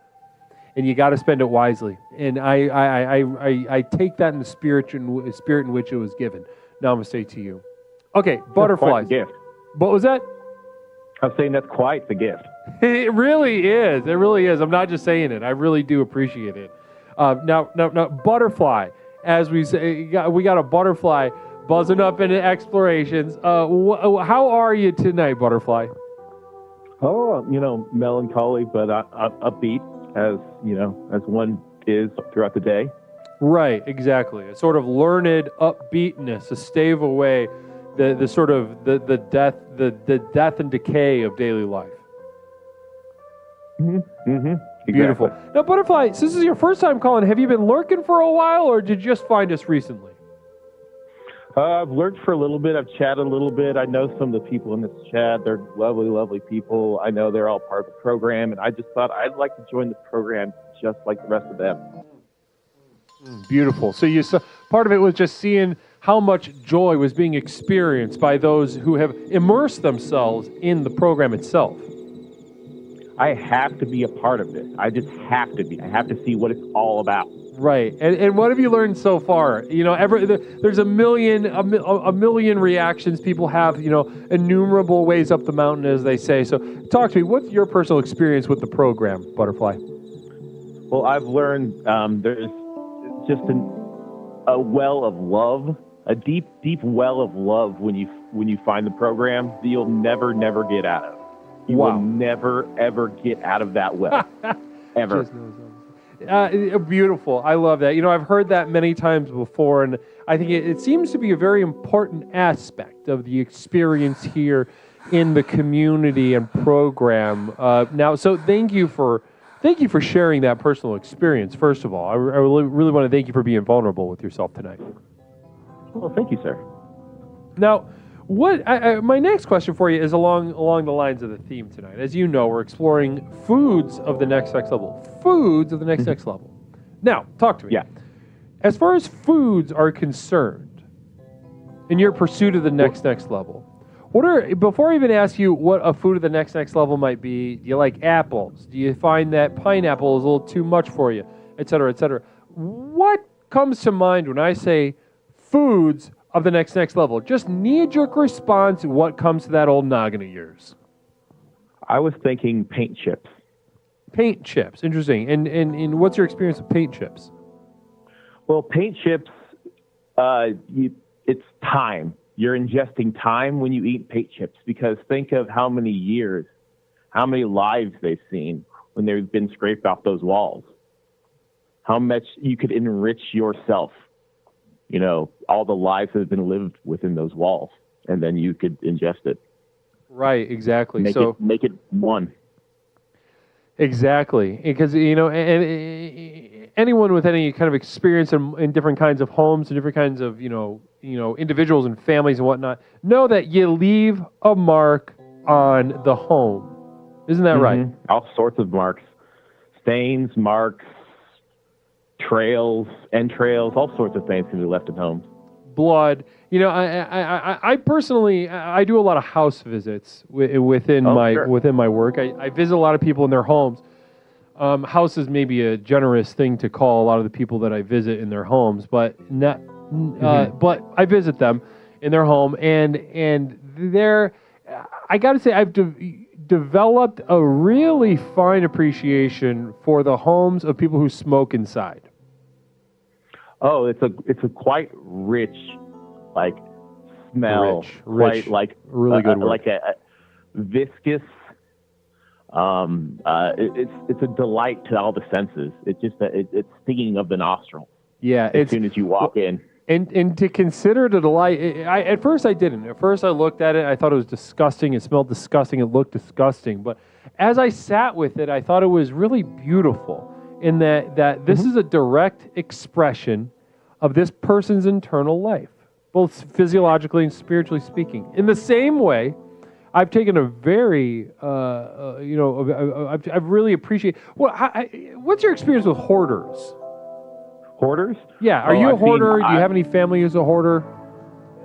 and you got to spend it wisely. And I take that in the spirit in which it was given. Namaste to you. Okay, butterflies. That's quite the gift. What was that? I was saying that's quite the gift. It really is. It really is. I'm not just saying it. I really do appreciate it. Now, butterfly. As we say, we got a butterfly buzzing up into explorations. How are you tonight, butterfly? Oh, melancholy, but upbeat, as one is throughout the day. Right, exactly. A sort of learned upbeatness, a stave away the sort of the death and decay of daily life. Exactly. Beautiful. Now, butterfly, since this is your first time calling, have you been lurking for a while, or did you just find us recently? I've lurked for a little bit. I've chatted a little bit. I know some of the people in this chat. They're lovely, lovely people. I know they're all part of the program, and I just thought I'd like to join the program just like the rest of them. Beautiful. So part of it was just seeing how much joy was being experienced by those who have immersed themselves in the program itself. I have to be a part of this. I just have to be. I have to see what it's all about. Right. And what have you learned so far? There's a million reactions people have, innumerable ways up the mountain, as they say. So talk to me. What's your personal experience with the program, Butterfly? Well, I've learned there's just a well of love, a deep, deep well of love when you find the program that you'll never get out of. You will never, ever get out of that well. Ever. Beautiful. I love that. I've heard that many times before, and I think it seems to be a very important aspect of the experience here in the community and program. So thank you for sharing that personal experience, first of all. I really want to thank you for being vulnerable with yourself tonight. Well, thank you, sir. Now, my next question for you is along the lines of the theme tonight. As you know, we're exploring foods of the next level. Foods of the next level. Now, talk to me. Yeah. As far as foods are concerned, in your pursuit of the next level, before I even ask you what a food of the next level might be, do you like apples? Do you find that pineapple is a little too much for you, et cetera, et cetera? What comes to mind when I say foods of the next level? Just knee-jerk response, what comes to that old noggin of yours? I was thinking paint chips. Paint chips, interesting. And what's your experience with paint chips? Well, paint chips, it's time. You're ingesting time when you eat paint chips, because think of how many years, how many lives they've seen when they've been scraped off those walls. How much you could enrich yourself. All the lives that have been lived within those walls, and then you could ingest it. Right, exactly. Make it one. Exactly, because anyone with any kind of experience in different kinds of homes and different kinds of individuals and families and whatnot know that you leave a mark on the home. Isn't that right? All sorts of marks, stains, marks, trails, entrails, all sorts of things can be left at home. Blood. I personally do a lot of house visits within my work. I visit a lot of people in their homes. House is maybe a generous thing to call a lot of the people that I visit in their homes, but but I visit them in their home, and I got to say I've developed a really fine appreciation for the homes of people who smoke inside. Oh, it's a quite rich, smell. Rich. Really good word. Like a viscous. It's a delight to all the senses. It's just it's stinging of the nostril. Yeah. As soon as you walk in. And to consider it a delight, at first I didn't. At first I looked at it, I thought it was disgusting. It smelled disgusting. It looked disgusting. But as I sat with it, I thought it was really beautiful in that this is a direct expression of this person's internal life, both physiologically and spiritually speaking. In the same way, I've taken a very, I've really appreciated. What's your experience with hoarders? Hoarders? Yeah, are you a hoarder? Do you have any family who's a hoarder?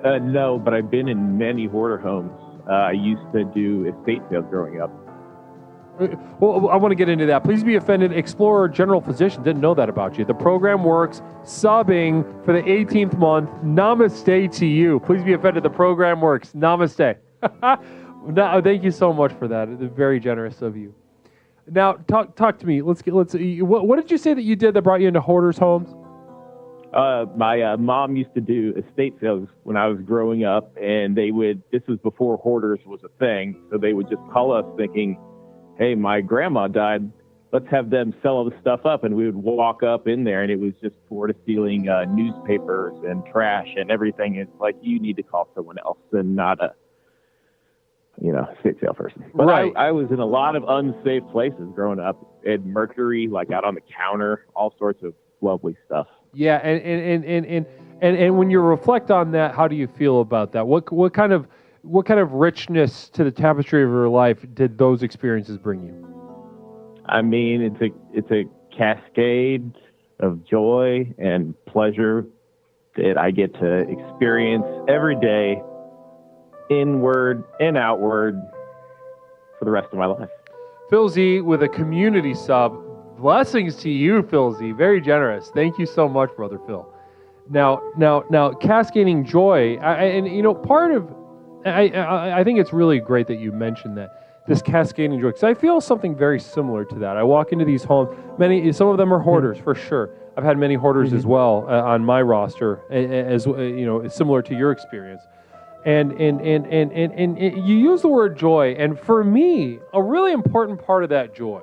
No, but I've been in many hoarder homes. I used to do estate sales growing up. Well, I want to get into that. Please be offended. Explorer General Physician didn't know that about you. The program works. Subbing for the 18th month. Namaste to you. Please be offended. The program works. Namaste. No, thank you so much for that. It's very generous of you. Now, talk to me. What did you say that you did that brought you into hoarders' homes? My mom used to do estate sales when I was growing up, and this was before hoarders was a thing, so they would just call us thinking, hey, my grandma died, let's have them sell all the stuff up, and we would walk up in there, and it was just floor to ceiling newspapers and trash and everything. It's like, you need to call someone else and not a estate sale person. But right. I was in a lot of unsafe places growing up. At Mercury, like out on the counter, all sorts of lovely stuff. Yeah, and when you reflect on that, how do you feel about that? What kind of richness to the tapestry of your life did those experiences bring you? I mean, it's a cascade of joy and pleasure that I get to experience every day, inward and outward, for the rest of my life. Phil Z with a community sub. Blessings to you, Phil Z. Very generous. Thank you so much, brother Phil. Now, cascading joy. I think it's really great that you mentioned that, this cascading joy, because I feel something very similar to that. I walk into these homes. Some of them are hoarders for sure. I've had many hoarders as well on my roster, as similar to your experience. And you use the word joy, and for me, a really important part of that joy,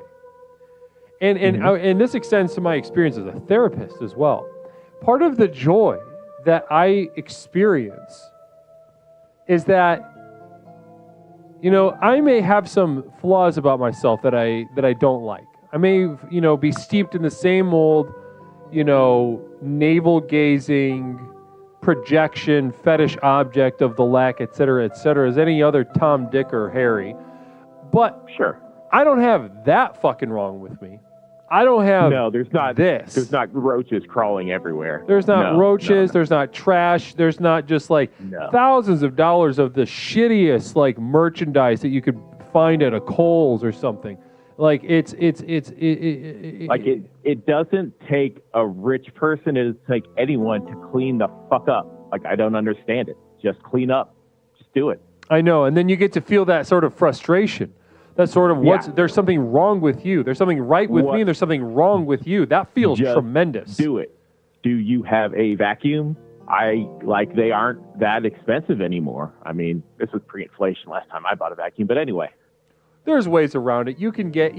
and this extends to my experience as a therapist as well. Part of the joy that I experience is that, I may have some flaws about myself that I don't like. I may, be steeped in the same old, navel-gazing, projection, fetish object of the lack, et cetera, as any other Tom, Dick, or Harry. But sure, I don't have that fucking wrong with me. I don't have there's not this. There's not roaches crawling everywhere. There's not roaches. There's not trash. There's not just thousands of dollars of the shittiest merchandise that you could find at a Kohl's or something. It doesn't take a rich person. It doesn't take anyone to clean the fuck up. I don't understand it. Just clean up. Just do it. I know. And then you get to feel that sort of frustration. That's sort of there's something wrong with you. There's something right with me, and there's something wrong with you. That feels tremendous. Do it. Do you have a vacuum? They aren't that expensive anymore. I mean, this was pre-inflation last time I bought a vacuum, but anyway. There's ways around it. You can get,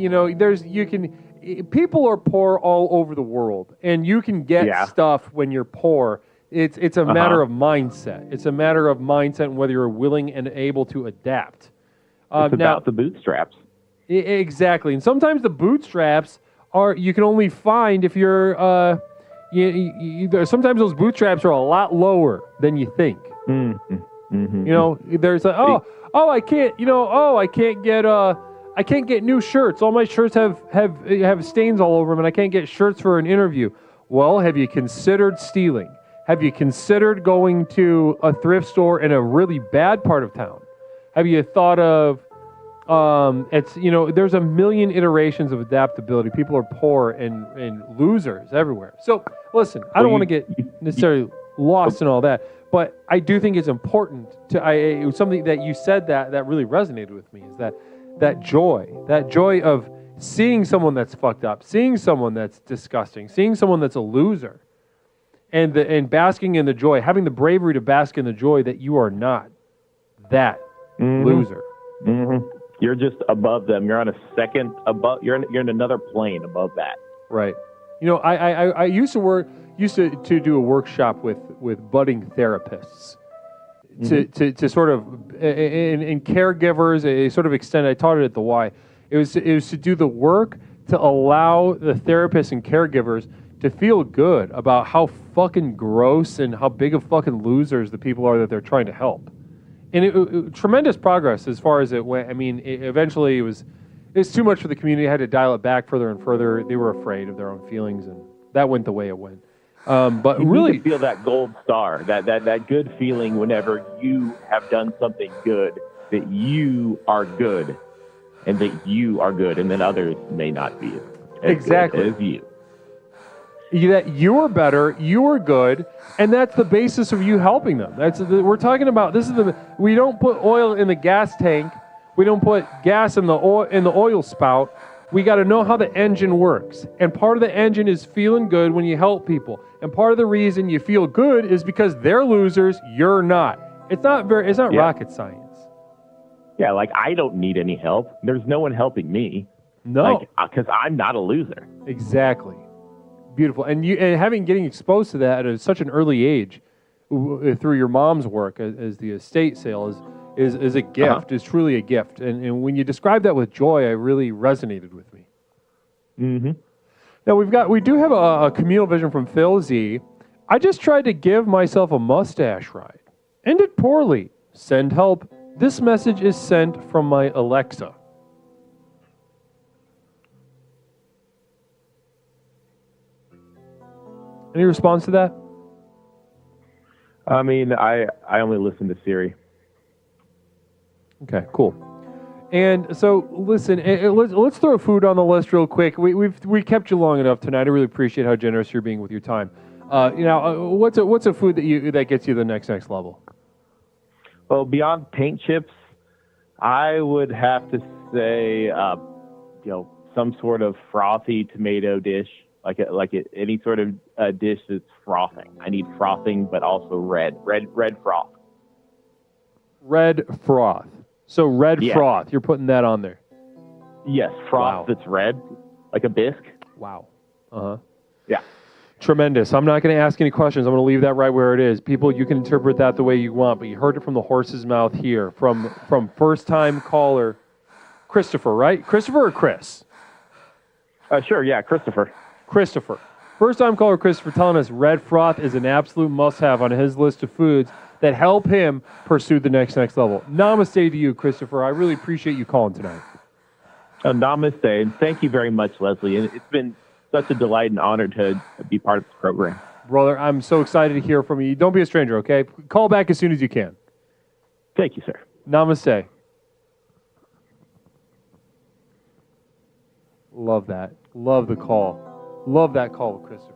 people are poor all over the world, and you can get stuff when you're poor. It's a matter of mindset. It's a matter of mindset and whether you're willing and able to adapt. It's about the bootstraps. Exactly. And sometimes the bootstraps you can only find if you're, sometimes those bootstraps are a lot lower than you think. There's I can't get new shirts. All my shirts have stains all over them, and I can't get shirts for an interview. Well, have you considered stealing? Have you considered going to a thrift store in a really bad part of town? Have you thought of, there's a million iterations of adaptability. People are poor and losers everywhere. So, listen, I don't want to get necessarily lost in all that, but I do think it's important it was something that you said that really resonated with me, is that joy of seeing someone that's fucked up, seeing someone that's disgusting, seeing someone that's a loser, and basking in the joy, having the bravery to bask in the joy that you are not that loser. You're just above them. You're on a second above. You're in another plane above that. Right. I used to do a workshop with budding therapists to sort of and caregivers. A sort of extended. I taught it at the Y. It was to do the work to allow the therapists and caregivers to feel good about how fucking gross and how big of fucking losers the people are that they're trying to help. And tremendous progress as far as it went. I mean, eventually it's too much for the community. I had to dial it back further and further. They were afraid of their own feelings, and that went the way it went. But you really, need to feel that gold star, that good feeling whenever you have done something good, that you are good, and that you are good, and then others may not be as good as you. That you are better, you are good, and that's the basis of you helping them. We're talking about. We don't put oil in the gas tank. We don't put gas in the oil spout. We got to know how the engine works, and part of the engine is feeling good when you help people. And part of the reason you feel good is because they're losers, you're not. It's not rocket science. Yeah, like I don't need any help. There's no one helping me. No, because I'm not a loser. Exactly. Beautiful. And getting exposed to that at such an early age through your mom's work as the estate sale is a gift, is truly a gift. And when you describe that with joy, it really resonated with me. Mm-hmm. Now we do have a communal vision from Phil Z. I just tried to give myself a mustache ride. Ended poorly. Send help. This message is sent from my Alexa. Any response to that? I mean, I only listen to Siri. Okay, cool. And so, listen, let's throw food on the list real quick. We kept you long enough tonight. I really appreciate how generous you're being with your time. What's a food that gets you to the next level? Well, beyond paint chips, I would have to say, some sort of frothy tomato dish, any sort of dish that's frothing. I need frothing, but also red froth. Red froth. So red froth, you're putting that on there. Yes, froth that's red, like a bisque. Wow. Uh-huh. Yeah. Tremendous. I'm not going to ask any questions. I'm going to leave that right where it is. People, you can interpret that the way you want, but you heard it from the horse's mouth here, from first-time caller Christopher, right? Christopher or Chris? Sure, yeah, Christopher. Christopher. First-time caller Christopher telling us red froth is an absolute must-have on his list of foods that help him pursue the next level. Namaste to you, Christopher. I really appreciate you calling tonight. Namaste, and thank you very much, Leslie. And it's been such a delight and honor to be part of this program. Brother, I'm so excited to hear from you. Don't be a stranger, okay? Call back as soon as you can. Thank you, sir. Namaste. Love that. Love the call. Love that call, Christopher.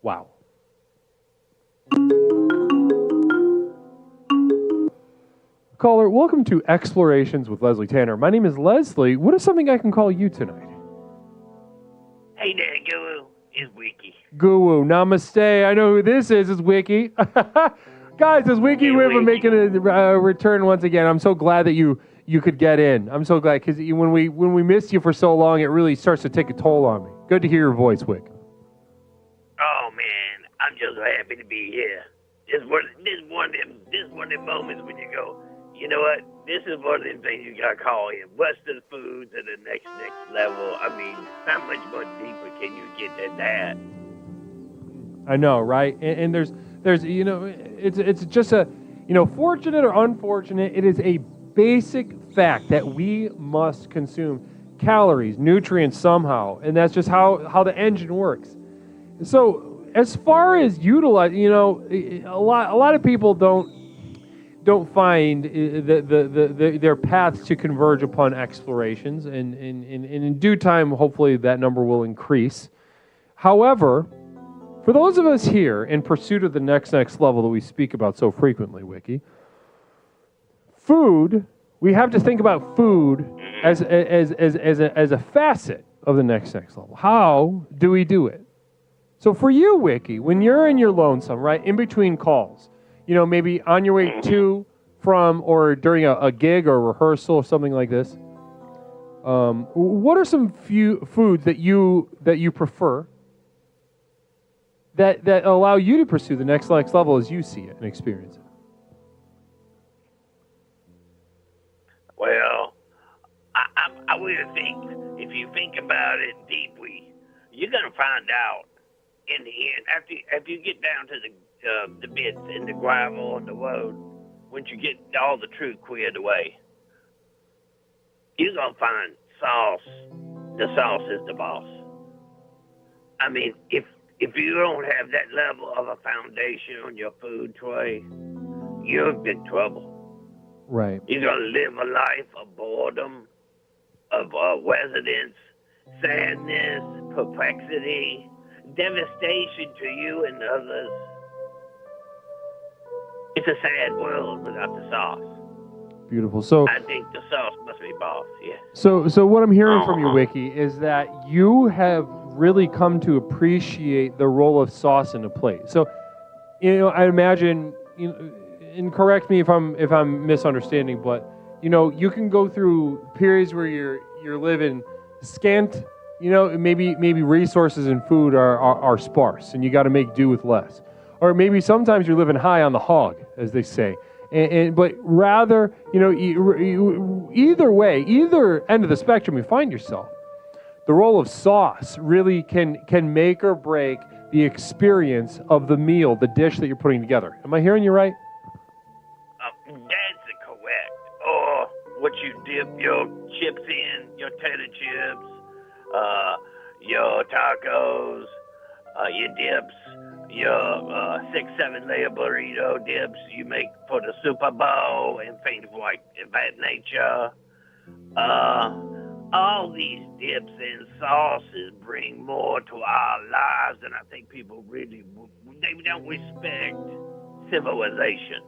Wow. Caller, welcome to Explorations with Leslie Tanner. My name is Leslie. What is something I can call you tonight? Hey there, Guru. It's Wiki. Guru, namaste. I know who this is. It's Wiki. Guys, it's Wiki River making a return once again. I'm so glad that you could get in. I'm so glad because when we missed you for so long, it really starts to take a toll on me. Good to hear your voice, Wick. Oh man, I'm just so happy to be here. This one of them moments when you go, you know what? This is one of them things you gotta call in. What's the food to the next level? I mean, how much more deeper can you get than that? I know, right? And there's it's just a, fortunate or unfortunate, it is a basic fact that we must consume calories, nutrients somehow, and that's just how the engine works. So as far as utilize, a lot of people don't find their paths to converge upon explorations, and in due time, hopefully that number will increase. However, for those of us here in pursuit of the next level that we speak about so frequently, Wiki, food, we have to think about food as a facet of the next level. How do we do it? So for you, Wiki, when you're in your lonesome, right, in between calls, maybe on your way to, from, or during a gig or a rehearsal or something like this, what are some few foods that you prefer that allow you to pursue the next level as you see it and experience it? Well, I really think if you think about it deeply, you're gonna find out in the end after you get down to the bits and the gravel and the road. Once you get all the truth cleared away, you're gonna find sauce. The sauce is the boss. I mean, if you don't have that level of a foundation on your food tray, you're in big trouble. Right. You're gonna live a life of boredom, of residence, sadness, perplexity, devastation to you and others. It's a sad world without the sauce. Beautiful. So I think the sauce must be boss, yeah. So what I'm hearing from you, Wiki, is that you have really come to appreciate the role of sauce in a plate. So, I imagine, and correct me if I'm misunderstanding, but you can go through periods where you're living scant. Maybe resources and food are sparse, and you got to make do with less. Or maybe sometimes you're living high on the hog, as they say. But rather, either way, either end of the spectrum you find yourself, the role of sauce really can make or break the experience of the meal, the dish that you're putting together. Am I hearing you right? That's correct. Or what you dip your chips in, your tater chips, your tacos, your dips, your 6-7 layer burrito dips you make for the Super Bowl and things like that nature. All these dips and sauces bring more to our lives than I think people really, they don't respect civilization.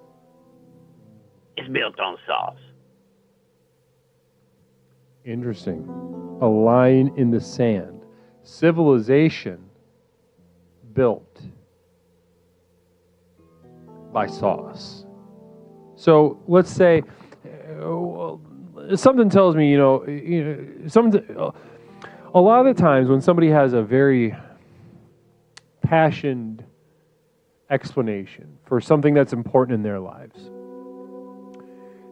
It's built on sauce. Interesting. A line in the sand. Civilization built by sauce. So let's say something tells me, a lot of the times when somebody has a very passionate explanation for something that's important in their lives,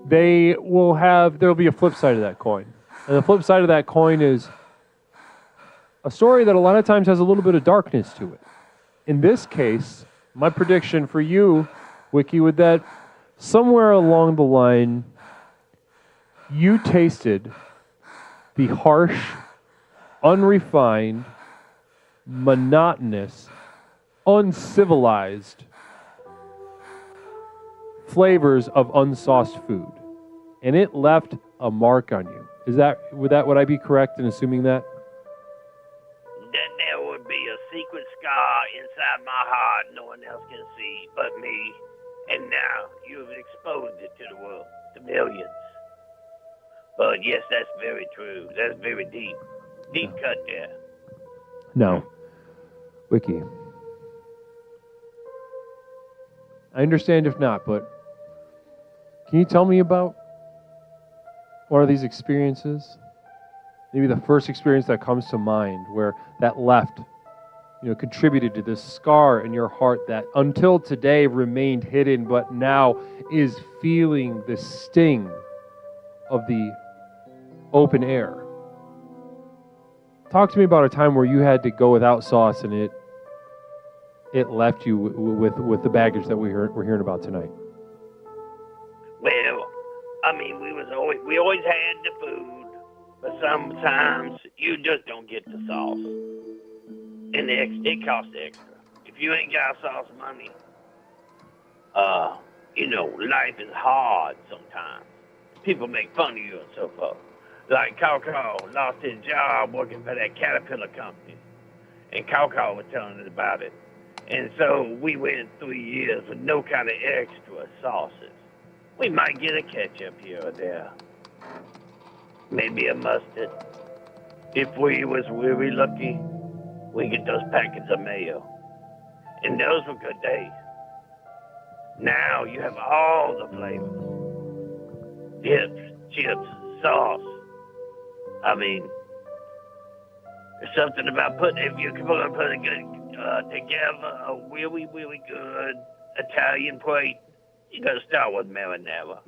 there'll be a flip side of that coin. And the flip side of that coin is a story that a lot of times has a little bit of darkness to it. In this case, my prediction for you, Wiki, would that somewhere along the line, you tasted the harsh, unrefined, monotonous, uncivilized flavors of unsauced food, and it left a mark on you. Would I be correct in assuming that? That there would be a secret scar inside my heart no one else can see but me. And now you've exposed it to the world, to millions. But yes, that's very true. That's very deep. Deep cut there. No. Wiki. I understand if not, but can you tell me about one of these experiences? Maybe the first experience that comes to mind where that left, contributed to this scar in your heart that until today remained hidden, but now is feeling the sting of the open air. Talk to me about a time where you had to go without sauce and it left you with the baggage that we're hearing about tonight. Well, I mean, we always had the food, but sometimes you just don't get the sauce. And it costs extra. If you ain't got sauce money, life is hard sometimes. People make fun of you and so forth. Like Coco lost his job working for that Caterpillar company. And Coco was telling us about it. And so we went 3 years with no kind of extra sauces. We might get a ketchup here or there. Maybe a mustard. If we was really lucky, we get those packets of mayo. And those were good days. Now you have all the flavors. Dips, chips, sauce. I mean, there's something about if you can put a good together a really, really good Italian plate, you gotta start with marinara.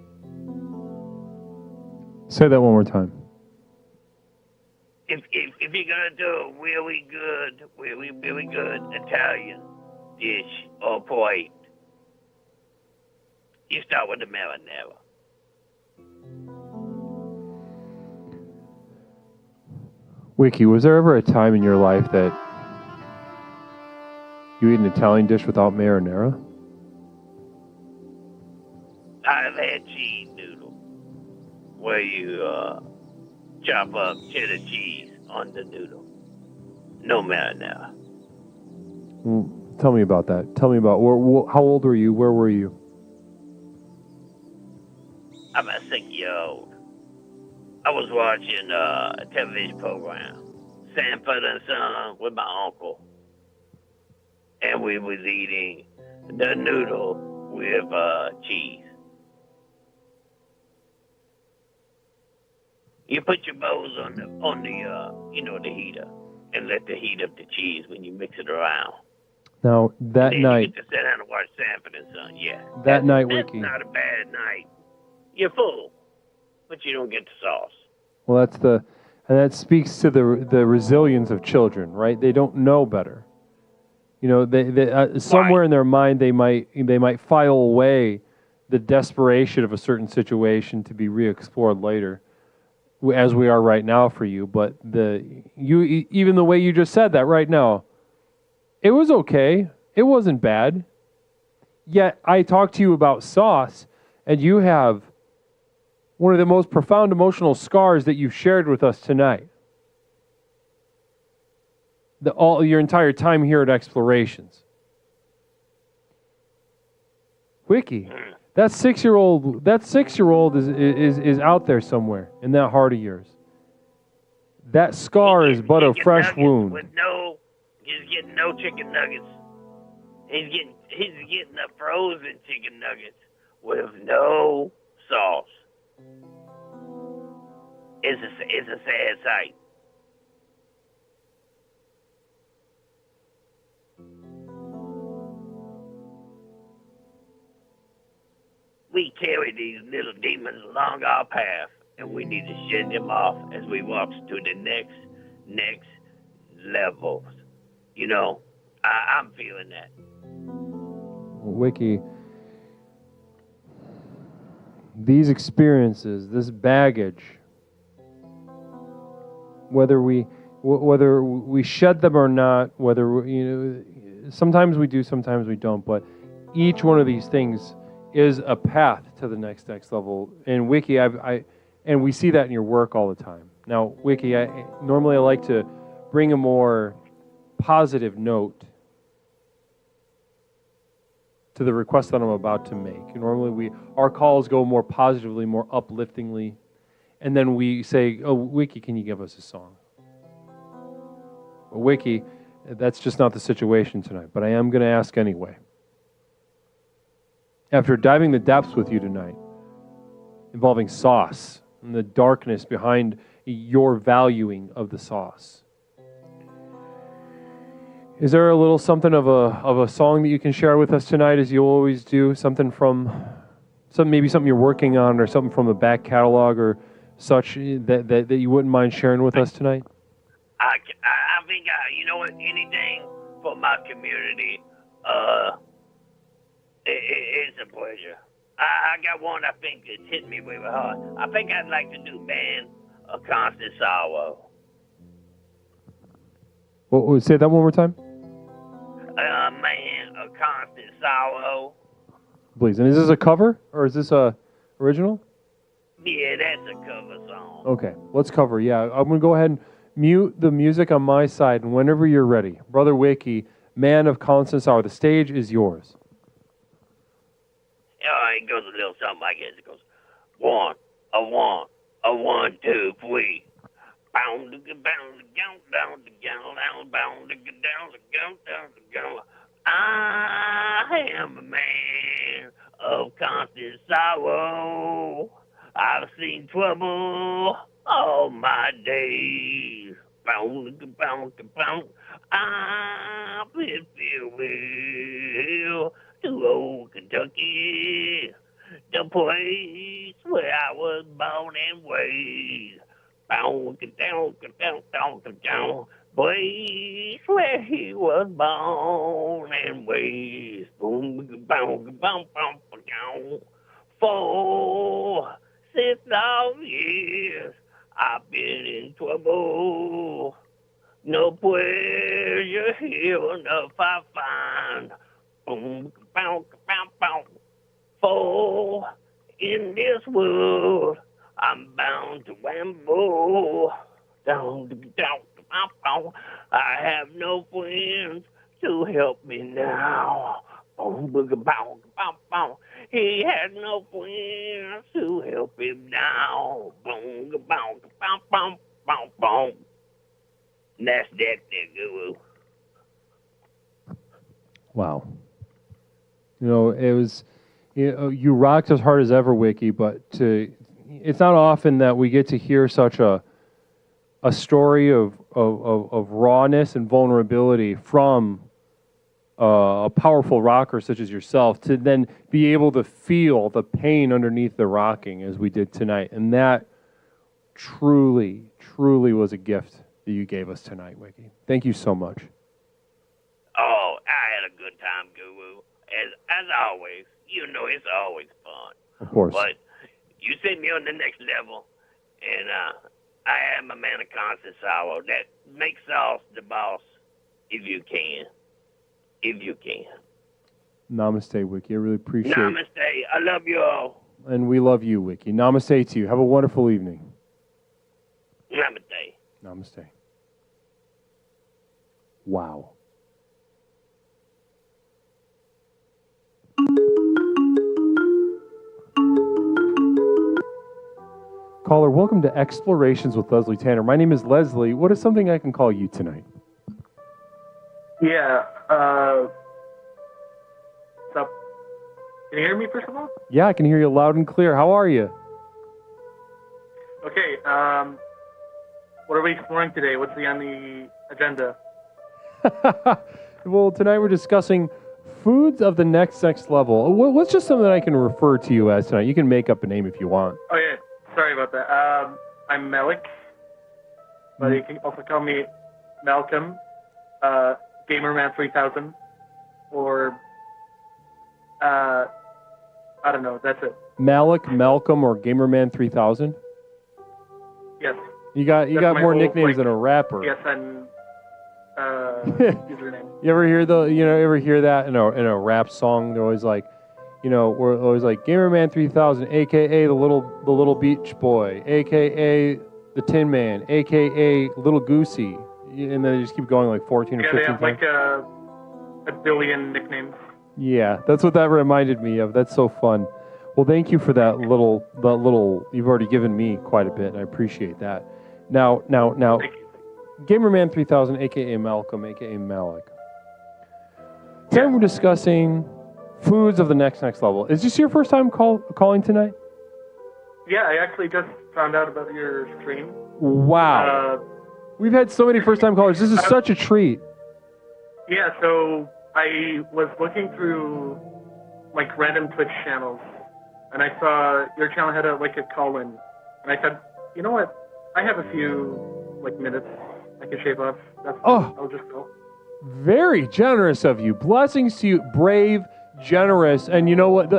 Say that one more time. if you're gonna do a really good Italian dish or plate, you start with the marinara. Wiki, was there ever a time in your life that you eat an Italian dish without marinara? I've had cheese noodle where you chop up cheddar cheese on the noodle. No marinara. Tell me about that. Tell me about how old were you? Where were you? I'm a 6-year-old. I was watching a television program, Sanford and Son, with my uncle. And we was eating the noodle with cheese. You put your bowls on the heater and let the heat up the cheese when you mix it around. Now, that and then night... you get to sit down and watch Sanford and Son, yeah. That night, That's Wiki. not a bad night. You're full, but you don't get the sauce. Well, and that speaks to the resilience of children, right? They don't know better. You know, they somewhere in their mind they might file away the desperation of a certain situation to be re-explored later, as we are right now for you. But even the way you just said that right now, it was okay. It wasn't bad. Yet I talked to you about sauce, and you have one of the most profound emotional scars that you've shared with us tonight. Your entire time here at Explorations. Wiki, that 6-year-old is out there somewhere in that heart of yours. That scar is but a fresh wound. He's getting no chicken nuggets. He's getting the frozen chicken nuggets with no sauce. It's a sad sight. We carry these little demons along our path, and we need to shed them off as we walk to the next levels. You know, I'm feeling that. Wiki, these experiences, this baggage, whether we shed them or not, sometimes we do, sometimes we don't, but each one of these things is a path to the next level. And Wiki, and we see that in your work all the time. Now, Wiki, normally I like to bring a more positive note to the request that I'm about to make. Normally our calls go more positively, more upliftingly, and then we say, "Oh, Wiki, can you give us a song?" Well, Wiki, that's just not the situation tonight, but I am going to ask anyway. After diving the depths with you tonight, involving sauce and the darkness behind your valuing of the sauce, is there a little something of a song that you can share with us tonight, as you always do? Something maybe something you're working on, or something from the back catalog or such that you wouldn't mind sharing with us tonight? I think you know what? Anything for my community, it's a pleasure. I got one I think that's hitting me really hard. I think I'd like to do "Man of Constant Sorrow." Well, say that one more time. Man of Constant Sorrow. Please. And is this a cover, or is this a original? Yeah, that's a cover song. Okay, let's cover. Yeah, I'm going to go ahead and mute the music on my side, and whenever you're ready, Brother Wiki, Man of Constant Sorrow, the stage is yours. It goes a little something like this. It goes, 1, a 1, a 1, 2, 3. Bound to go down to go down to go down, bound to go down to go down to go. I am a man of constant sorrow. I've seen trouble all my days. Bound to go bound to bound. I've been farewell to old Kentucky, the place where I was born and raised. Place where he was born and raised. For 6,000 years I've been in trouble. No pleasure here enough I find. For in this world I'm bound to ramble. I have no friends to help me now. He has no friends to help him now. That's that there, Guru. Wow. You know, it was, you rocked as hard as ever, Wiki, but it's not often that we get to hear such a story of rawness and vulnerability from a powerful rocker such as yourself, to then be able to feel the pain underneath the rocking as we did tonight. And that truly, truly was a gift that you gave us tonight, Wiki. Thank you so much. Oh, I had a good time, Guru. As always, you know it's always fun. Of course. But you sent me on the next level, and I am a man of constant sorrow. That makes us the boss, if you can. If you can. Namaste, Wiki. I really appreciate it. Namaste. I love you all. And we love you, Wiki. Namaste to you. Have a wonderful evening. Namaste. Namaste. Wow. Caller, welcome to Explorations with Leslie Tanner. My name is Leslie. What is something I can call you tonight? Yeah, what's up? Can you hear me, first of all? Yeah, I can hear you loud and clear. How are you? Okay, what are we exploring today? What's on the agenda? Well, tonight we're discussing foods of the next level. What's just something that I can refer to you as tonight? You can make up a name if you want. Oh, yeah, sorry about that. I'm Malik, but you can also call me Malcolm, Gamerman 3000, or, I don't know, that's it. Malik, Malcolm, or Gamerman 3000? Yes. You got That's my more whole, nicknames than a rapper. PSN username. You ever hear that in a rap song? They're always like, we're always like Gamerman 3000, aka the little beach boy, aka the Tin Man, aka Little Goosey, and then they just keep going like 14 or 15 they have times. like a billion nicknames. Yeah, that's what that reminded me of. That's so fun. Well, thank you for that little. You've already given me quite a bit, and I appreciate that. Now, Gamerman 3000, aka Malcolm, aka Malik. Today we're discussing foods of the next level. Is this your first time calling tonight? Yeah, I actually just found out about your stream. Wow. We've had so many first-time callers. This is such a treat. Yeah, so I was looking through like random Twitch channels, and I saw your channel had a call-in, and I said, you know what? I have a few minutes I can shave off. I'll just go. Very generous of you. Blessings to you, brave, generous, and you know what?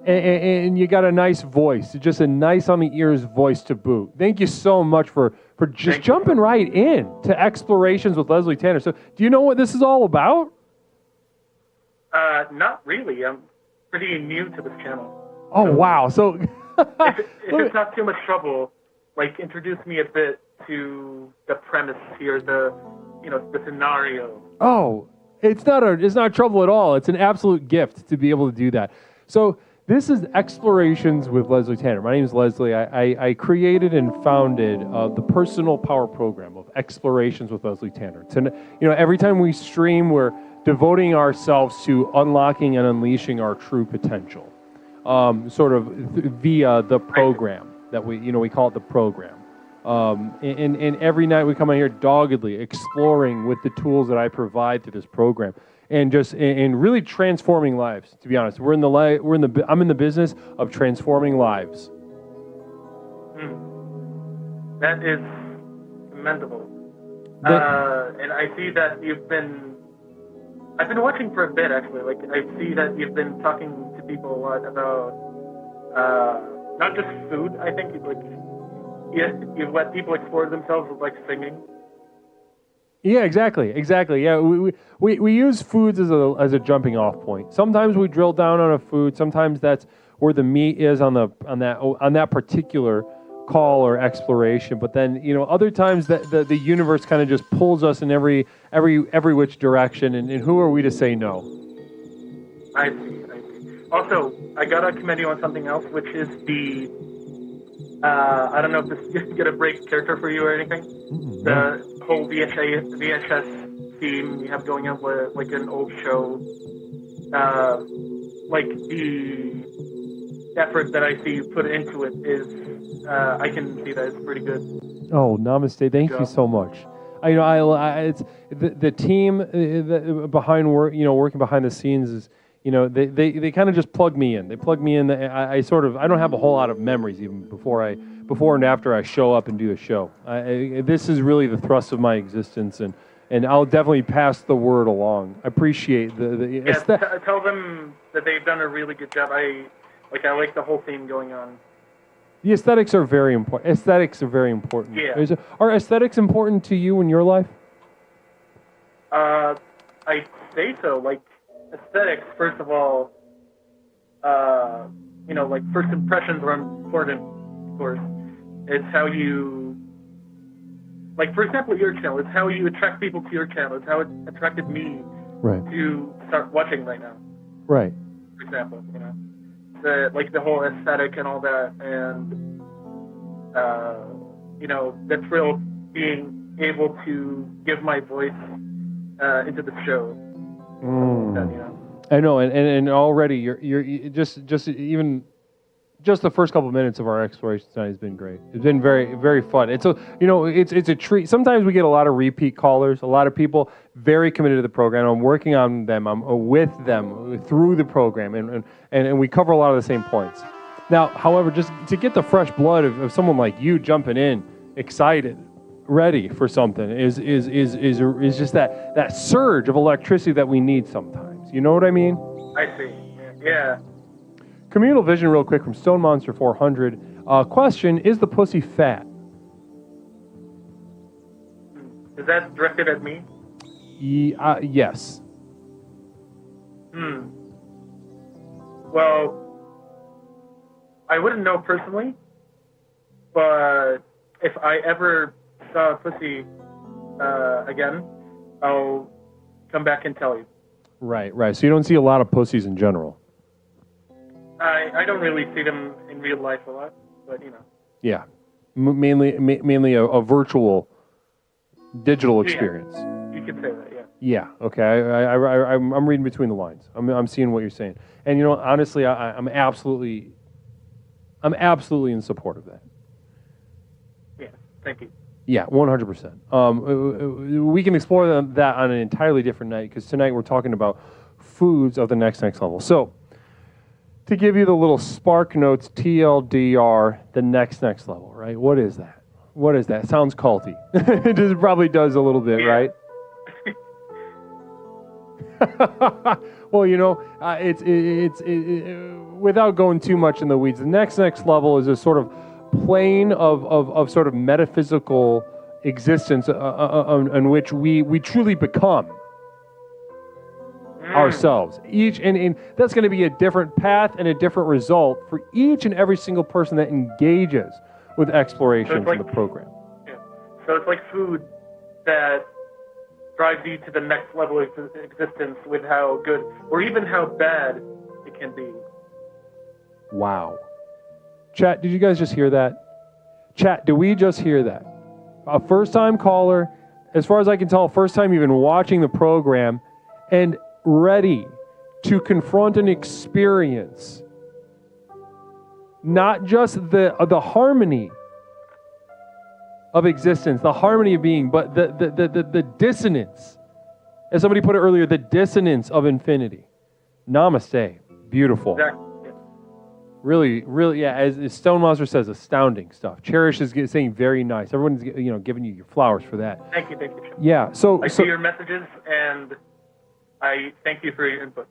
And you got a nice voice, just a nice on the ears voice to boot. Thank you so much for just jumping right in to Explorations with Leslie Tanner. So, do you know what this is all about? Not really. I'm pretty new to this channel. Oh, wow. So, if it's not too much trouble, introduce me a bit to the premise here, the scenario. Oh, it's not trouble at all. It's an absolute gift to be able to do that. So, this is Explorations with Leslie Tanner. My name is Leslie. I created and founded the personal power program of Explorations with Leslie Tanner. Every time we stream, we're devoting ourselves to unlocking and unleashing our true potential, via the program that we call it the program. And every night we come out here doggedly exploring with the tools that I provide through this program. And really transforming lives. To be honest, I'm in the business of transforming lives. That is commendable. And I see that I've been watching for a bit actually. Like I see that you've been talking to people a lot about not just food. I think you've let people explore themselves with like singing. Yeah, exactly. Yeah, we use foods as a jumping off point. Sometimes we drill down on a food. Sometimes that's where the meat is on that particular call or exploration. But then other times the universe kind of just pulls us in every which direction. And who are we to say no? I see. Also, I gotta commend you on something else, which is the I don't know if this is gonna break character for you or anything. The whole VHS theme you have going on with like an old show. Like the effort that I see you put into it is, I can see that it's pretty good. Oh, namaste! Thank you so much. It's the team behind working behind the scenes is. They kind of just plug me in. They plug me in. I don't have a whole lot of memories even before and after I show up and do a show. This is really the thrust of my existence, and I'll definitely pass the word along. I appreciate the tell them that they've done a really good job. I like the whole theme going on. The aesthetics are very important. Yeah. Are aesthetics important to you in your life? I say so. Like. Aesthetics, first of all, like first impressions are important, of course. It's how you, like for example, your channel. It's how you attract people to your channel. It's how it attracted me to start watching right now. Right. For example, the whole aesthetic and all that, and the thrill of being able to give my voice into the show. I know, and already you're just the first couple of minutes of our exploration tonight has been great. It's been very, very fun. It's a treat. Sometimes we get a lot of repeat callers, a lot of people very committed to the program. I'm working on them. I'm with them through the program, and we cover a lot of the same points. Now, however, just to get the fresh blood of someone like you jumping in, excited, ready for something is just that surge of electricity that we need sometimes. You know what I mean? I see. Yeah. Communal vision real quick from Stone Monster 400. Question, is the pussy fat? Is that directed at me? Yes. Well, I wouldn't know personally, but if I ever saw a pussy again, I'll come back and tell you. Right. So you don't see a lot of pussies in general. I don't really see them in real life a lot, but Yeah, mainly a virtual, digital experience. You could say that, yeah. Yeah. Okay. I'm reading between the lines. I'm seeing what you're saying, and honestly, I'm absolutely in support of that. Yeah. Thank you. Yeah, 100%. We can explore that on an entirely different night because tonight we're talking about foods of the next level. So, to give you the little spark notes, TLDR, the next level, right? What is that? Sounds culty. It probably does a little bit, right? Well, it's without going too much in the weeds. The next level is a sort of plane of sort of metaphysical existence in which we truly become ourselves. And that's going to be a different path and a different result for each and every single person that engages with exploration in the program. Yeah. So it's like food that drives you to the next level of existence with how good or even how bad it can be. Wow. Chat, did you guys just hear that? Chat, did we just hear that? A first-time caller, as far as I can tell, first time even watching the program, and ready to confront an experience. Not just the harmony of existence, the harmony of being, but the dissonance. As somebody put it earlier, the dissonance of infinity. Namaste. Beautiful. Exactly. Really, really, yeah. As Stone Monster says, astounding stuff. Cherish is saying very nice. Everyone's giving you your flowers for that. Thank you. Yeah. So I see your messages, and I thank you for your input.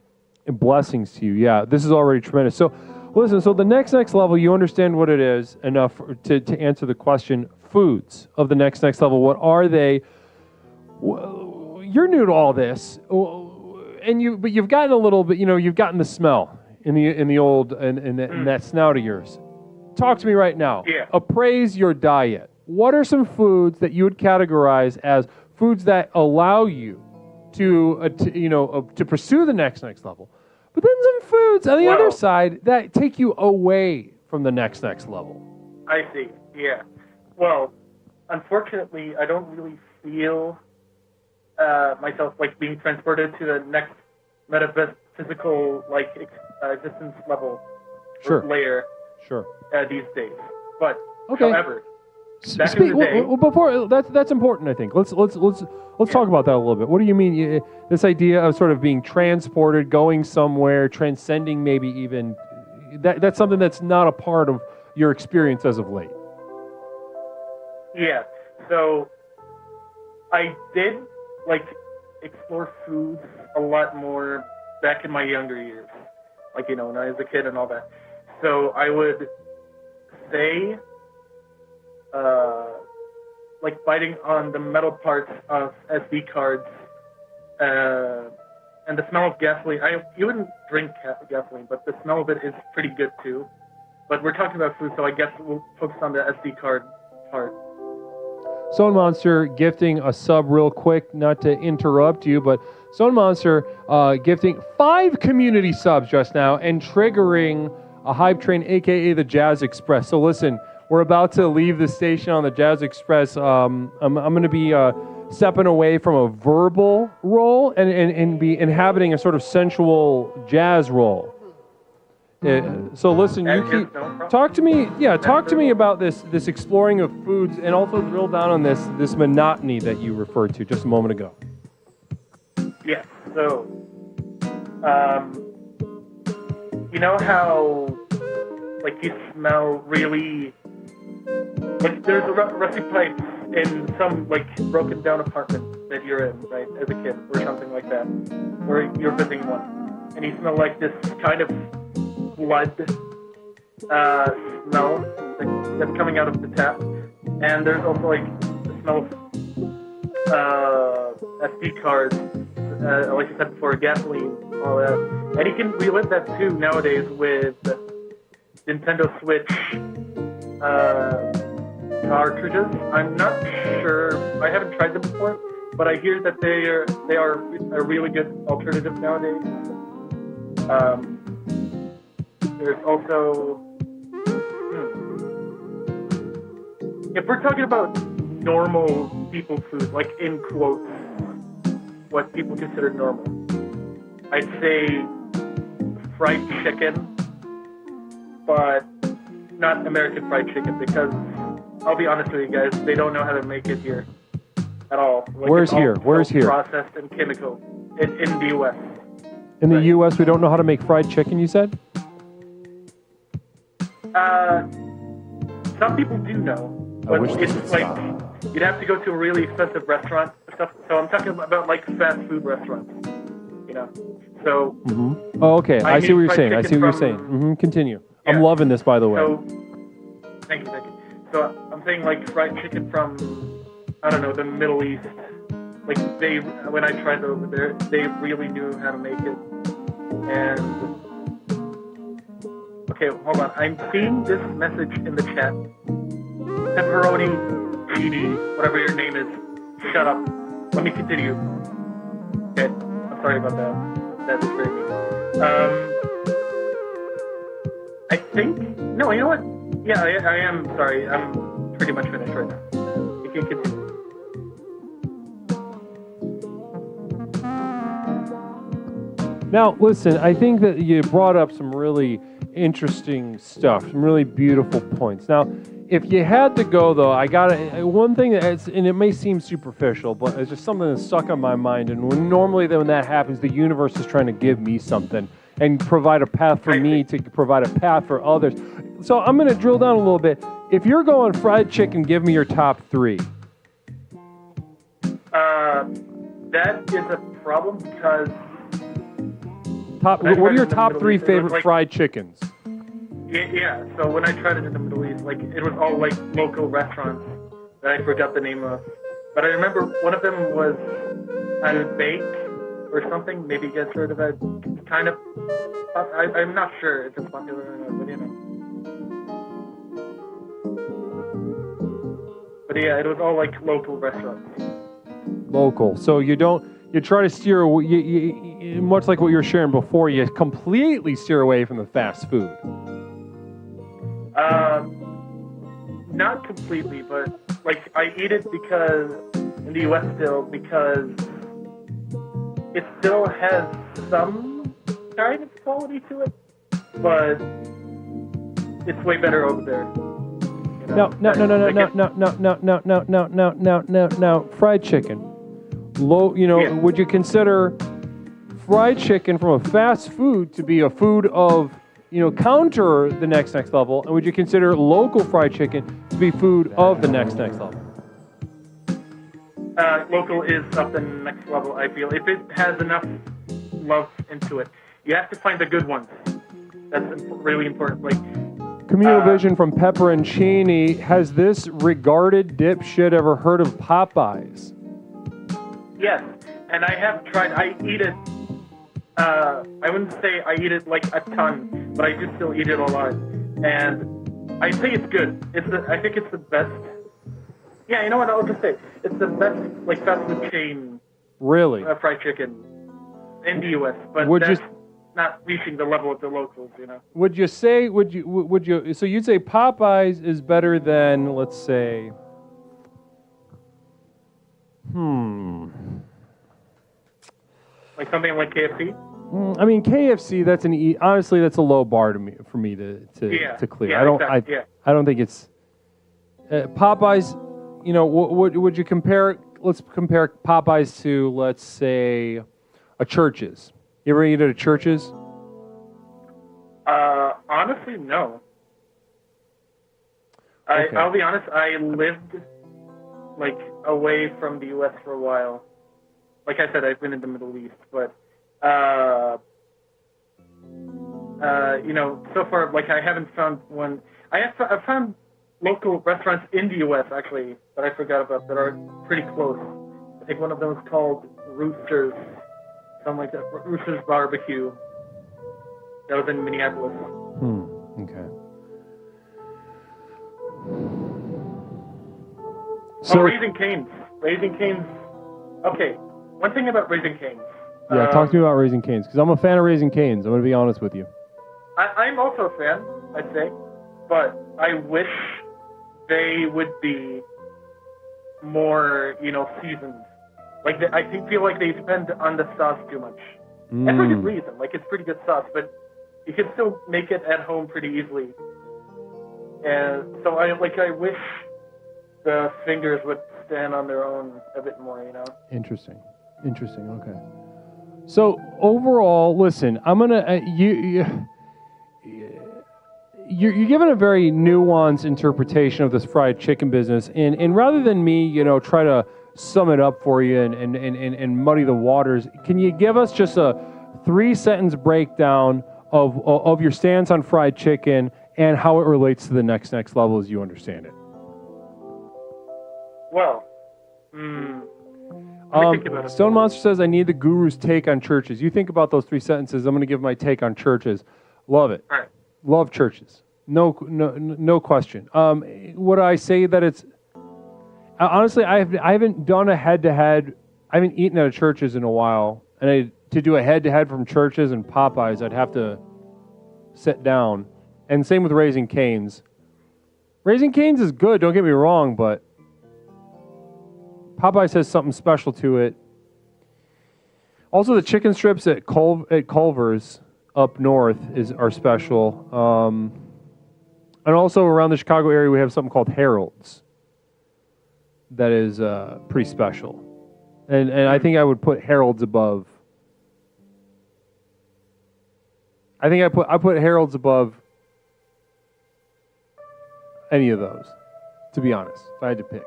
And blessings to you. Yeah, this is already tremendous. So, listen. So the next level, you understand what it is enough to answer the question. Foods of the next level. What are they? You're new to all this, but you've gotten a little bit. You've gotten the smell in that snout of yours. Talk to me right now. Yeah. Appraise your diet. What are some foods that you would categorize as foods that allow you to pursue the next level? But then some foods on the other side that take you away from the next level. I see. Yeah. Well, unfortunately, I don't really feel myself like being transported to the next metaphysical existence level or layer. Sure. These days, but okay. However, back in the day, before that's important. I think let's talk about that a little bit. What do you mean? This idea of sort of being transported, going somewhere, transcending, maybe even that's something that's not a part of your experience as of late. Yeah. So I did explore foods a lot more back in my younger years, when I was a kid and all that. So I would say, biting on the metal parts of SD cards, and the smell of gasoline. You wouldn't drink gasoline, but the smell of it is pretty good too. But we're talking about food, so I guess we'll focus on the SD card part. Stone Monster gifting a sub real quick, not to interrupt you, but Stone Monster gifting 5 community subs just now and triggering a hype train, a.k.a. the Jazz Express. So listen, we're about to leave the station on the Jazz Express. I'm going to be stepping away from a verbal role and be inhabiting a sort of sensual jazz role. So listen, you talk to me. Yeah, talk to me about this exploring of foods, and also drill down on this monotony that you referred to just a moment ago. Yeah. So, you know how you smell really there's a rusty pipe in some broken down apartment that you're in, right, as a kid or something like that, or you're visiting one, and you smell this kind of blood smell that's coming out of the tap, and there's also the smell of SD cards, like I said before, gasoline, all that, and you can relive that too nowadays with Nintendo Switch cartridges. I'm not sure. I haven't tried them before, but I hear that they are a really good alternative nowadays. There's also, if we're talking about normal people food, in quotes, what people consider normal, I'd say fried chicken, but not American fried chicken, because I'll be honest with you guys, they don't know how to make it here at all. Where's here? Processed and chemical in the U.S. In the U.S., we don't know how to make fried chicken, you said? Some people do know, but it's you'd have to go to a really expensive restaurant. So I'm talking about fast food restaurants, So. Mm-hmm. Oh, okay. I see what you're saying. Mm-hmm. Continue. Yeah. I'm loving this, by the way. So, thank you. So I'm saying fried chicken from, I don't know, the Middle East. When I tried it over there, they really knew how to make it. And okay, hold on. I'm seeing this message in the chat. Pepperoni GD, whatever your name is. Shut up. Let me continue. Okay, I'm sorry about that. That is very mean. I think... No, you know what? Yeah, I am sorry. I'm pretty much finished right now. You can continue. Now, listen, I think that you brought up some really interesting stuff, some really beautiful points. Now, if you had to go, though, I got one thing, and it may seem superficial, but it's just something that's stuck on my mind. And normally when that happens, the universe is trying to give me something. and provide a path for me to provide a path for others. So I'm going to drill down a little bit. If you're going fried chicken, give me your top 3. That is a problem because... What are your top 3 favorite fried chickens? Yeah, so when I tried it in the Middle East, like, it was all, like, local restaurants that I forgot the name of. But I remember one of them was Al-Bake or something. Maybe you guys heard of it. Kind of... I'm not sure if it's popular or not, but, you know. But, yeah, it was all, like, local restaurants. Local. So you try to steer, much like what you were sharing before, you completely steer away from the fast food. Not completely, but like I eat it because in the U.S. still because it still has some kind of quality to it, but it's way better over there. No. Fried chicken. Would you consider fried chicken from a fast food to be a food of, counter the next level? And would you consider local fried chicken to be food of the next level? Local is up the next level, I feel. If it has enough love into it. You have to find the good ones. That's really important. Like, Communal Vision from Pepper and Cheney. Has this regarded dipshit ever heard of Popeyes? yes, and I have tried. I eat it. I wouldn't say I eat it like a ton, but I do still eat it a lot. And I think it's good. I think it's the best. Yeah, you know what? I'll just say it's the best like fast food chain. Really? Fried chicken in the U.S. But that's not reaching the level of the locals. You know. Would you say? Would you? So you'd say Popeyes is better than, let's say. Like something like KFC? I mean, KFC. Honestly, that's a low bar for me to clear. Yeah, I don't think it's Popeyes. You know, would you compare? Let's compare Popeyes to, let's say, a Church's. You ever eat at a Church's? Honestly, no. Okay. I'll be honest. I lived like away from the U.S. for a while. Like I said, I've been in the Middle East, but you know, so far, like I haven't found one. I've found local restaurants in the U.S. actually that I forgot about that are pretty close. I think one of them is called Roosters, something like that. Roosters Barbecue. That was in Minneapolis. Okay. So Raising Cane's. Raising Cane's. Okay. One thing about Raising Cane's. Yeah, talk to me about Raising Cane's, because I'm a fan of Raising Cane's. I'm going to be honest with you. I'm also a fan, I'd say, but I wish they would be more, you know, seasoned. Like, I feel like they spend on the sauce too much. And for good reason. Like, it's pretty good sauce, but you can still make it at home pretty easily. And so I wish the fingers would stand on their own a bit more, you know? Interesting. Okay. So overall, listen, I'm gonna you're given a very nuanced interpretation of this fried chicken business, and rather than me, you know, try to sum it up for you and muddy the waters, can you give us just a 3-sentence breakdown of your stance on fried chicken and how it relates to the next level as you understand it? Well, Stone Monster says, I need the guru's take on churches. You think about those 3 sentences. I'm going to give my take on churches. Love it. All right. Love churches. No question. Would I say that it's... honestly, I haven't done a head-to-head. I haven't eaten at a Church's in a while. And to do a head-to-head from Church's and Popeyes, I'd have to sit down. And same with Raising Cane's. Raising Cane's is good, don't get me wrong, but Popeyes has something special to it. Also, the chicken strips at Culver's up north are special. And also around the Chicago area, we have something called Harold's that is pretty special. And I think I would put Harold's above I think I put Harold's above any of those, to be honest, if I had to pick.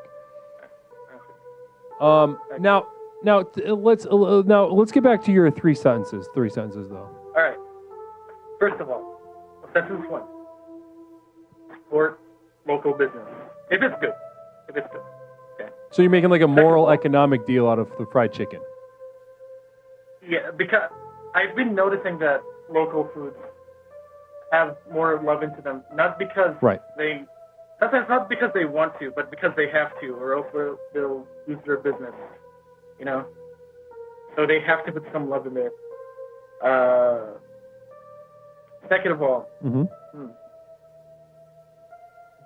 Let's get back to your three sentences though. All right. First of all, sentence one. Support local business. If it's good. Okay. So you're making like a moral economic deal out of the fried chicken. Yeah, because I've been noticing that local foods have more love into them, not because sometimes not because they want to, but because they have to, or else they'll lose their business, you know? So they have to put some love in there. Second of all,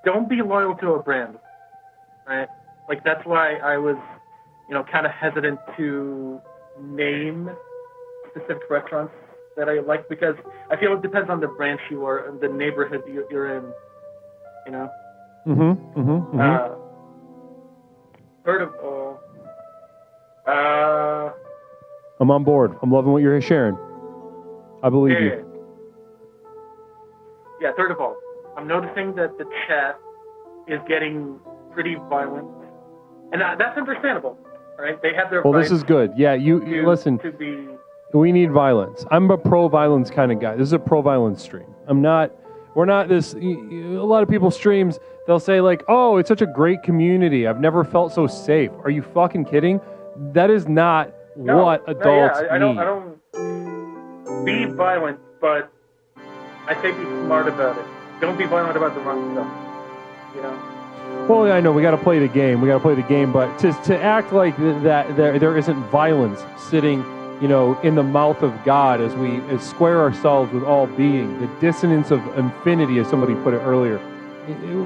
don't be loyal to a brand, right? Like, that's why I was, kind of hesitant to name specific restaurants that I like, because I feel it depends on the branch you are and the neighborhood you're in, you know? Third of all, I'm on board. I'm loving what you're sharing. I believe you. Yeah, third of all, I'm noticing that the chat is getting pretty violent. And that's understandable, right? They have their Well, this is good. Yeah, you listen. We need violence. I'm a pro-violence kind of guy. This is a pro-violence stream. We're not this, a lot of people's streams, they'll say like, oh, it's such a great community. I've never felt so safe. Are you fucking kidding? That is not what adults need. I don't be violent, but I say be smart about it. Don't be violent about the wrong stuff, you know? Well, I know we got to play the game. But to act like that there isn't violence sitting, in the mouth of God as we square ourselves with all being, the dissonance of infinity, as somebody put it earlier.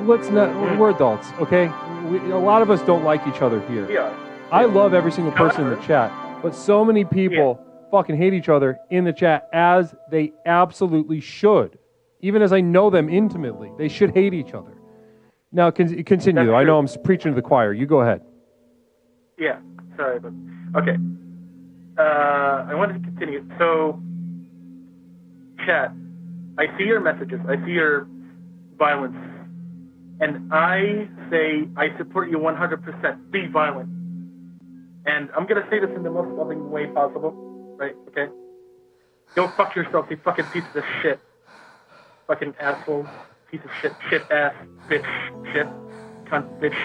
Let's not. We're adults, okay? A lot of us don't like each other here. Yeah. I love every single person in the chat, but so many people fucking hate each other in the chat, as they absolutely should. Even as I know them intimately, they should hate each other. Now, continue, though. I know I'm preaching to the choir. You go ahead. Yeah, sorry, but okay. I wanted to continue. So, chat, I see your messages. I see your violence. And I say I support you 100%. Be violent. And I'm going to say this in the most loving way possible, right? Okay? Go fuck yourself, you fucking piece of shit. Fucking asshole. Piece of shit. Shit ass. Bitch. Shit. Cunt. Bitch.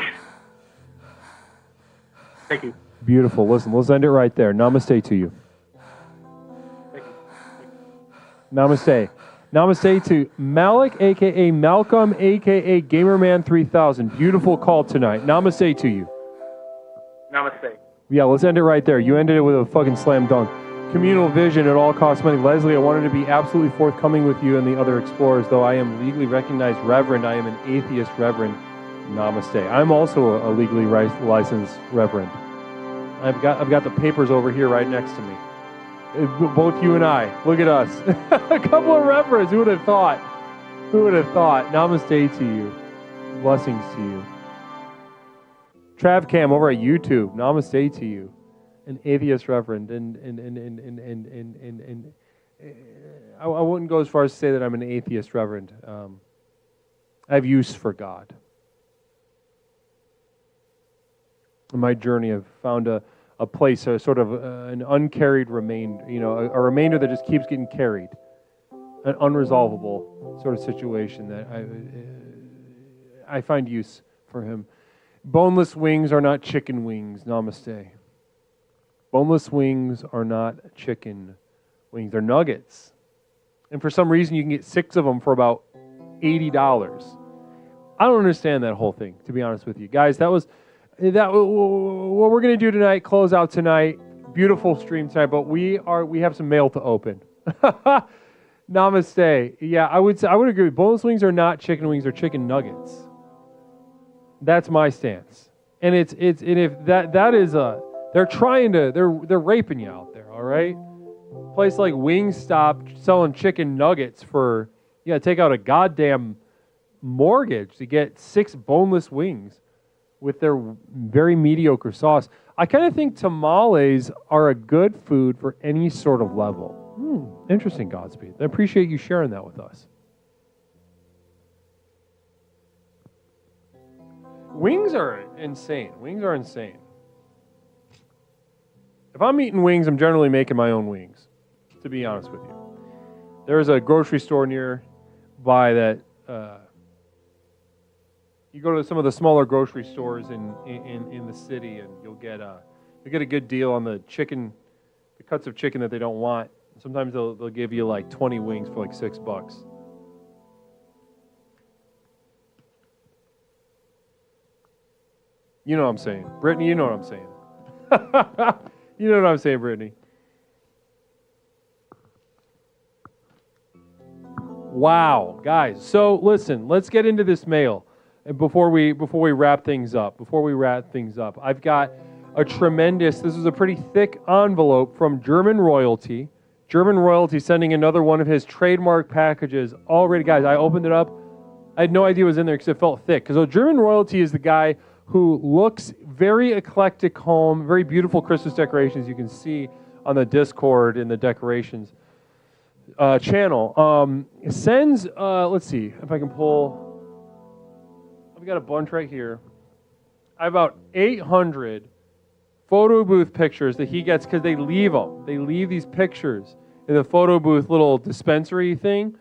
Thank you. Beautiful. Listen, let's end it right there. Namaste to you. Thank you. Namaste. Namaste to Malik, a.k.a. Malcolm, a.k.a. Gamerman3000. Beautiful call tonight. Namaste to you. Namaste. Yeah, let's end it right there. You ended it with a fucking slam dunk. Communal vision at all costs money. Leslie, I wanted to be absolutely forthcoming with you and the other explorers, though I am legally recognized reverend. I am an atheist reverend. Namaste. I'm also a legally licensed reverend. I've got the papers over here right next to me. Both you and I. Look at us. A couple of reverends. Who would have thought? Who would have thought? Namaste to you. Blessings to you. Travcam over at YouTube. Namaste to you. An atheist reverend. And I wouldn't go as far as to say that I'm an atheist reverend. I have use for God. In my journey, I've found a place, a sort of an uncarried remainder, a remainder that just keeps getting carried, an unresolvable sort of situation that I find use for him. Boneless wings are not chicken wings. Namaste. Boneless wings are not chicken wings. They're nuggets. And for some reason, you can get 6 of them for about $80. I don't understand that whole thing, to be honest with you. Guys, what we're going to do tonight, close out tonight, beautiful stream tonight, but we have some mail to open. Namaste. Yeah, I would agree. Boneless wings are not chicken wings, they're chicken nuggets. That's my stance. And if that is they're raping you out there, all right? A place like Wingstop selling chicken nuggets for, take out a goddamn mortgage to get 6 boneless wings with their very mediocre sauce. I kind of think tamales are a good food for any sort of level. Interesting, Godspeed. I appreciate you sharing that with us. Wings are insane. Wings are insane. If I'm eating wings, I'm generally making my own wings, to be honest with you. There's a grocery store nearby that you go to some of the smaller grocery stores in the city, and you'll get a good deal on the chicken, the cuts of chicken that they don't want. Sometimes they'll give you like 20 wings for like $6. You know what I'm saying. Brittany, you know what I'm saying. You know what I'm saying, Brittany. Wow, guys. So listen, let's get into this mail before we wrap things up. I've got a tremendous, this is a pretty thick envelope from German Royalty. German Royalty sending another one of his trademark packages already. Guys, I opened it up. I had no idea it was in there because it felt thick. Because German Royalty is the guy who looks very eclectic home, very beautiful Christmas decorations you can see on the Discord in the decorations channel. Sends, let's see if I can pull, I've got a bunch right here. I have about 800 photo booth pictures that he gets because they leave them. They leave these pictures in the photo booth little dispensary thing.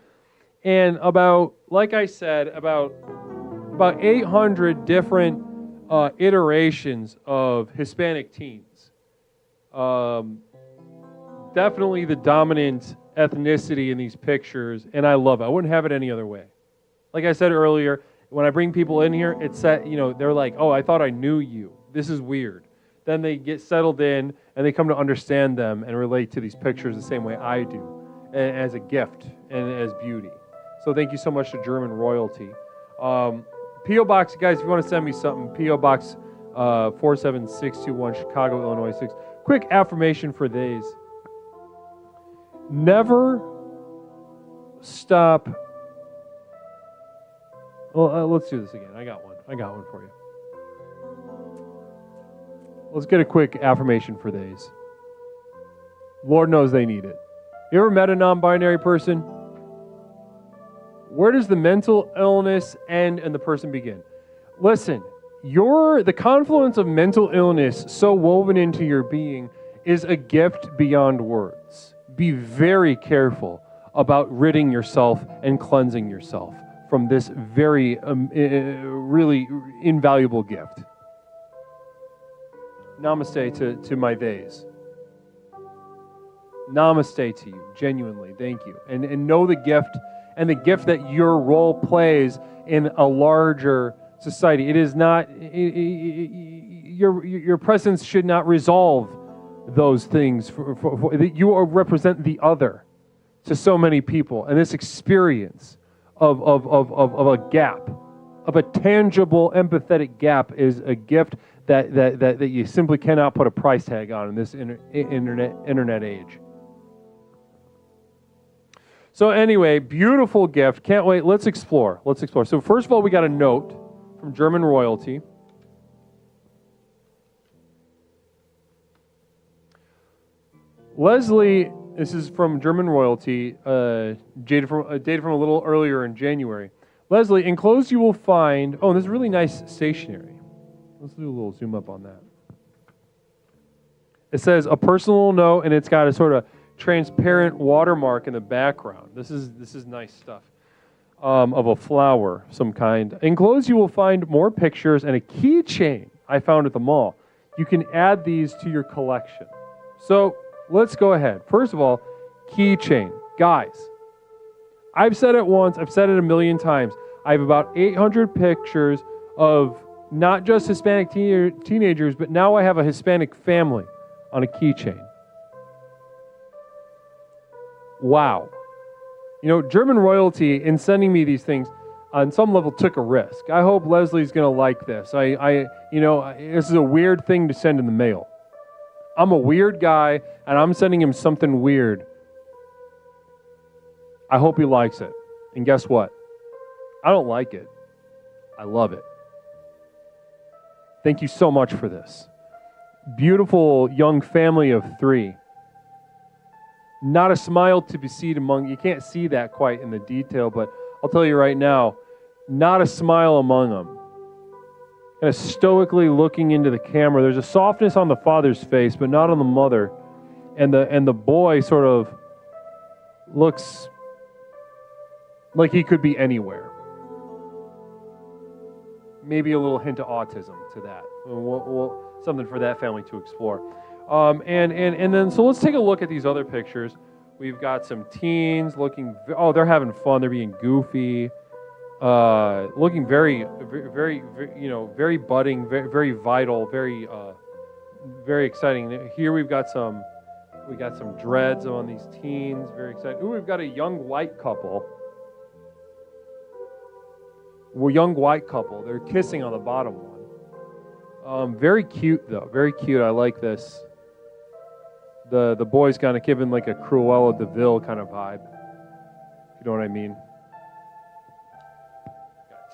And about, like I said, about 800 different iterations of Hispanic teens. Definitely the dominant ethnicity in these pictures, and I love it. I wouldn't have it any other way. Like I said earlier, when I bring people in here, it's that, they're like, oh, I thought I knew you. This is weird. Then they get settled in, and they come to understand them and relate to these pictures the same way I do, as a gift and as beauty. So thank you so much to German Royalty. P.O. Box, guys, if you want to send me something, P.O. Box 47621, Chicago, Illinois 6. Quick affirmation for these. Never stop. Well, let's do this again. I got one for you. Let's get a quick affirmation for these. Lord knows they need it. You ever met a non-binary person? Where does the mental illness end and the person begin? Listen, the confluence of mental illness so woven into your being is a gift beyond words. Be very careful about ridding yourself and cleansing yourself from this very, really invaluable gift. Namaste to my theys. Namaste to you, genuinely, thank you. And know the gift, and the gift that your role plays in a larger society. It is not, your presence should not resolve those things. You represent the other to so many people. And this experience of a gap, of a tangible, empathetic gap is a gift that you simply cannot put a price tag on in this internet age. So anyway, beautiful gift. Can't wait. Let's explore. So first of all, we got a note from German Royalty. Leslie, this is from German Royalty, dated from a little earlier in January. Leslie, enclosed you will find, this is really nice stationery. Let's do a little zoom up on that. It says a personal note, and it's got a sort of transparent watermark in the background. This is nice stuff. Of a flower, some kind. Enclosed you will find more pictures and a keychain I found at the mall. You can add these to your collection. So let's go ahead. First of all, keychain. Guys, I've said it once, I've said it a million times. I have about 800 pictures of not just Hispanic teenagers, but now I have a Hispanic family on a keychain. Wow. German Royalty, in sending me these things, on some level took a risk. I hope Leslie's going to like this. This is a weird thing to send in the mail. I'm a weird guy, and I'm sending him something weird. I hope he likes it. And guess what? I don't like it. I love it. Thank you so much for this. Beautiful young family of 3. Not a smile to be seen among, you can't see that quite in the detail, but I'll tell you right now, not a smile among them. Kind of stoically looking into the camera. There's a softness on the father's face, but not on the mother. And the boy sort of looks like he could be anywhere. Maybe a little hint of autism to that. Something for that family to explore. And then, so let's take a look at these other pictures. We've got some teens looking, they're having fun. They're being goofy. Looking very, very budding, very vital, very exciting. Here we got some dreads on these teens. Very exciting. Ooh, we've got a young white couple. Young white couple. They're kissing on the bottom one. Very cute though. Very cute. I like this. The boy's kind of giving like a Cruella de Vil kind of vibe. You know what I mean?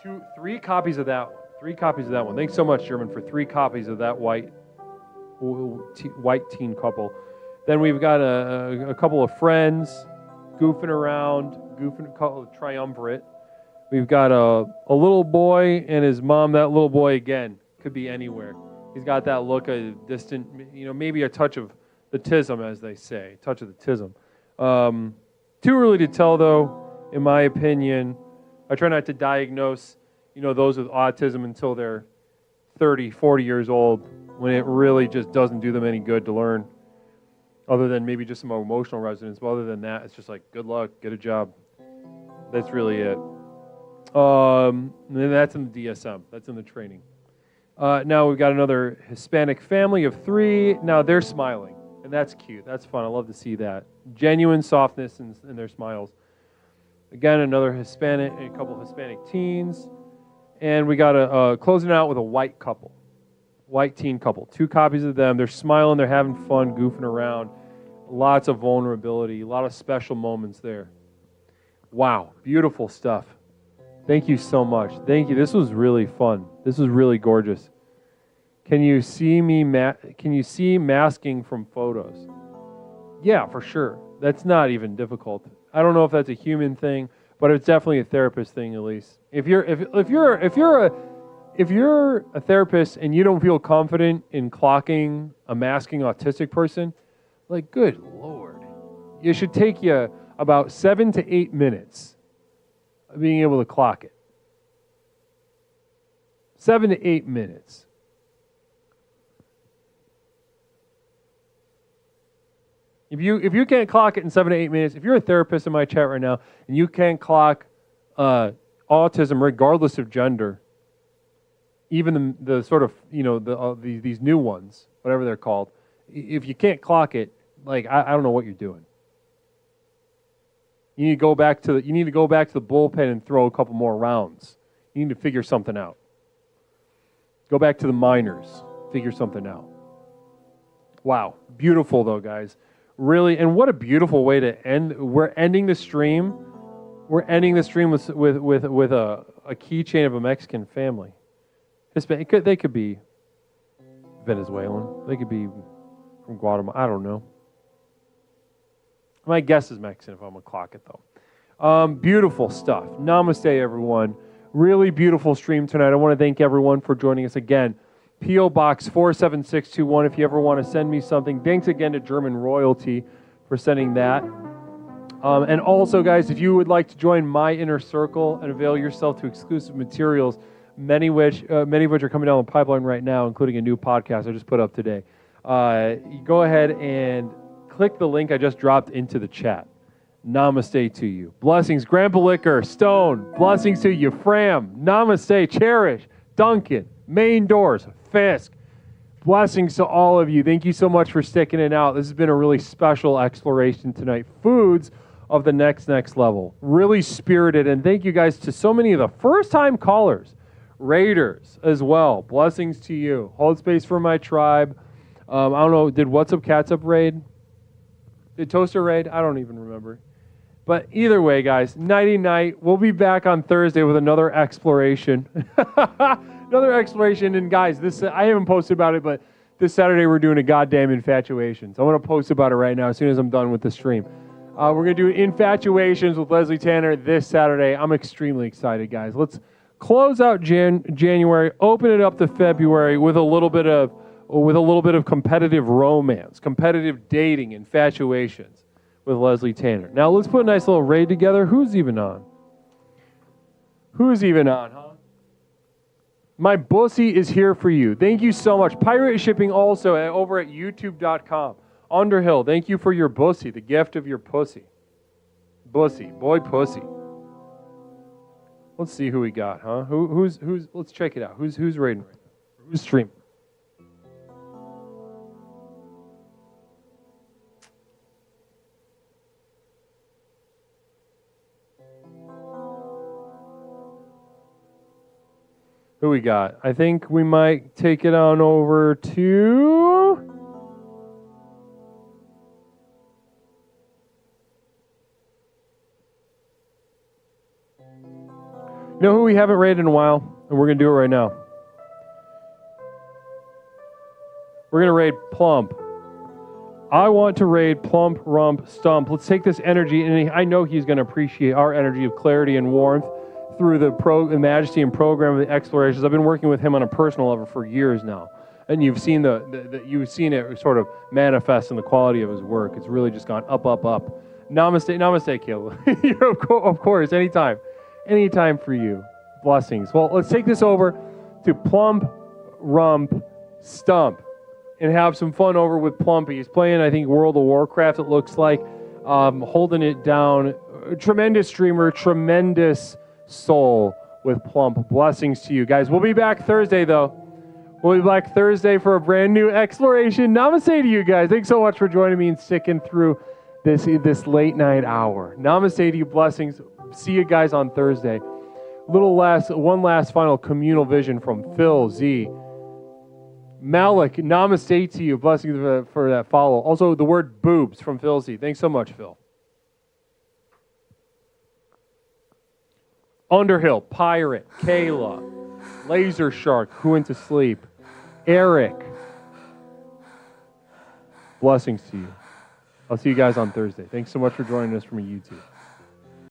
Got 3 copies of that one. 3 copies of that one. Thanks so much, German, for 3 copies of that white teen couple. Then we've got a couple of friends goofing around, triumvirate. We've got a little boy and his mom. That little boy, again, could be anywhere. He's got that look of distant, maybe a touch of the tism, as they say, touch of the tism. Too early to tell, though, in my opinion. I try not to diagnose, those with autism until they're 30, 40 years old, when it really just doesn't do them any good to learn, other than maybe just some emotional resonance. But other than that, it's just like, good luck, get a job. That's really it. And then that's in the DSM. That's in the training. Now we've got another Hispanic family of 3. Now they're smiling, and that's cute. That's fun. I love to see that. Genuine softness in their smiles. Again, another a couple of Hispanic teens. And we got closing out with a white couple. White teen couple. 2 copies of them. They're smiling. They're having fun, goofing around. Lots of vulnerability. A lot of special moments there. Wow. Beautiful stuff. Thank you so much. Thank you. This was really fun. This was really gorgeous. Can you see me? Can you see masking from photos? Yeah, for sure. That's not even difficult. I don't know if that's a human thing, but it's definitely a therapist thing, at least. If you're a therapist and you don't feel confident in clocking a masking autistic person, like, good Lord, it should take you about 7 to 8 minutes of being able to clock it. 7 to 8 minutes. If you can't clock it in 7 to 8 minutes, if you're a therapist in my chat right now and you can't clock autism regardless of gender, even the sort of these new ones, whatever they're called, if you can't clock it, like I don't know what you're doing. You need to go back to the bullpen and throw a couple more rounds. You need to figure something out. Go back to the minors, figure something out. Wow, beautiful though, guys. Really, and what a beautiful way to end. We're ending the stream. We're ending the stream with a keychain of a Mexican family. They could be Venezuelan. They could be from Guatemala. I don't know. My guess is Mexican if I'm going to clock it, though. Beautiful stuff. Namaste, everyone. Really beautiful stream tonight. I want to thank everyone for joining us again. P.O. Box 47621 if you ever want to send me something. Thanks again to German Royalty for sending that. And also, guys, if you would like to join my inner circle and avail yourself to exclusive materials, many of which are coming down the pipeline right now, including a new podcast I just put up today, you go ahead and click the link I just dropped into the chat. Namaste to you. Blessings, Grandpa Liquor, Stone. Blessings to you, Fram. Namaste, Cherish, Duncan, Main Doors, Fisk. Blessings to all of you. Thank you so much for sticking it out. This has been a really special exploration tonight. Foods of the next level. Really spirited. And thank you guys to so many of the first-time callers. Raiders as well. Blessings to you. Hold space for my tribe. I don't know, did What's Up Cats Up raid? Did Toaster raid? I don't even remember. But either way, guys, nighty-night. We'll be back on Thursday with another exploration. Another exploration. And guys, this I haven't posted about it, but This Saturday, we're doing a goddamn Infatuations. I'm going to post about it right now as soon as I'm done with the stream. We're going to do Infatuations with Leslie Tanner this Saturday. I'm extremely excited, guys. Let's close out January, open it up to February with a little bit of competitive romance, competitive dating, infatuations with Leslie Tanner. Now, let's put a nice little raid together. Who's even on? Who's even on, huh? My bussy is here for you. Thank you so much. Pirate shipping also over at youtube.com. Underhill, thank you for your bussy, the gift of your pussy. Bussy, boy pussy. Let's see who we got, huh? Who's let's check it out. Who's raiding right now? Who's streaming? Who we got? I think we might take it on over to... You know who we haven't raided in a while? And we're going to do it right now. We're going to raid Plump. I want to raid Plump, Rump, Stump. Let's take this energy, and I know he's going to appreciate our energy of clarity and warmth through the majesty and program of the explorations. I've been working with him on a personal level for years now. And you've seen you've seen it sort of manifest in the quality of his work. It's really just gone up, up, up. Namaste, Caleb. Of course, anytime. Anytime for you. Blessings. Well, let's take this over to Plump, Rump, Stump and have some fun over with Plumpy. He's playing, I think, World of Warcraft, it looks like. Holding it down. Tremendous streamer, tremendous soul with Plump. Blessings to you guys. We'll be back Thursday, though. We'll be back Thursday for a brand new exploration. Namaste to you guys. Thanks so much for joining me and sticking through this late night hour. Namaste to you. Blessings. See you guys on Thursday. One last final communal vision from Phil Z. Malik, namaste to you. Blessings for that follow. Also, the word boobs from Phil Z. Thanks so much, Phil. Underhill, Pirate, Kayla, Laser Shark, who went to sleep, Eric. Blessings to you. I'll see you guys on Thursday. Thanks so much for joining us from YouTube.